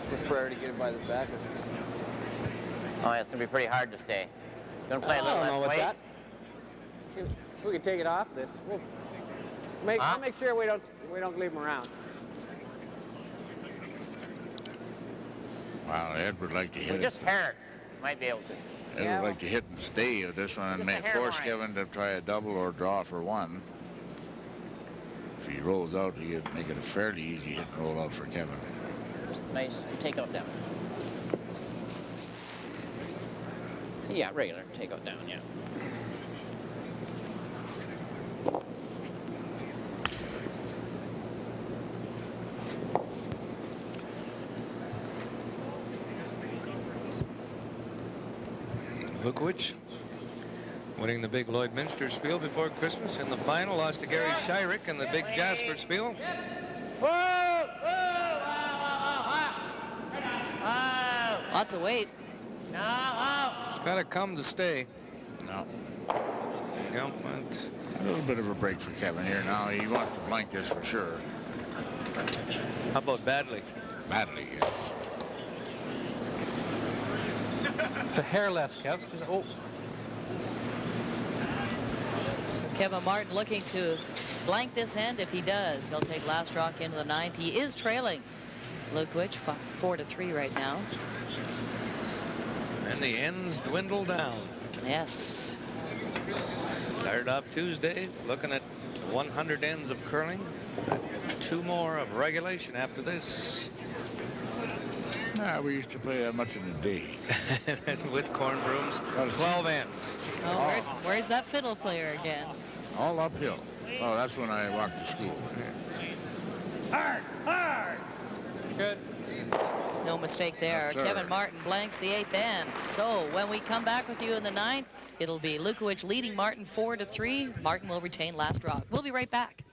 Just prayer to get it by this back. Oh, it's going to be pretty hard to stay. Going to play a little less weight? That. We can take it off this. I'll make sure we don't leave him around. Wow, Ed would like to hit We it. just hair it. Might be able to. Ed would like to hit and stay with this one and may force Kevin to try a double or draw for one. If he rolls out, he'd make it a fairly easy hit and roll out for Kevin. Nice takeout down. Yeah, regular takeout down, yeah. Lukowich winning the big Lloydminster Spiel before Christmas. In the final, lost to Gary Shyrick in the big Jasper Spiel. Lots of weight. It's got to come to stay. No. No, a little bit of a break for Kevin here now. He wants to blank this for sure. How about Badley? Badley, yes. The hair less, Kev. Oh. So Kevin Martin looking to blank this end. If he does, he'll take last rock into the ninth. He is trailing Lukowich 4-3 right now. And the ends dwindle down. Yes. Started off Tuesday looking at 100 ends of curling. 2 more of regulation after this. Nah, we used to play that much in a day. With corn brooms, 12 ends. Oh, where's that fiddle player again? All uphill. Oh, that's when I walked to school. Hard, hard. Good. No mistake there. Yes, Kevin Martin blanks the 8th end. So when we come back with you in the 9th, it'll be Lukowich leading Martin 4-3. Martin will retain last rock. We'll be right back.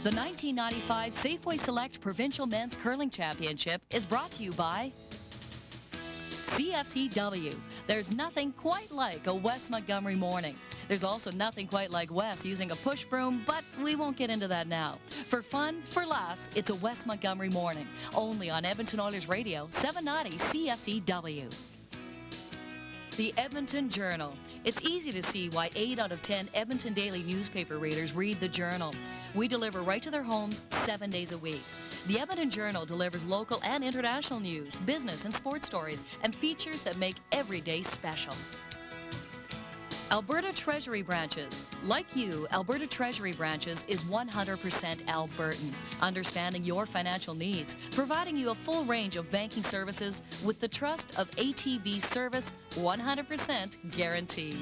The 1995 Safeway Select Provincial Men's Curling Championship is brought to you by CFCW. There's nothing quite like a West Montgomery morning. There's also nothing quite like Wes using a push broom, but we won't get into that now. For fun, for laughs, it's a West Montgomery morning. Only on Edmonton Oilers Radio, 790 CFCW. the Edmonton Journal. It's easy to see why 8 out of 10 Edmonton Daily newspaper readers read the Journal. We deliver right to their homes 7 days a week. The Edmonton Journal delivers local and international news, business and sports stories, and features that make every day special. Alberta Treasury Branches. Like you, Alberta Treasury Branches is 100% Albertan, understanding your financial needs, providing you a full range of banking services with the trust of ATB service, 100% guaranteed.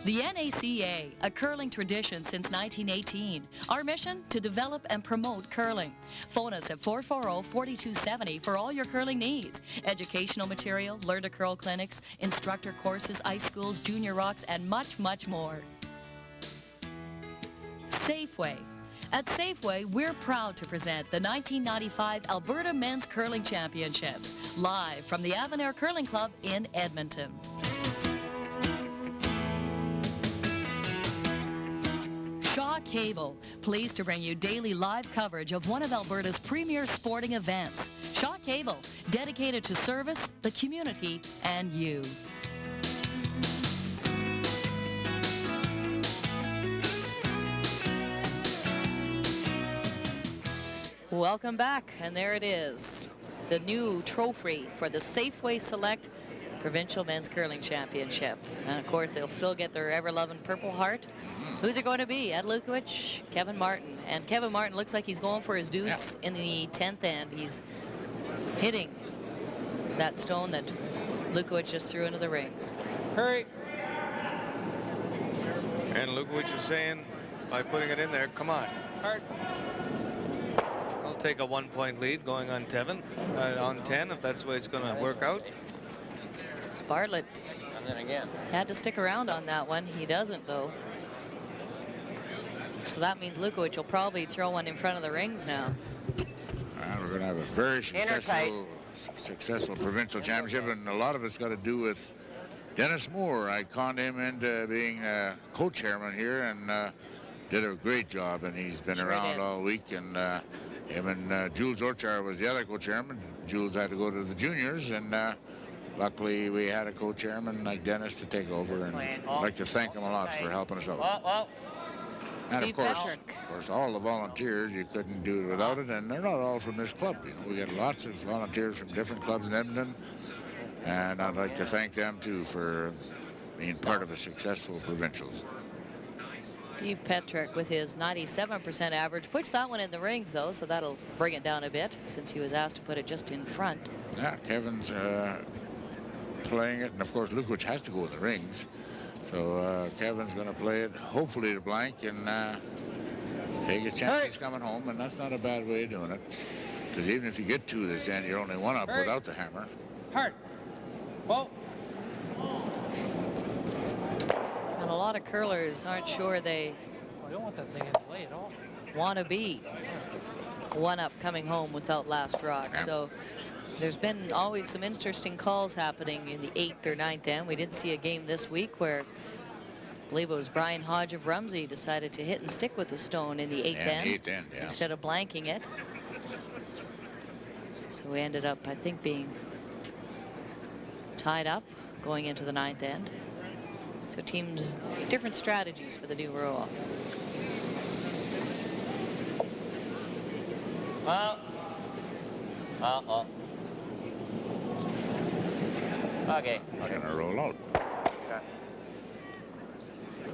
The NACA, a curling tradition since 1918. Our mission, to develop and promote curling. Phone us at 440-4270 for all your curling needs. Educational material, learn to curl clinics, instructor courses, ice schools, junior rocks, and much, much more. Safeway. At Safeway, we're proud to present the 1995 Alberta Men's Curling Championships, live from the Avonair Curling Club in Edmonton. Shaw Cable, pleased to bring you daily live coverage of one of Alberta's premier sporting events. Shaw Cable, dedicated to service, the community, and you. Welcome back, and there it is, the new trophy for the Safeway Select Provincial Men's Curling Championship. And of course, they'll still get their ever-loving Purple Heart. Who's it going to be? Ed Lukowich, Kevin Martin. And Kevin Martin looks like he's going for his deuce in the 10th end. He's hitting that stone that Lukowich just threw into the rings. Hurry. And Lukowich is saying, by putting it in there, come on. Hard. I'll take a 1-point lead going on 10 if that's the way it's going to work out. Bartlett And then again. had to stick around on that one. He doesn't, though. So that means Lukowich will probably throw one in front of the rings now. We're going to have a very successful provincial championship, and a lot of it's got to do with Dennis Moore. I conned him into being co-chairman here, and did a great job, and he's been around all week, and him and Jules Orchard was the other co-chairman. Jules had to go to the juniors, and luckily we had a co-chairman like Dennis to take over, and I'd like to thank him a lot for helping us out. And of course, all the volunteers, you couldn't do it without it, and they're not all from this club. You know, we get lots of volunteers from different clubs in Edmonton, and I'd like to thank them too for being part of a successful provincials. Steve Petrick with his 97% average. Puts that one in the rings, though, so that'll bring it down a bit since he was asked to put it just in front. Yeah, Kevin's playing it, and of course, Lukowich has to go in the rings. So Kevin's going to play it, hopefully to blank, and take his chance. He's coming home, and that's not a bad way of doing it. Because even if you get two this end, you're only one up without the hammer. Hard. Well. And a lot of curlers aren't sure they I don't want that thing in play at all. want to be one up coming home without last rock. So there's been always some interesting calls happening in the 8th or 9th end. We did see a game this week where I believe it was Brian Hodge of Rumsey decided to hit and stick with the stone in the 8th end, instead of blanking it. So we ended up, I think, being tied up going into the 9th end. So teams, different strategies for the new rule. Okay. He's going to roll out. Sure.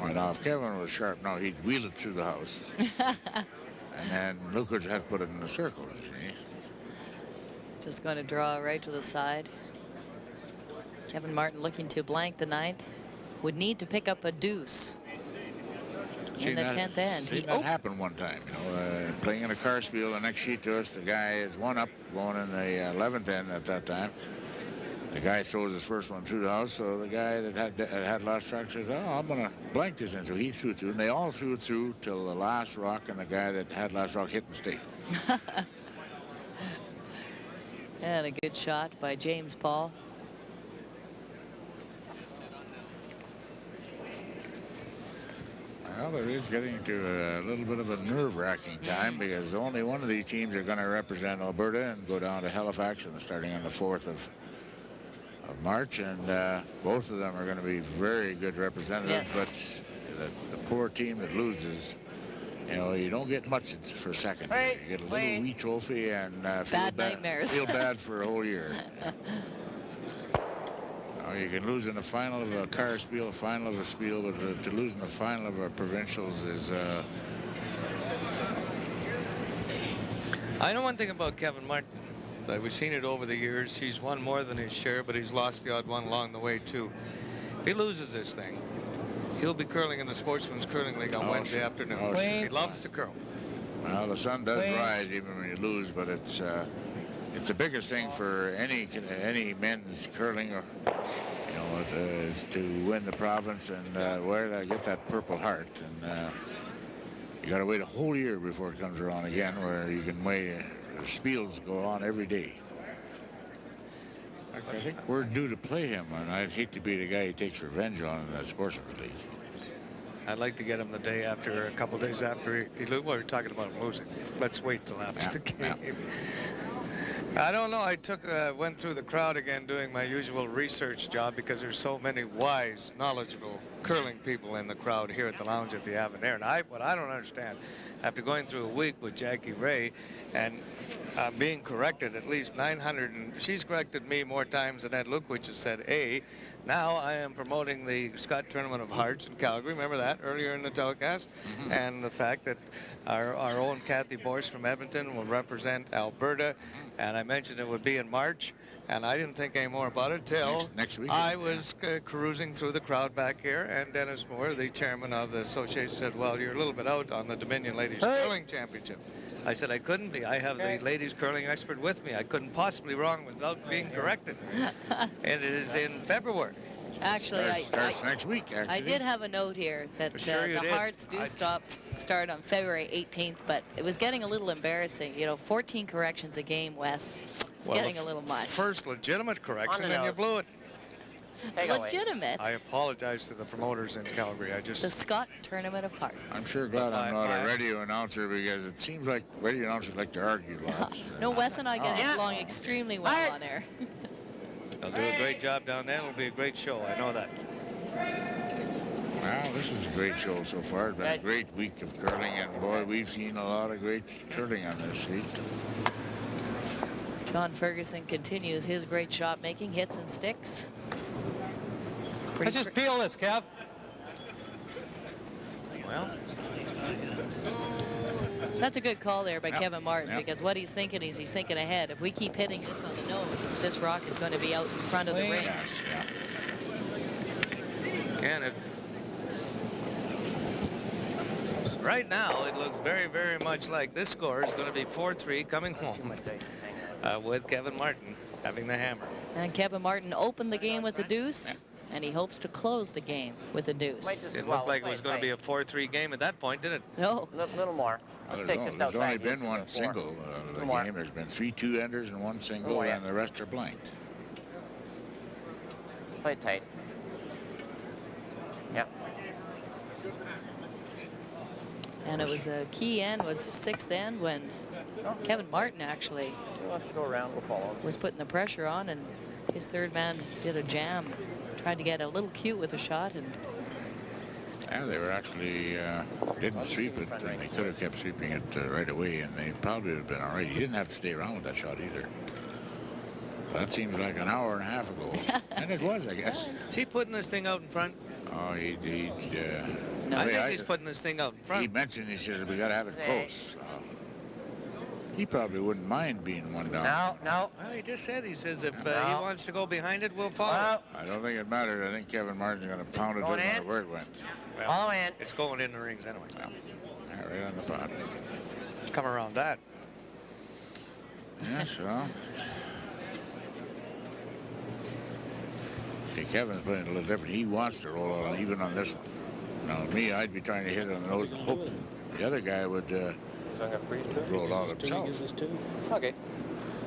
Well, now, if Kevin was sharp, now he'd wheel it through the house. And then Lukowich had to put it in the circle, you see. Just going to draw right to the side. Kevin Martin looking to blank the 9th. Would need to pick up a deuce in the 10th end. Seen that happen one time, you know, playing in a car spiel, the next sheet to us, the guy is one up going in the 11th end at that time. The guy throws his first one through the house, so the guy that had last rock says, oh, I'm going to blank this in. So he threw through, and they all threw it through till the last rock, and the guy that had last rock hit and stayed. And a good shot by James Paul. Well, there is getting to a little bit of a nerve-wracking time because only one of these teams are going to represent Alberta and go down to Halifax, and starting on the 4th of March, and both of them are going to be very good representatives. Yes. But the poor team that loses, you know, you don't get much for second. Hey, you get a little wee trophy and nightmares. feel bad for a whole year. You can lose in the final of a car spiel, a final of a spiel, but to lose in the final of a provincials is. I know one thing about Kevin Martin. We've seen it over the years. He's won more than his share, but he's lost the odd one along the way too. If he loses this thing, he'll be curling in the Sportsman's Curling League on Wednesday afternoon. He loves to curl. Well, the sun does rise even when you lose, but it's the biggest thing for any men's curling, or is to win the province and get that Purple Heart. And you got to wait a whole year before it comes around again, where you can weigh. Spiels go on every day. I think we're due to play him, and I'd hate to be the guy he takes revenge on in that Sportsman's League. I'd like to get him the day after, a couple days after he lose. Well, we're talking about him losing. Let's wait till after the game. I don't know. I went through the crowd again doing my usual research job, because there's so many wise, knowledgeable curling people in the crowd here at the lounge at the Avonair. And what I don't understand, after going through a week with Jackie Ray and being corrected at least 900, and she's corrected me more times than Ed Lukowich has said A. Now I am promoting the Scott Tournament of Hearts in Calgary. Remember that earlier in the telecast? Mm-hmm. And the fact that our own Kathy Boyce from Edmonton will represent Alberta. And I mentioned it would be in March. And I didn't think any more about it till next week. I was cruising through the crowd back here. And Dennis Moore, the chairman of the association, said, well, you're a little bit out on the Dominion Ladies Curling Championship. I said, I couldn't be. I have the ladies curling expert with me. I couldn't possibly wrong without being corrected. And it is in February. Actually, starts next week. Actually, I did have a note here that the Hearts do start on February 18th, but it was getting a little embarrassing. 14 corrections a game, Wes. It's getting a little much. First legitimate correction, and you blew it. Legitimate. I apologize to the promoters in Calgary. The Scott Tournament of Hearts. I'm sure glad I'm not a radio announcer, because it seems like radio announcers like to argue lots. No, Wes and I get along extremely well on air. They'll do a great job down there. It'll be a great show. I know that. Well, this is a great show so far. It's been a great week of curling, and boy, we've seen a lot of great curling on this sheet. John Ferguson continues his great shot making, hits and sticks. Let's just peel this, Kev. Well, that's a good call there by Kevin Martin, because what he's thinking is he's thinking ahead. If we keep hitting this on the nose, this rock is going to be out in front of the rings. And right now it looks very, very much like this score is going to be 4-3 coming home with Kevin Martin having the hammer. And Kevin Martin opened the game with a deuce, and he hopes to close the game with a deuce. It looked like it was going to be a 4-3 game at that point, didn't it? No. A little more. Let's take just outside. There's only been one single of the game. There's been 3 two-enders and 1 single, and the rest are blanked. Play it tight. Yep. And it was a key end, was the 6th end, when Kevin Martin actually Let's go around. We'll follow. Was putting the pressure on, and his third man did a jam, tried to get a little cute with a shot, and they were actually didn't sweep it, and they could have kept sweeping it right away, and they probably would have been all right. He didn't have to stay around with that shot either. That seems like an hour and a half ago, and it was, I guess. Is he putting this thing out in front? Oh, I think he's putting this thing out in front. He mentioned, he says, we got to have it close. He probably wouldn't mind being one down. No. Well, he just said, he says, if he wants to go behind it, we'll follow. I don't think it mattered. I think Kevin Martin's going to pound it no matter where it went. Well, all in. It's going in the rings anyway. Yeah, right on the pot. Come around that. Yes, well. See, Kevin's playing a little different. He wants to roll out even on this one. Now, me, I'd be trying to hit it on the nose and hope the other guy would roll out himself. Okay.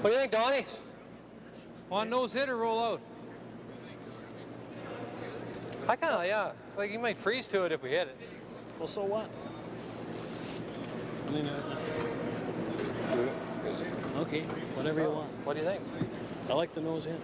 What do you think, Donnie? On nose hit or roll out? I kind of, yeah. Like, you might freeze to it if we hit it. Well, so what? I mean, okay, whatever you want. What do you think? I like the nose in.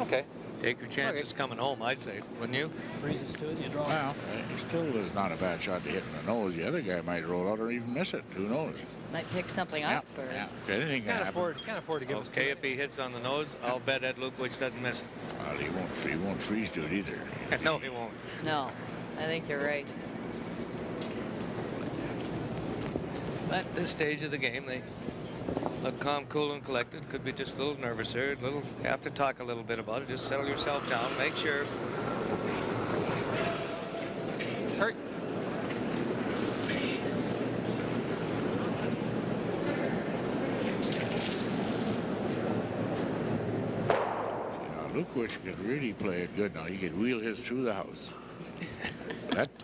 Okay. Take your chances coming home, I'd say, wouldn't you? Freezes to it, you draw. Well, it still is not a bad shot to hit in the nose. The other guy might roll out or even miss it. Who knows? Might pick something up. Or... Yeah. Anything can happen. Can't afford to give us. Okay, if he hits on the nose, I'll bet Ed Lukowich doesn't miss it. Well, he won't freeze to it either. No, he won't. No, I think you're right. At this stage of the game, they look calm, cool, and collected. Could be just a little nervous here. You have to talk a little bit about it. Just settle yourself down. Make sure. Hurt. Lukowich could really play it good now. He could wheel his through the house.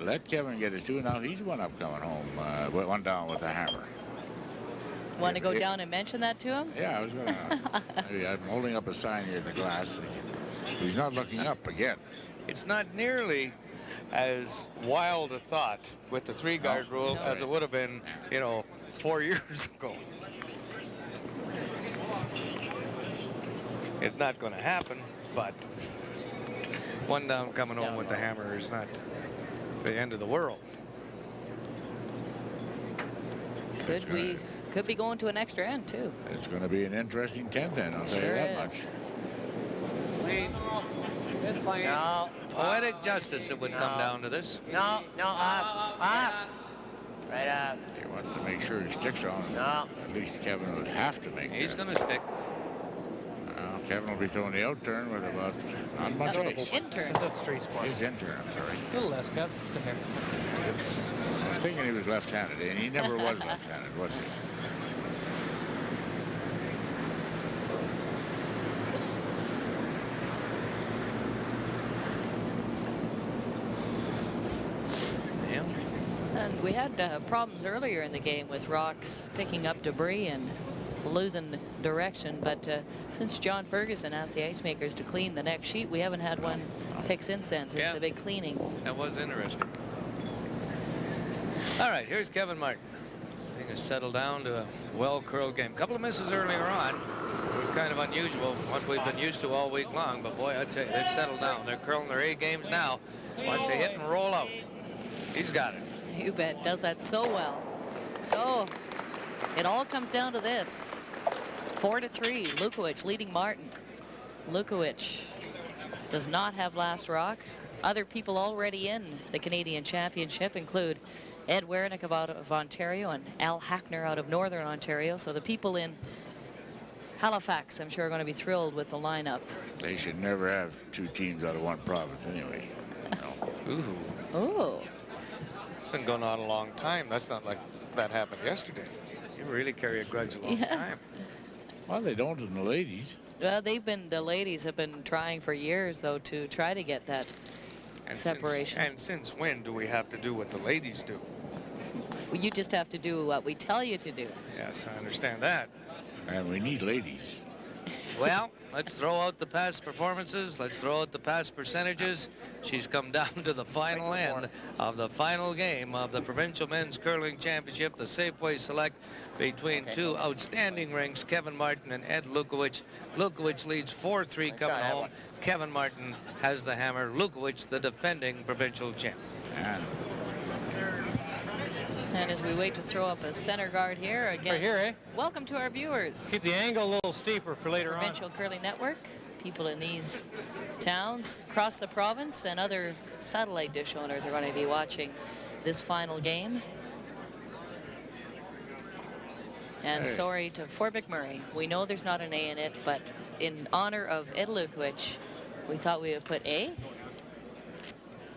let Kevin get his two. Now he's one up coming home. One down with a hammer. Want to go down and mention that to him? Yeah, I was going to. Maybe I'm holding up a sign here in the glass. He's not looking up again. It's not nearly as wild a thought with the three-guard rule as it would have been, 4 years ago. It's not going to happen, but one down coming home with the hammer is not the end of the world. Could be going to an extra end, too. It's going to be an interesting 10th end, I'll tell you that much. No. Poetic justice, it would come down to this. No, up. Right up. He wants to make sure he sticks on it. No. At least Kevin would have to make He's going to stick. Kevin will be throwing the out turn with about not much ace. Intern. That's straight spot. His intern, I'm sorry. A little less, Kev. Come here. I was thinking he was left-handed, and he never was left-handed, was he? And we had problems earlier in the game with rocks picking up debris and losing direction, but since John Ferguson asked the ice makers to clean the next sheet, we haven't had one pick since then. It's a big cleaning. That was interesting. All right, here's Kevin Martin. This thing has settled down to a well-curled game. A couple of misses earlier on. It was kind of unusual, what we've been used to all week long, but boy, I tell you, they've settled down. They're curling their A games now. Wants to hit and roll out. He's got it. You bet. Does that so well. So it all comes down to this. 4-3. Lukowich leading Martin. Lukowich does not have last rock. Other people already in the Canadian Championship include Ed Wernick out of Ontario and Al Hackner out of Northern Ontario. So the people in Halifax, I'm sure, are going to be thrilled with the lineup. They should never have two teams out of one province anyway. No. Ooh. Oh. It's been going on a long time. That's not like that happened yesterday. You really carry a grudge a long time. Well, they don't in the ladies. Well, the ladies have been trying for years, though, to try to get that separation. Since when do we have to do what the ladies do? Well, you just have to do what we tell you to do. Yes, I understand that. And we need ladies. Well, let's throw out the past performances. Let's throw out the past percentages. She's come down to the final end of the final game of the Provincial Men's Curling Championship, the Safeway Select between two outstanding rings, Kevin Martin and Ed Lukowich. Lukowich leads 4-3 coming home. Kevin Martin has the hammer. Lukowich, the defending provincial champ. And as we wait to throw up a center guard here again, Right here, eh? Welcome to our viewers. Keep the angle a little steeper for later on. Provincial Curling Network. People in these towns across the province and other satellite dish owners are going to be watching this final game. And sorry to Fort McMurray. We know there's not an A in it, but in honor of Ed Lukowich, we thought we would put A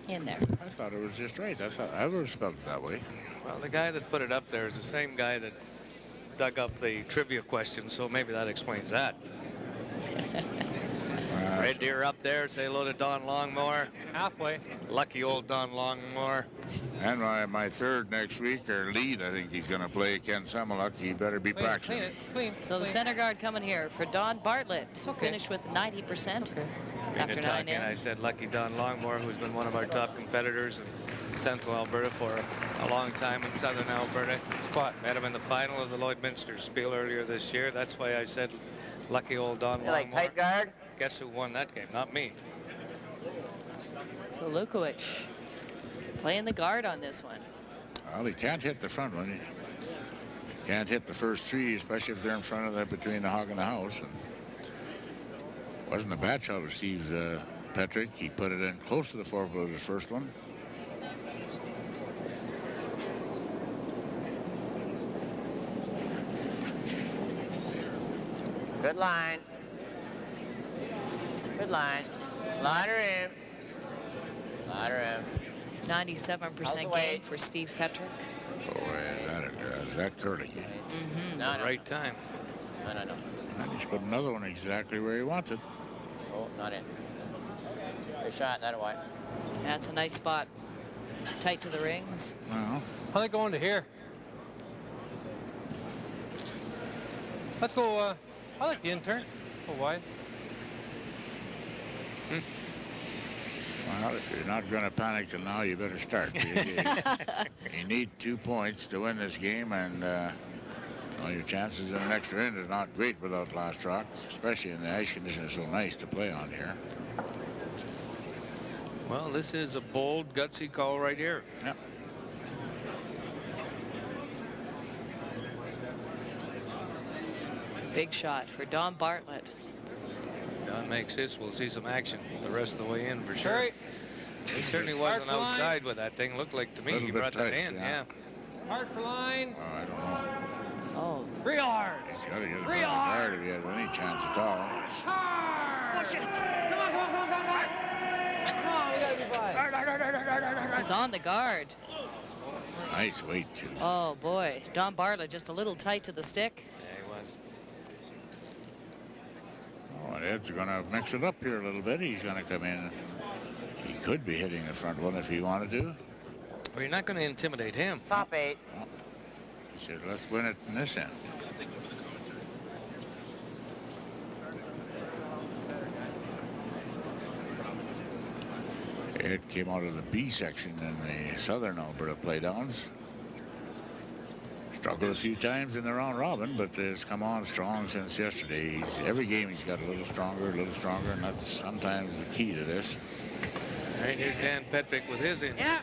in there. I thought it was just right. I would have spelled it that way. Well, the guy that put it up there is the same guy that dug up the trivia question, so maybe that explains that. Red Deer up there. Say hello to Don Longmore. Halfway. Lucky old Don Longmore. And my third next week, or lead, I think he's going to play Ken Samoluk. He better be practicing. So the center guard coming here for Don Bartlett, who finished with 90% after 9 I ends. said lucky Don Longmore, who's been one of our top competitors in Central Alberta for a long time in Southern Alberta. Met him in the final of the Lloydminster Spiel earlier this year. That's why I said lucky old Don Longmore. Like tight guard? guess who won that game? Not me. So Lukowich playing the guard on this one. Well, he can't hit the front one. He can't hit the first three, especially if they're in front of that between the hog and the house. And wasn't a bad shot with Steve Petrick. He put it in close to the 4-foot of his first one. Good line. Good line. Line her in. Line her in. 97% gain for Steve Petrick. Boy, is that curling? Mm-hmm. No, right time. No. And he's put another one exactly where he wants it. Oh, not in. Good shot, that away. That's a nice spot. Tight to the rings. Well, How they going to here? Let's go. I like the intern. Go wide. Well, if you're not going to panic till now, you better start. You need 2 points to win this game, and well, your chances in an extra end is not great without last rock, especially in the ice conditions so nice to play on here. Well, this is a bold, gutsy call right here. Yep. Big shot for Don Bartlett. Don makes this. We'll see some action the rest of the way in for sure. Sorry. He certainly wasn't outside with that thing. Looked like to me he brought that in. Yeah. Hard for line. Oh, I don't know. Oh. Real hard. He's got to get it Real hard. if he has any chance at all. Push it. Come on. Come on, we gotta be by. He's on the guard. Nice weight, too. Oh, boy. Don Bartlett just a little tight to the stick. Yeah, he was. Oh, and Ed's going to mix it up here a little bit. He's going to come in. He could be hitting the front one if he wanted to. Well, you're not going to intimidate him. Top 8. Well, he said, let's win it in this end. Ed came out of the B section in the Southern Alberta playdowns. Struggled a few times in the round robin, but has come on strong since yesterday. Every game he's got a little stronger, and that's sometimes the key to this. All right, here's Dan Petrick with his in. Yeah.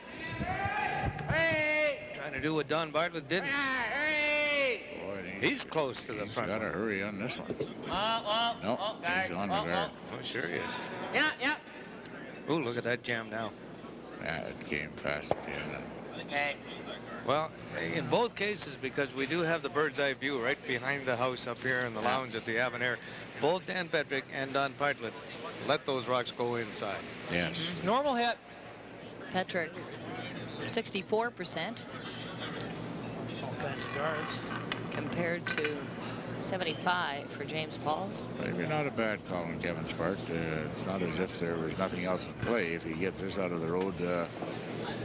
Hey. Trying to do what Don Bartlett didn't. Hey. Boy, He's close to the front. Got to hurry on this one. No, He's on the guard. Oh, sure he is. Yeah. Oh, look at that jam now. Yeah, it came fast at the end. Okay. Well, in both cases, because we do have the bird's eye view right behind the house up here in the lounge at the Avonair, both Dan Petrick and Don Bartlett let those rocks go inside. Yes. Normal hit. Petrick, 64%. All kinds of guards. Compared to 75 for James Paul. Maybe not a bad call on Kevin's part. It's not as if there was nothing else in play. If he gets this out of the road,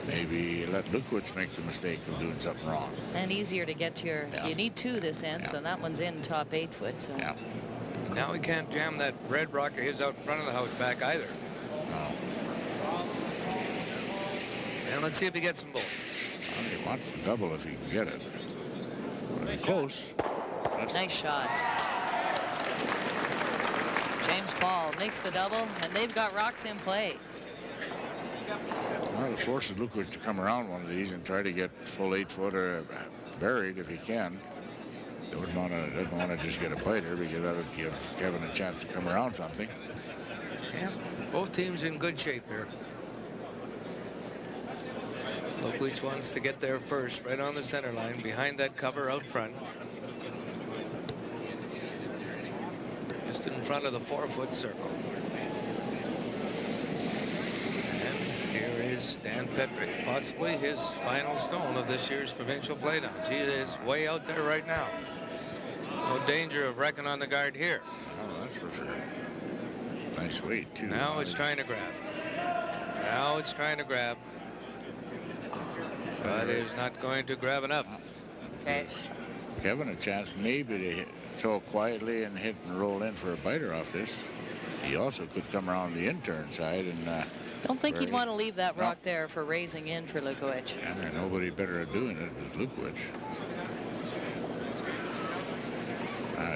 maybe let Lukowich make the mistake of doing something wrong. And easier to get to your, you need 2 this end, so that one's in top 8 foot. So. Yeah. Now he can't jam that red rock of his out in front of the house back either. No. And let's see if he gets them both. Well, he wants the double if he can get it. But close. Nice shot. James Paul makes the double, and they've got rocks in play. Well, it forces Lukowich to come around one of these and try to get full 8 footer buried if he can. Doesn't want to just get a biter because that would give Kevin a chance to come around something. Yeah, both teams in good shape here. Lukowich wants to get there first, right on the center line, behind that cover out front. Just in front of the 4-foot circle. And here is Dan Petrick, possibly his final stone of this year's provincial playdowns. He is way out there right now. No danger of wrecking on the guard here. Oh, that's for sure. Nice weight, too. Now it's trying to grab. Now it's trying to grab. But is not going to grab enough. Okay. Kevin a chance maybe to throw quietly and hit and roll in for a biter off this. He also could come around the intern side and Don't think he'd want to leave that rock there for raising in for Lukowich. and there's nobody better at doing it is Lukowich.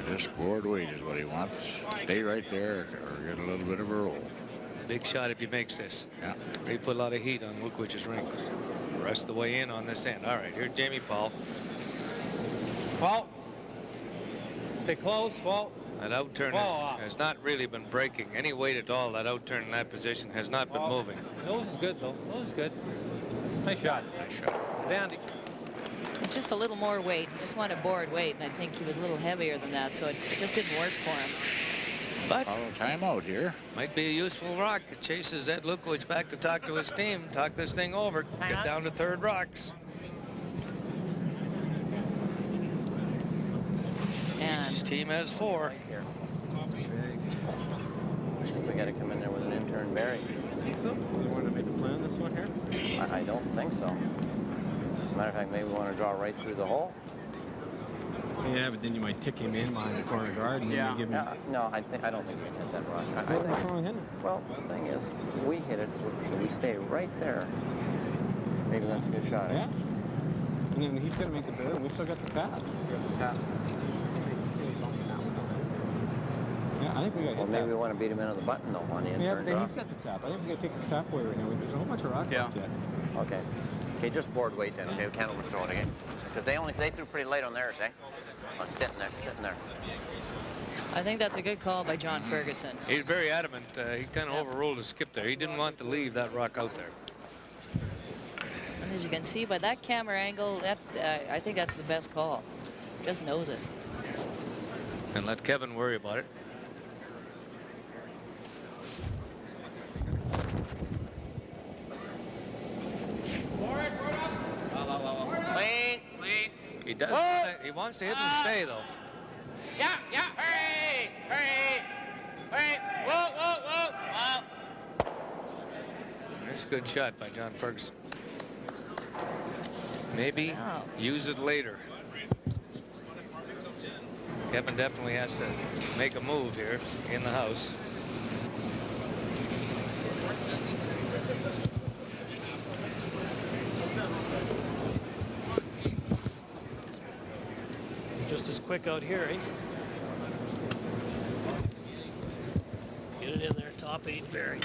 Just board weight is what he wants. Stay right there or get a little bit of a roll. Big shot if he makes this. Yeah. He put a lot of heat on Lukowich's ring. The rest of the way in on this end. All right, here's Jamie Paul. Paul. Stay close, Paul. That outturn has not really been breaking any weight at all. That outturn in that position has not been moving. Nose is good, though. Nose is good. Nice shot. Nice shot. Dandy. Just a little more weight. He just wanted board weight, and I think he was a little heavier than that, so it just didn't work for him. But timeout here. Might be a useful rock. It chases Ed Lukowich back to talk to his team, talk this thing over, get down to third rocks. And each team has 4. I think we got to come in there with an intern Barry. You think so? You want to make a plan this one here? I don't think so. As a matter of fact, maybe we want to draw right through the hole. Yeah, but then you might tick him in behind the corner guard and then you give him... No, I don't think we can hit that rock. What's wrong with hitting it? Well, the thing is, if we hit it, we stay right there. Maybe that's a good shot. Yeah. And then he's going to make the bird, and we still got the tap. Yeah, I think we got to hit maybe we want to beat him into the button, though, on the intern Yeah, but then draw. he's got the tap. I think we got to take his tap away right now. There's a whole bunch of rocks left yet. Okay. Okay, just board weight then. Okay, we can't overthrow it again. Because they threw pretty late on theirs, eh? On sitting there. I think that's a good call by John Ferguson. He's very adamant. He kind of overruled his skip there. He didn't want to leave that rock out there. And as you can see by that camera angle, that I think that's the best call. Just knows it. And let Kevin worry about it. Clean. He does. He wants to hit and stay, though. Yeah. Hurry. Whoa. That's a good shot by John Ferguson. Maybe use it later. Kevin definitely has to make a move here in the house. Just as quick out here, eh? Get it in there, top 8 Barry.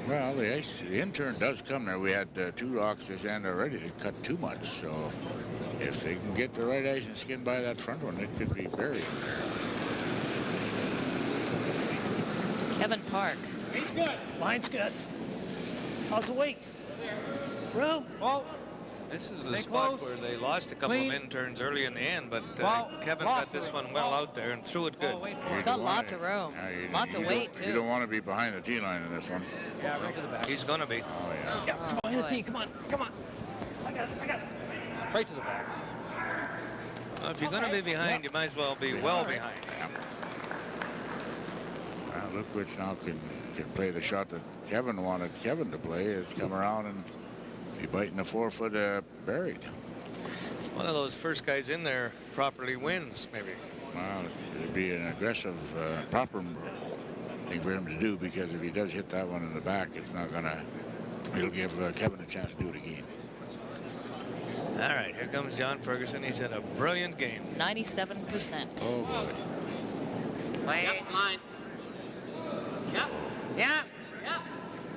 Well, the intern does come there. We had 2 rocks this end already that cut too much, so if they can get the right ice and skin by that front one, it could be buried in there. Kevin Park. He's good. Line's good. How's the weight? Room. Well, this is the spot where they lost a couple of interns early in the end, but Kevin got this one well out there and threw it good. It's got lots of room. Lots of weight, too. You don't want to be behind the tee line in this one. Yeah, right to the back. He's going to be. Oh, yeah. Behind the tee. Come on. I got it. Right to the back. Well, if you're going to be behind, you might as well be well behind. Well, Lukowich now can play the shot that Kevin wanted Kevin to play, is come around and be biting the 4-foot buried. One of those first guys in there properly wins, maybe. Well, it'd be an aggressive, proper thing for him to do, because if he does hit that one in the back, it's not gonna. It'll give Kevin a chance to do it again. All right, here comes John Ferguson. He's had a brilliant game. 97%. Oh boy. Line. Yeah.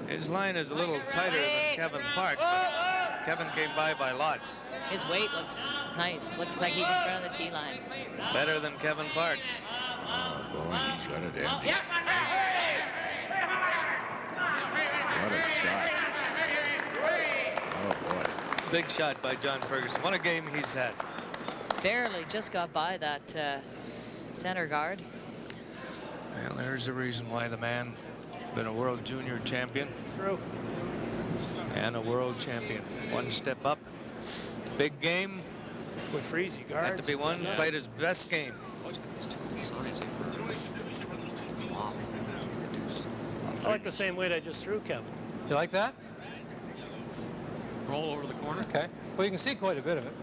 His line is a little tighter than Kevin Park. Kevin came by lots. His weight looks nice. Looks like he's in front of the tee line. Better than Kevin Parks. Oh boy, he's got it empty. What a shot. Oh boy. Big shot by John Ferguson. What a game he's had. Barely just got by that center guard. Well, there's the reason why the man been a world junior champion. True. And a world champion. One step up. Big game. With Freezy guards. Had to be one. Played his best game. I like the same weight I just threw, Kevin. You like that? Roll over the corner. Okay. Well, you can see quite a bit of it.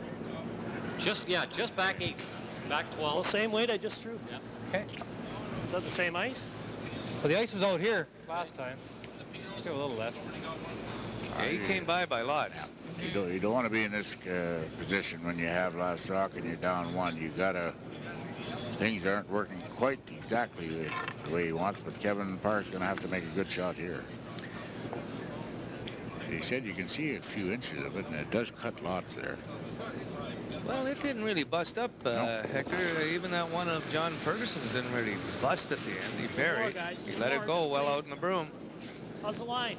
Just back 8. Back 12. Well, same weight I just threw. Yep. Okay. Is that the same ice? Well, the ice was out here last time. Still a little less. Yeah, he came by lots. Yeah. You don't want to be in this position when you have last rock and you're down one. You gotta. Things aren't working quite exactly the way he wants, but Kevin Park's going to have to make a good shot here. He said you can see a few inches of it, and it does cut lots there. Well, it didn't really bust up, Hector. Even that one of John Ferguson's didn't really bust at the end. He buried. He let it go well out in the broom. How's the line?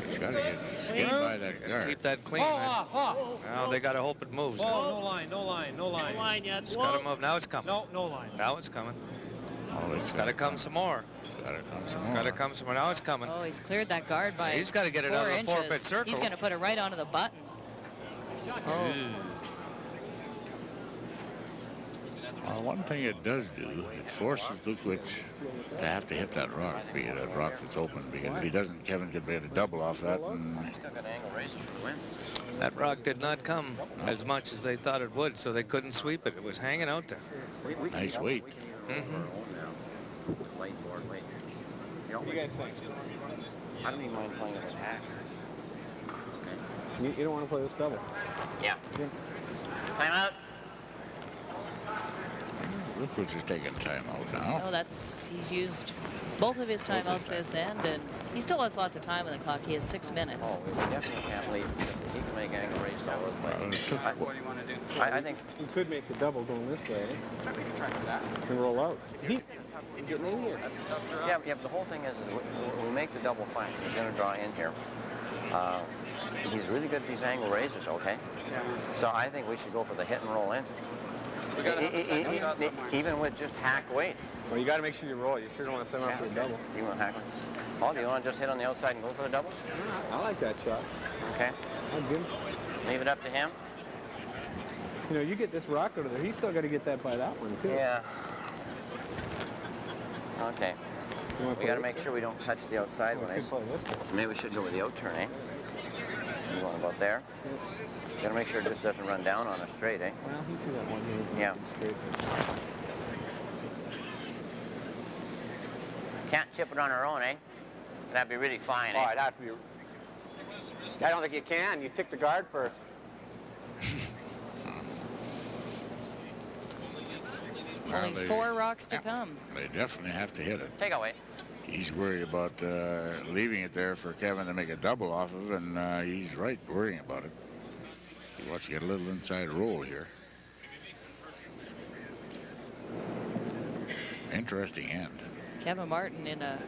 He's got to get skinned by that guard. Keep that clean, man. Now they got to hope it moves. No line, no line, no line. No line yet. It's got to move. Now it's coming. No line. Now it's coming. Oh, It's got to come some more. It's got to come some more. Got to come some more. Now it's coming. Oh, he's cleared that guard by He's got to get it out of the 4 forfeit inches. circle. He's going to put it right onto the button. Oh. One thing it does do, it forces Lukowich to have to hit that rock, be it that rock that's open, because if he doesn't, Kevin could get a double off that. And that rock did not come as much as they thought it would, so they couldn't sweep it. It was hanging out there. Nice weight. What do you guys think? I don't even mind playing it with hack. You don't want to play this double? Yeah. Time out. Lukowich is taking time out now. So he's used both of his timeouts this end, and he still has lots of time on the clock. He has 6 minutes. Oh, we definitely can't leave. He can make angle race all over the place. What do you want to do? I think you could make the double going this way. we can try for that. And roll out. He's getting in here. Yeah, but the whole thing is we make the double fine. He's going to draw in here. He's really good at these angle raises, okay? Yeah. So I think we should go for the hit and roll in. We got to have a second shot somewhere. Even with just hack weight. Well, you got to make sure you roll. You sure don't want to send him up for a double. You want hack? Oh, do you want to just hit on the outside and go for the double? I like that shot. Okay. I'm good. Leave it up to him. You know, you get this rock out of there. He's still got to get that by that one, too. Yeah. Okay. We got to make sure we don't touch the outside when I so maybe we should go with the out turn, eh? You going about there? Got to make sure it just doesn't run down on us straight, eh? Well, he threw that one here. Yeah. Can't chip it on our own, eh? That'd be really fine, eh? Oh, it'd have to be. I don't think you can. You tick the guard first. Only 4 rocks to come. They definitely have to hit it. Take away. He's worried about leaving it there for Kevin to make a double off of, and he's right worrying about it. You watch, you get a little inside roll here. Interesting end. Kevin Martin in a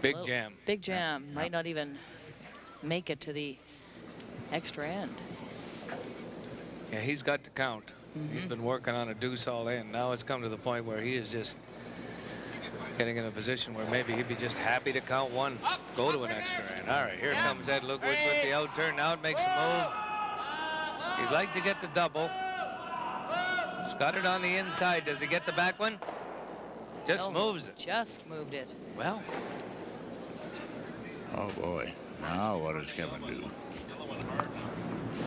big jam. Big jam. Might not even make it to the extra end. Yeah, he's got to count. He's been working on a deuce all in. Now it's come to the point where he is just getting in a position where maybe he'd be just happy to count one, go to an extra end. All right, here comes Ed Lukowich with the out turn. Now it makes a move. He'd like to get the double. He's got it on the inside. Does he get the back one? Just moves it. Just moved it. Well. Oh, boy. Now what does Kevin do?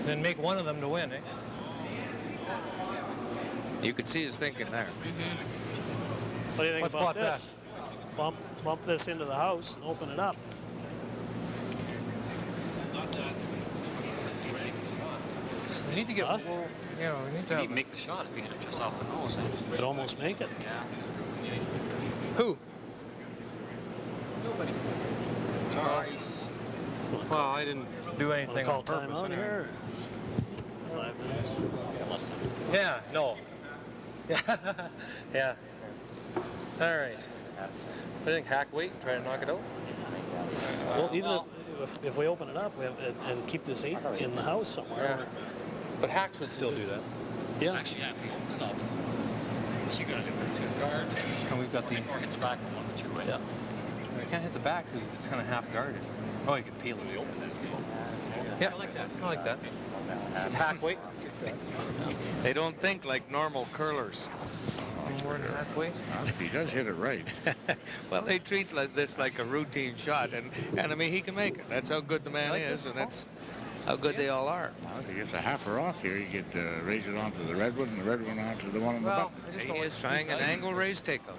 Then make one of them to win, eh? You could see his thinking there. What do you think What about spot's this? Bump this into the house and open it up. We need to get, well, you know, we need to have make the shot if you hit it just off the nose. Eh? Could almost make it. Yeah. Who? Nobody. Well, I didn't do anything Call on purpose. timeout Anyway. here. 5 minutes. Yeah, no. Yeah. Yeah. All right. I think hack weight, try to knock it out. Well, even if we open it up we have, and keep this 8 in the house somewhere. Yeah. But hacks would still do that. Yeah. Actually, yeah, if you open it up, what's he going to do? Guard. And we've got the... Or hit the back one or two, right? Yeah. I can't hit the back because it's kind of half guarded. Oh, you can peel it. Yeah, I like that. I like that. It's hack weight. They don't think like normal curlers. More than hack weight. If he does hit it right. Well, they treat this like a routine shot, and I mean, he can make it. That's how good the man is, and that's how good they all are. Well, if he gets a half a rock here, you get raise it onto the red one, and the red one onto the one on the button. He is trying an angle raise takeout.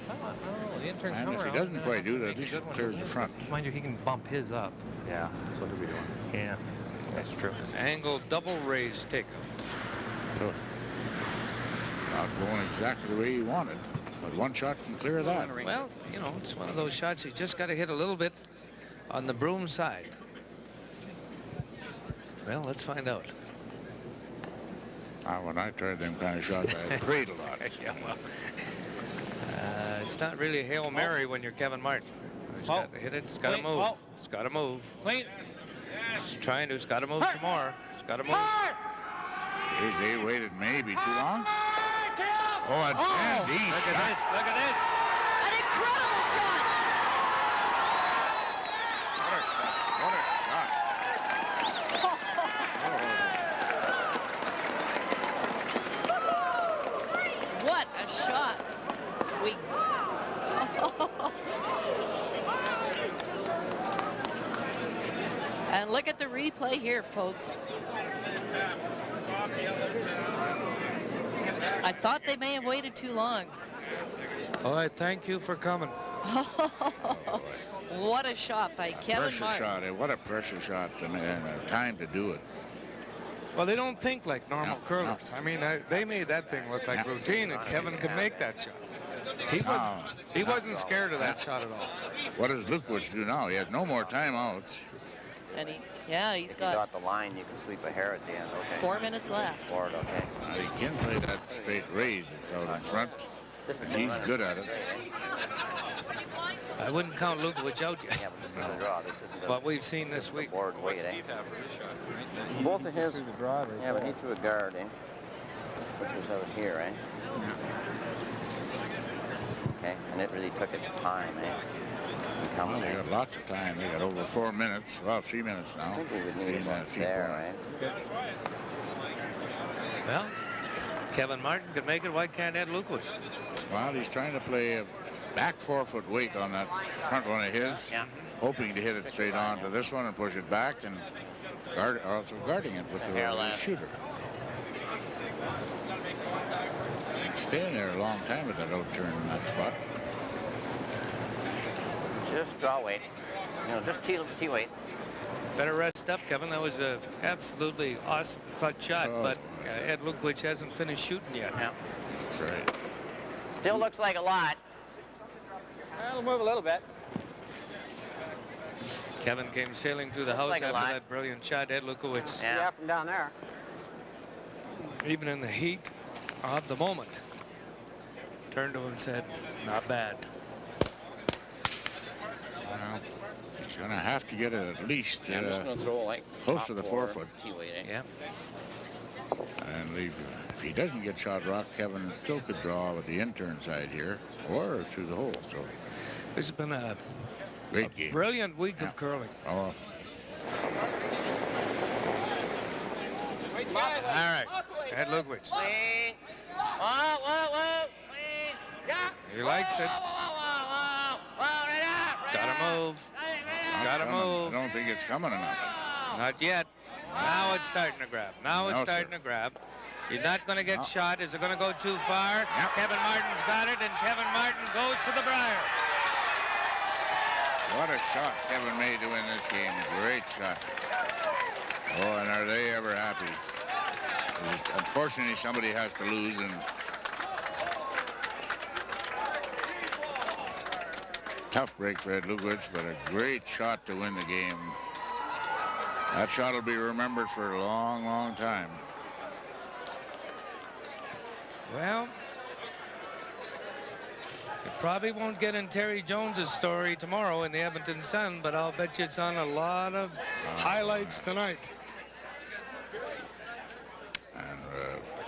I don't know. The intern And come if he around doesn't and quite do that, make at a least good it one. clears the front. Mind you, he can bump his up. Yeah, that's what he'll be doing. Yeah, that's true. Angle double raise takeout. Not going exactly the way he wanted, but one shot can clear that. Well, you know, it's one of those shots you just got to hit a little bit on the broom side. Well, let's find out. When I tried them kind of shots, I prayed a lot. Yeah, well, it's not really a Hail Mary when you're Kevin Martin. He's got to hit it. It's got to move. It's got to move. Clean. He's trying to. It's got to move some more. It's got to move. They waited maybe too long. Oh, and he Look at this. Look at this. An incredible shot. What a shot. What a shot. What a shot. We. And look at the replay here, folks. I thought they may have waited too long. Oh, I thank you for coming. What a shot by Kevin Pressure Martin. shot. What a pressure shot and time to do it. Well, they don't think like normal curlers. I mean, they made that thing look like routine, and Kevin could make that shot. He wasn't scared of that shot at all. What does Lukowich do now? He has no more timeouts. And he's If you got the line, you can sweep a hair at the end. Okay. 4 minutes left. Forward, okay. He can play that straight raise that's out in front, and he's good at it. I wouldn't count Lukowich out yet. Yeah, but this isn't a draw. This isn't What we've seen this week. Board weight, eh? Both of his. Yeah, but he threw a guard, eh? Which was out here, eh? Okay, and it really took its time, eh? Well, they got lots of time. They got over 4 minutes. Well, 3 minutes now. I think we would need one there, eh? Well, Kevin Martin could make it. Why can't Ed Lukowich? Well, he's trying to play a back 4 foot weight on that front one of his, hoping to hit it straight on to this one and push it back and also guarding it with the shooter. Staying there a long time with that outturn in that spot. Just draw weight. You know, just tee weight. Better rest up, Kevin. That was a absolutely awesome clutch shot, but Ed Lukowich hasn't finished shooting yet. Yeah. That's right. Still looks like a lot. It'll move a little bit. Kevin came sailing through the house like a after lot. that brilliant shot. Ed Lukowich, Yeah, from down there. even in the heat of the moment, turned to him and said, not bad. Well, he's going to have to get it at least I'm just going to throw like close to the 4 foot. Tee weight, eh? Yeah. And if he doesn't get shot rock, Kevin still could draw with the intern side here or through the hole. So This has been a great game. Brilliant week of curling. Oh, All right, Ed Lukowich. Clean. Whoa. Clean. Yeah. He likes it. Gotta move. Gotta move. I don't think it's coming enough. Not yet. Now it's starting to grab. Now it's starting to grab. He's not going to get shot. Is it going to go too far? Yep. Kevin Martin's got it, and Kevin Martin goes to the Briar. What a shot Kevin made to win this game. A great shot. Oh, and are they ever happy? Unfortunately, somebody has to lose, and tough break for Ed Lukowich, but a great shot to win the game. That shot will be remembered for a long, long time. Well, it probably won't get in Terry Jones's story tomorrow in the Edmonton Sun, but I'll bet you it's on a lot of highlights tonight. And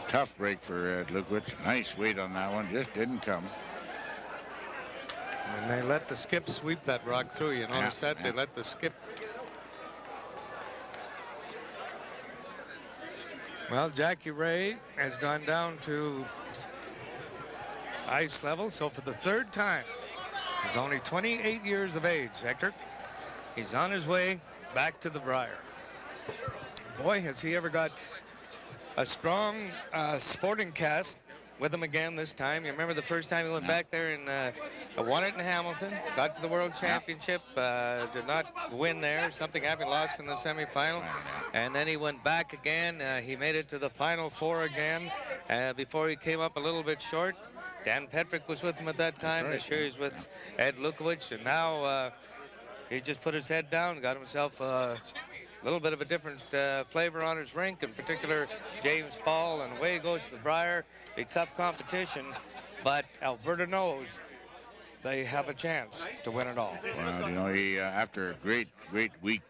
tough break for Ed Lukowich. Nice weight on that one. Just didn't come. And they let the skip sweep that rock through. You notice that? They let the skip. Well, Jackie Ray has gone down to ice level. So for the third time, he's only 28 years of age, Hector. He's on his way back to the Briar. Boy, has he ever got a strong sporting cast with him again this time. You remember the first time he went back there and won it in Hamilton, got to the World Championship, did not win there. Something happened, lost in the semifinal, and then he went back again. He made it to the Final Four again before he came up a little bit short. Dan Petrick was with him at that time. This year he's with Ed Lukowich, and now he just put his head down, got himself a little bit of a different flavor on his rink, in particular James Paul, and away he goes to the Briar. A tough competition, but Alberta knows they have a chance to win it all. Well, you know, he after a great week,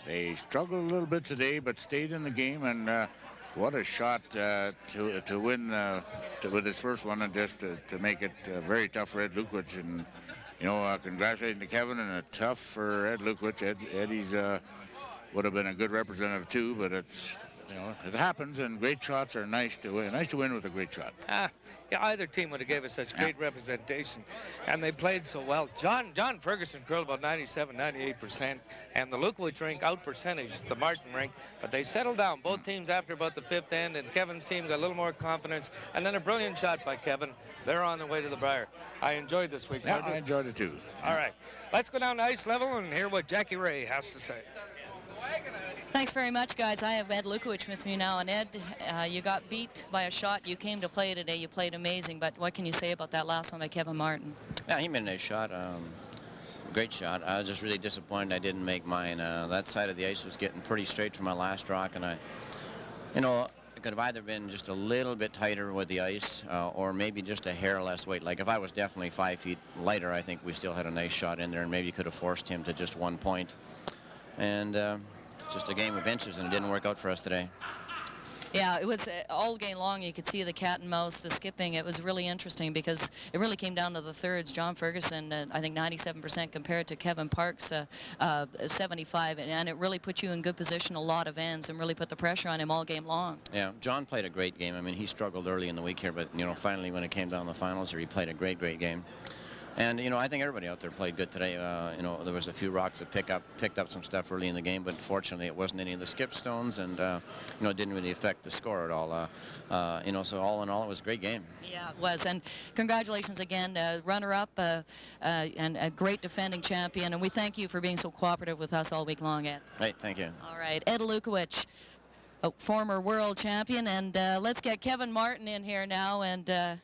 they struggled a little bit today, but stayed in the game, and what a shot to win with his first one, and just to make it very tough for Ed Lukowich. And you know, congratulating to Kevin, and a tough for Ed Lukowich. Eddie's would have been a good representative too, but it's, you know, it happens, and great shots are nice to win. Nice to win with a great shot. Yeah, either team would have gave us such great representation, and they played so well. John Ferguson curled about 97-98%, and the Lukowich rink out-percentaged the Martin rink, but they settled down, both teams, after about the fifth end, and Kevin's team got a little more confidence, and then a brilliant shot by Kevin. They're on the way to the Briar. I enjoyed this week. Yeah, I enjoyed it too. All right, let's go down to ice level and hear what Jackie Ray has to say. Thanks very much, guys. I have Ed Lukowich with me now. And Ed, you got beat by a shot. You came to play today. You played amazing. But what can you say about that last one by Kevin Martin? Yeah, he made a nice shot. Great shot. I was just really disappointed I didn't make mine. That side of the ice was getting pretty straight for my last rock, and it could have either been just a little bit tighter with the ice, or maybe just a hair less weight. Like if I was definitely 5 feet lighter, I think we still had a nice shot in there, and maybe could have forced him to just 1 point. And it's just a game of inches, and it didn't work out for us today. Yeah, it was all game long. You could see the cat and mouse, the skipping. It was really interesting because it really came down to the thirds. John Ferguson, I think 97% compared to Kevin Parks, 75, and it really put you in good position a lot of ends and really put the pressure on him all game long. Yeah, John played a great game. I mean, he struggled early in the week here, but you know, finally when it came down to the finals here, he played a great game. And you know, I think everybody out there played good today. You know, there was a few rocks that picked up some stuff early in the game, but fortunately it wasn't any of the skip stones, and you know, it didn't really affect the score at all. You know, so all in all, it was a great game. Yeah, it was. And congratulations again, runner-up and a great defending champion. And we thank you for being so cooperative with us all week long, Ed. Right, thank you. All right, Ed Lukowich, former world champion, and let's get Kevin Martin in here now. And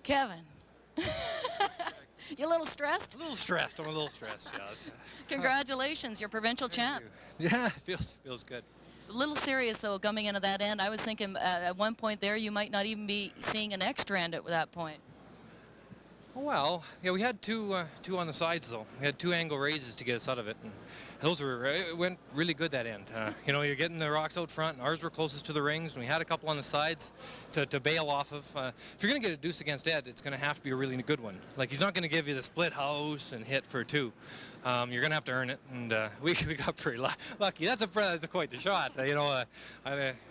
Kevin. You a little stressed? A little stressed. I'm a little stressed. Yeah. Congratulations, you're provincial champ. Yeah, it feels good. A little serious though, coming into that end. I was thinking at one point there you might not even be seeing an extra end at that point. Well, yeah, we had two on the sides though. We had 2 angle raises to get us out of it, and those went really good that end. You know, you're getting the rocks out front, and ours were closest to the rings, and we had a couple on the sides to bail off of. If you're going to get a deuce against Ed, it's going to have to be a really good one. Like, he's not going to give you the split house and hit for 2. You're going to have to earn it, and we got pretty lucky. That's quite the shot. You know,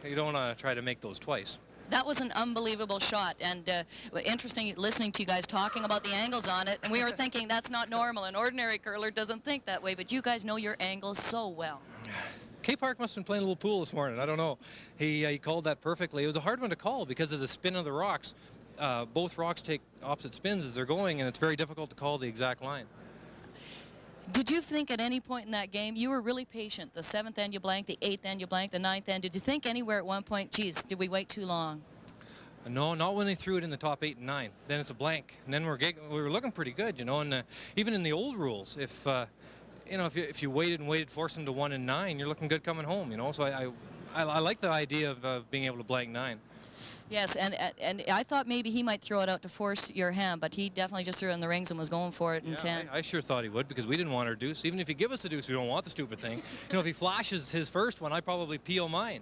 you don't want to try to make those twice. That was an unbelievable shot, and interesting listening to you guys talking about the angles on it, and we were thinking that's not normal. An ordinary curler doesn't think that way, but you guys know your angles so well. K-Park must have been playing a little pool this morning. I don't know. He called that perfectly. It was a hard one to call because of the spin of the rocks. Both rocks take opposite spins as they're going, and it's very difficult to call the exact line. Did you think at any point in that game, you were really patient, the 7th end you blanked, the 8th end you blanked, the 9th end, did you think anywhere at one point, geez, did we wait too long? No, not when they threw it in the top 8 and 9. Then it's a blank, and then we were looking pretty good, you know, and even in the old rules, if you know, if you waited, forced them to 1 and 9, you're looking good coming home, you know, so I like the idea of being able to blank 9. Yes, and I thought maybe he might throw it out to force your hand, but he definitely just threw it in the rings and was going for it in 10. I sure thought he would, because we didn't want our deuce. Even if you give us a deuce, we don't want the stupid thing. You know, if he flashes his first one, I probably peel mine.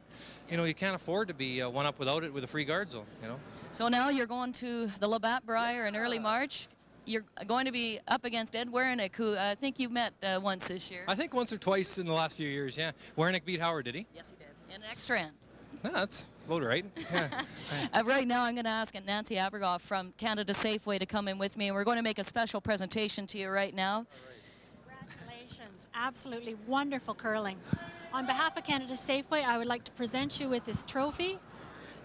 You know, you can't afford to be one up without it with a free guard zone, you know. So now you're going to the Labatt Briar in early March. You're going to be up against Ed Wernick, who I think you've met once this year. I think once or twice in the last few years, yeah. Wernick beat Howard, did he? Yes, he did. In an extra end. No, that's about right. Yeah. Right now, I'm going to ask Nancy Abergoff from Canada Safeway to come in with me, and we're going to make a special presentation to you right now. Congratulations. Absolutely wonderful curling. On behalf of Canada Safeway, I would like to present you with this trophy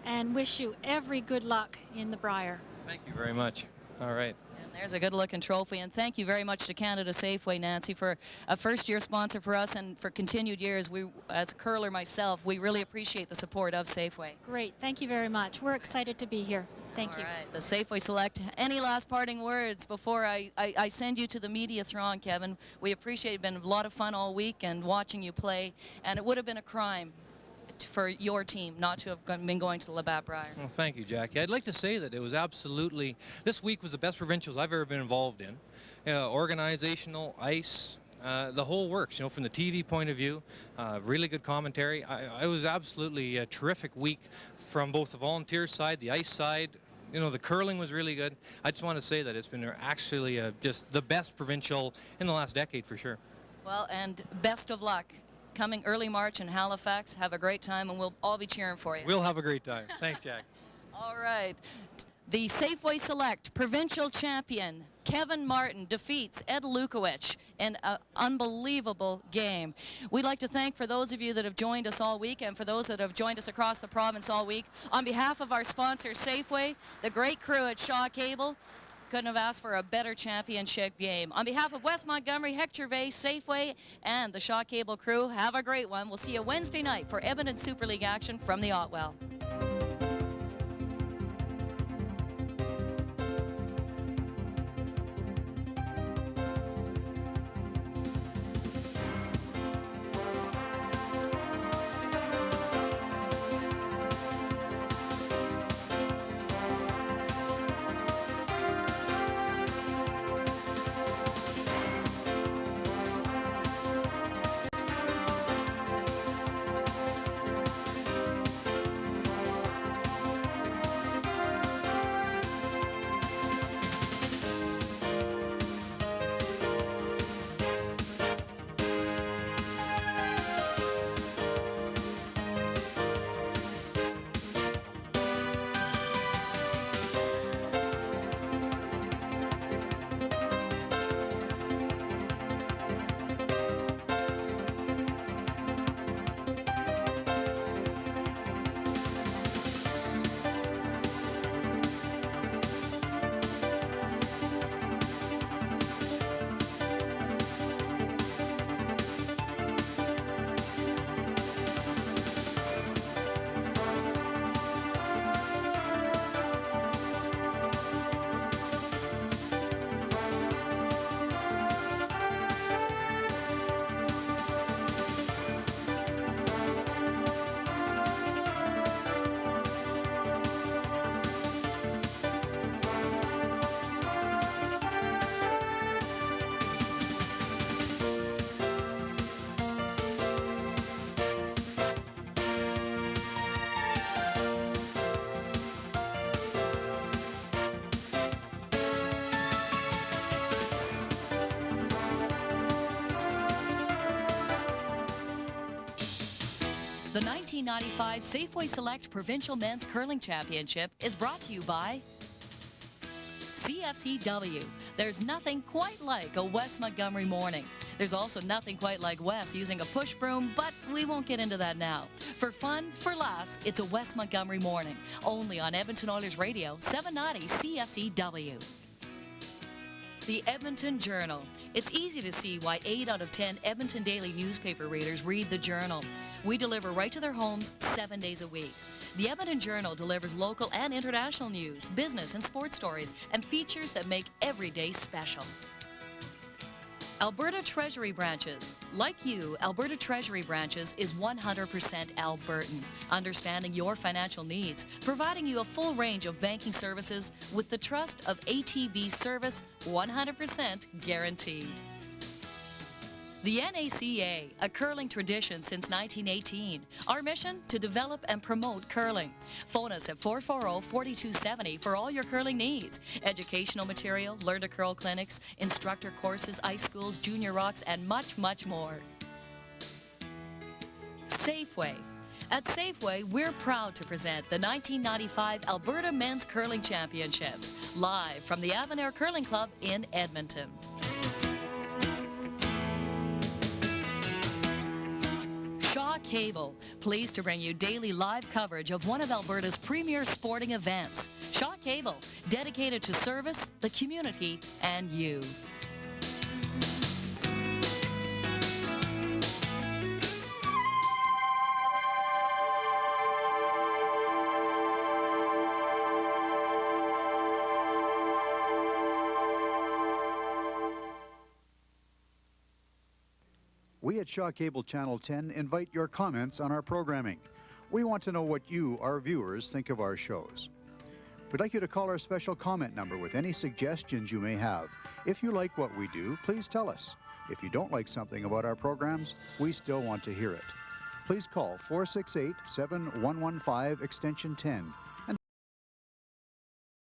and wish you every good luck in the Brier. Thank you very much. All right. And there's a good-looking trophy, and thank you very much to Canada Safeway, Nancy, for a first-year sponsor for us and for continued years. We, as a curler myself, we really appreciate the support of Safeway. Great. Thank you very much. We're excited to be here. Thank you. All right, the Safeway Select. Any last parting words before I send you to the mediathron, Kevin? We appreciate it. It's been a lot of fun all week and watching you play, and it would have been a crime for your team not to have been going to the Labatt Brier. Well, thank you, Jackie. I'd like to say that it was absolutely, this week was the best provincials I've ever been involved in. Organizational, ice, the whole works, from the TV point of view, really good commentary. It was absolutely a terrific week from both the volunteer side, the ice side. The curling was really good. I just want to say that it's been actually just the best provincial in the last decade for sure. Well, and best of luck. Coming early March in Halifax. Have a great time, and we'll all be cheering for you. We'll have a great time. Thanks, Jack. All right. The Safeway Select Provincial Champion Kevin Martin defeats Ed Lukowich in an unbelievable game. We'd like to thank for those of you that have joined us all week and for those that have joined us across the province all week. On behalf of our sponsor, Safeway, the great crew at Shaw Cable, couldn't have asked for a better championship game. On behalf of West Montgomery, Hector Gervais, Safeway, and the Shaw Cable crew, have a great one. We'll see you Wednesday night for Edmonton Super League action from the Otwell. The 1995 Safeway Select Provincial Men's Curling Championship is brought to you by CFCW. There's nothing quite like a West Montgomery morning. There's also nothing quite like Wes using a push broom, but we won't get into that now. For fun, for laughs, it's a West Montgomery morning. Only on Edmonton Oilers Radio, 790 CFCW. The Edmonton Journal. It's easy to see why 8 out of 10 Edmonton Daily newspaper readers read the Journal. We deliver right to their homes 7 days a week. The Edmonton Journal delivers local and international news, business and sports stories, and features that make every day special. Alberta Treasury Branches. Like you, Alberta Treasury Branches is 100% Albertan, understanding your financial needs, providing you a full range of banking services with the trust of ATB service, 100% guaranteed. The NACA, a curling tradition since 1918. Our mission, to develop and promote curling. Phone us at 440-4270 for all your curling needs. Educational material, learn to curl clinics, instructor courses, ice schools, junior rocks, and much, much more. Safeway. At Safeway, we're proud to present the 1995 Alberta Men's Curling Championships, live from the Avonair Curling Club in Edmonton. Shaw Cable, pleased to bring you daily live coverage of one of Alberta's premier sporting events. Shaw Cable, dedicated to service, the community, and you. We at Shaw Cable Channel 10 invite your comments on our programming. We want to know what you, our viewers, think of our shows. We'd like you to call our special comment number with any suggestions you may have. If you like what we do, please tell us. If you don't like something about our programs, we still want to hear it. Please call 468-7115 extension 10